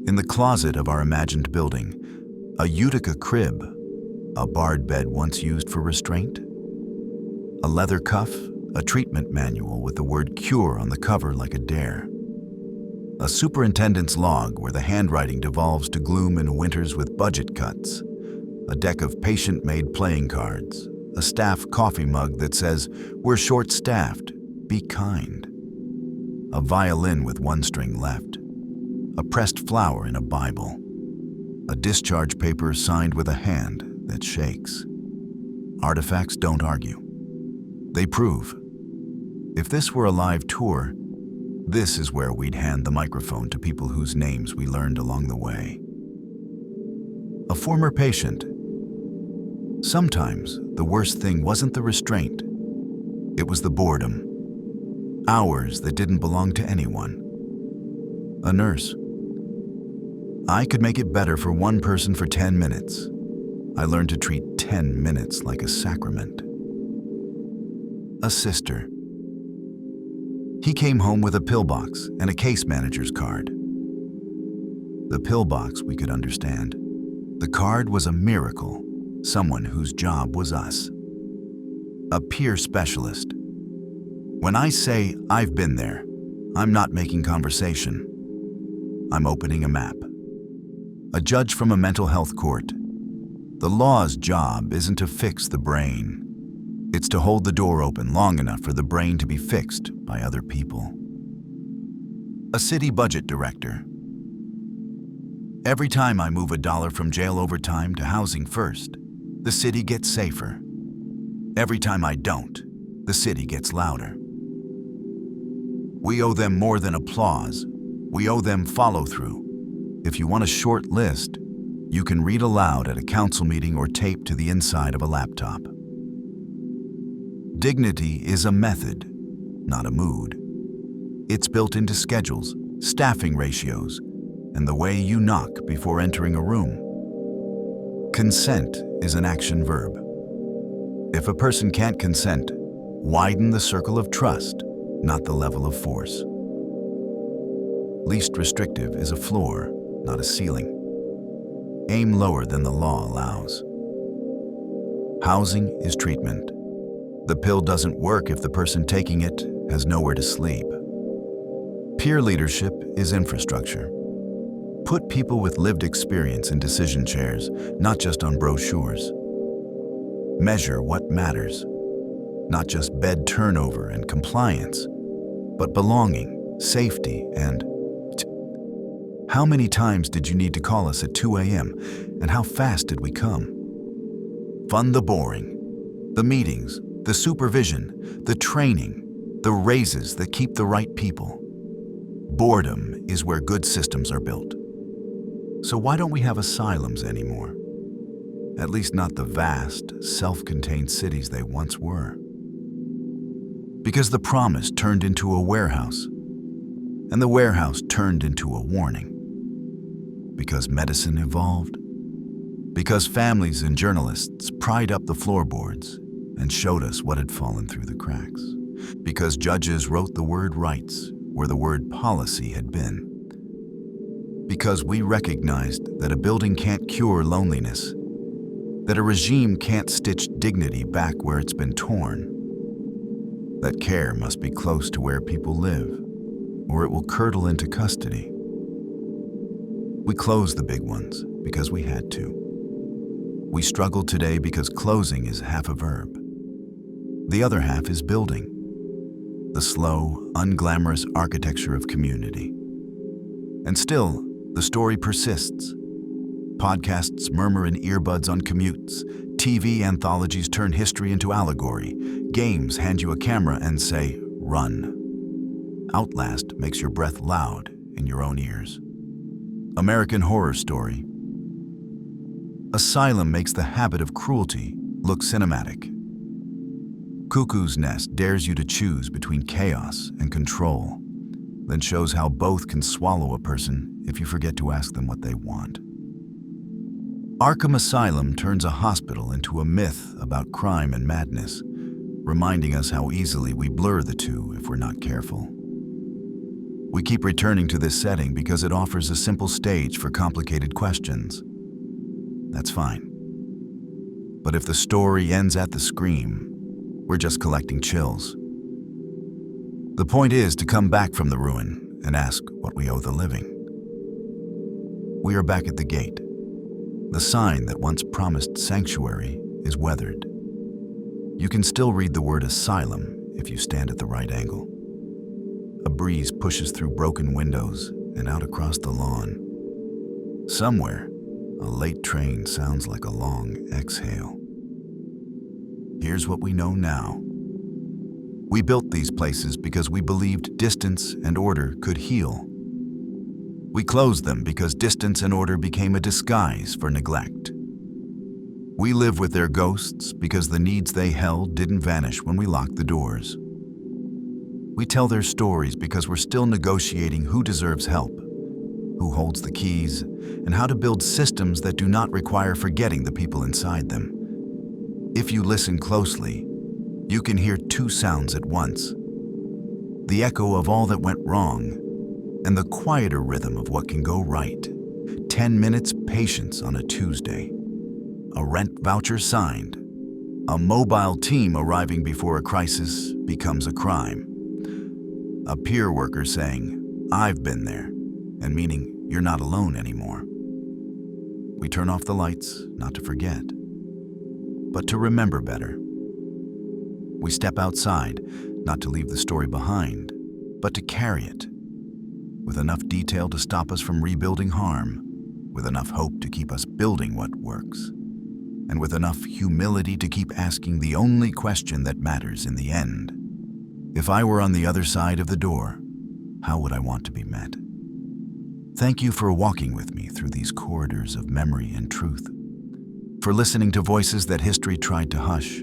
In the closet of our imagined building, a Utica crib, a barred bed once used for restraint, a leather cuff, a treatment manual with the word cure on the cover like a dare, a superintendent's log where the handwriting devolves to gloom in winters with budget cuts, a deck of patient-made playing cards, a staff coffee mug that says, "We're short-staffed, be kind," a violin with one string left, a pressed flower in a Bible, a discharge paper signed with a hand that shakes. Artifacts don't argue. They prove. If this were a live tour, this is where we'd hand the microphone to people whose names we learned along the way. A former patient. Sometimes the worst thing wasn't the restraint. It was the boredom. Hours that didn't belong to anyone. A nurse. I could make it better for one person for 10 minutes. I learned to treat 10 minutes like a sacrament. A sister. He came home with a pillbox and a case manager's card. The pillbox we could understand. The card was a miracle, someone whose job was us. A peer specialist. When I say I've been there, I'm not making conversation. I'm opening a map. A judge from a mental health court. The law's job isn't to fix the brain. It's to hold the door open long enough for the brain to be fixed by other people. A city budget director. Every time I move $1 from jail overtime to housing first, the city gets safer. Every time I don't, the city gets louder. We owe them more than applause. We owe them follow-through. If you want a short list, you can read aloud at a council meeting or tape to the inside of a laptop. Dignity is a method, not a mood. It's built into schedules, staffing ratios, and the way you knock before entering a room. Consent is an action verb. If a person can't consent, widen the circle of trust, not the level of force. Least restrictive is a floor, not a ceiling. Aim lower than the law allows. Housing is treatment. The pill doesn't work if the person taking it has nowhere to sleep. Peer leadership is infrastructure. Put people with lived experience in decision chairs, not just on brochures. Measure what matters, not just bed turnover and compliance, but belonging, safety, and how many times did you need to call us at 2 a.m., and how fast did we come? Fund the boring, the meetings, the supervision, the training, the raises that keep the right people. Boredom is where good systems are built. So why don't we have asylums anymore? At least not the vast, self-contained cities they once were. Because the promise turned into a warehouse, and the warehouse turned into a warning. Because medicine evolved. Because families and journalists pried up the floorboards and showed us what had fallen through the cracks. Because judges wrote the word rights where the word policy had been. Because we recognized that a building can't cure loneliness, that a regime can't stitch dignity back where it's been torn, that care must be close to where people live, or it will curdle into custody. We closed the big ones because we had to. We struggle today because closing is half a verb. The other half is building, the slow, unglamorous architecture of community. And still, the story persists. Podcasts murmur in earbuds on commutes. TV anthologies turn history into allegory. Games hand you a camera and say, run. Outlast makes your breath loud in your own ears. American Horror Story. Asylum makes the habit of cruelty look cinematic. Cuckoo's Nest dares you to choose between chaos and control, then shows how both can swallow a person if you forget to ask them what they want. Arkham Asylum turns a hospital into a myth about crime and madness, reminding us how easily we blur the two if we're not careful. We keep returning to this setting because it offers a simple stage for complicated questions. That's fine. But if the story ends at the scream, we're just collecting chills. The point is to come back from the ruin and ask what we owe the living. We are back at the gate. The sign that once promised sanctuary is weathered. You can still read the word asylum if you stand at the right angle. A breeze pushes through broken windows and out across the lawn. Somewhere, a late train sounds like a long exhale. Here's what we know now. We built these places because we believed distance and order could heal. We closed them because distance and order became a disguise for neglect. We live with their ghosts because the needs they held didn't vanish when we locked the doors. We tell their stories because we're still negotiating who deserves help, who holds the keys, and how to build systems that do not require forgetting the people inside them. If you listen closely, you can hear two sounds at once: the echo of all that went wrong, and the quieter rhythm of what can go right. 10 minutes patience on a Tuesday. A rent voucher signed. A mobile team arriving before a crisis becomes a crime. A peer worker saying, "I've been there," and meaning you're not alone anymore. We turn off the lights, not to forget, but to remember better. We step outside, not to leave the story behind, but to carry it, with enough detail to stop us from rebuilding harm, with enough hope to keep us building what works, and with enough humility to keep asking the only question that matters in the end. If I were on the other side of the door, how would I want to be met? Thank you for walking with me through these corridors of memory and truth, for listening to voices that history tried to hush,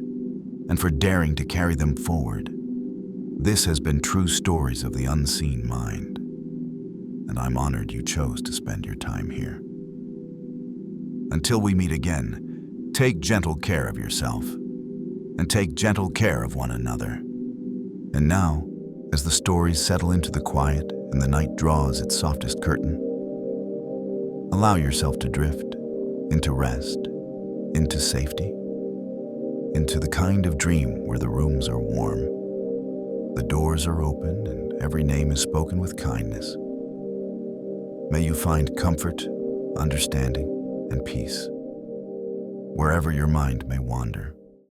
and for daring to carry them forward. This has been True Stories of the Unseen Mind, and I'm honored you chose to spend your time here. Until we meet again, take gentle care of yourself, and take gentle care of one another. And now, as the stories settle into the quiet and the night draws its softest curtain, Allow yourself to drift into rest, into safety, into the kind of dream where the rooms are warm, the doors are open, and every name is spoken with kindness. May you find comfort, understanding, and peace, wherever your mind may wander.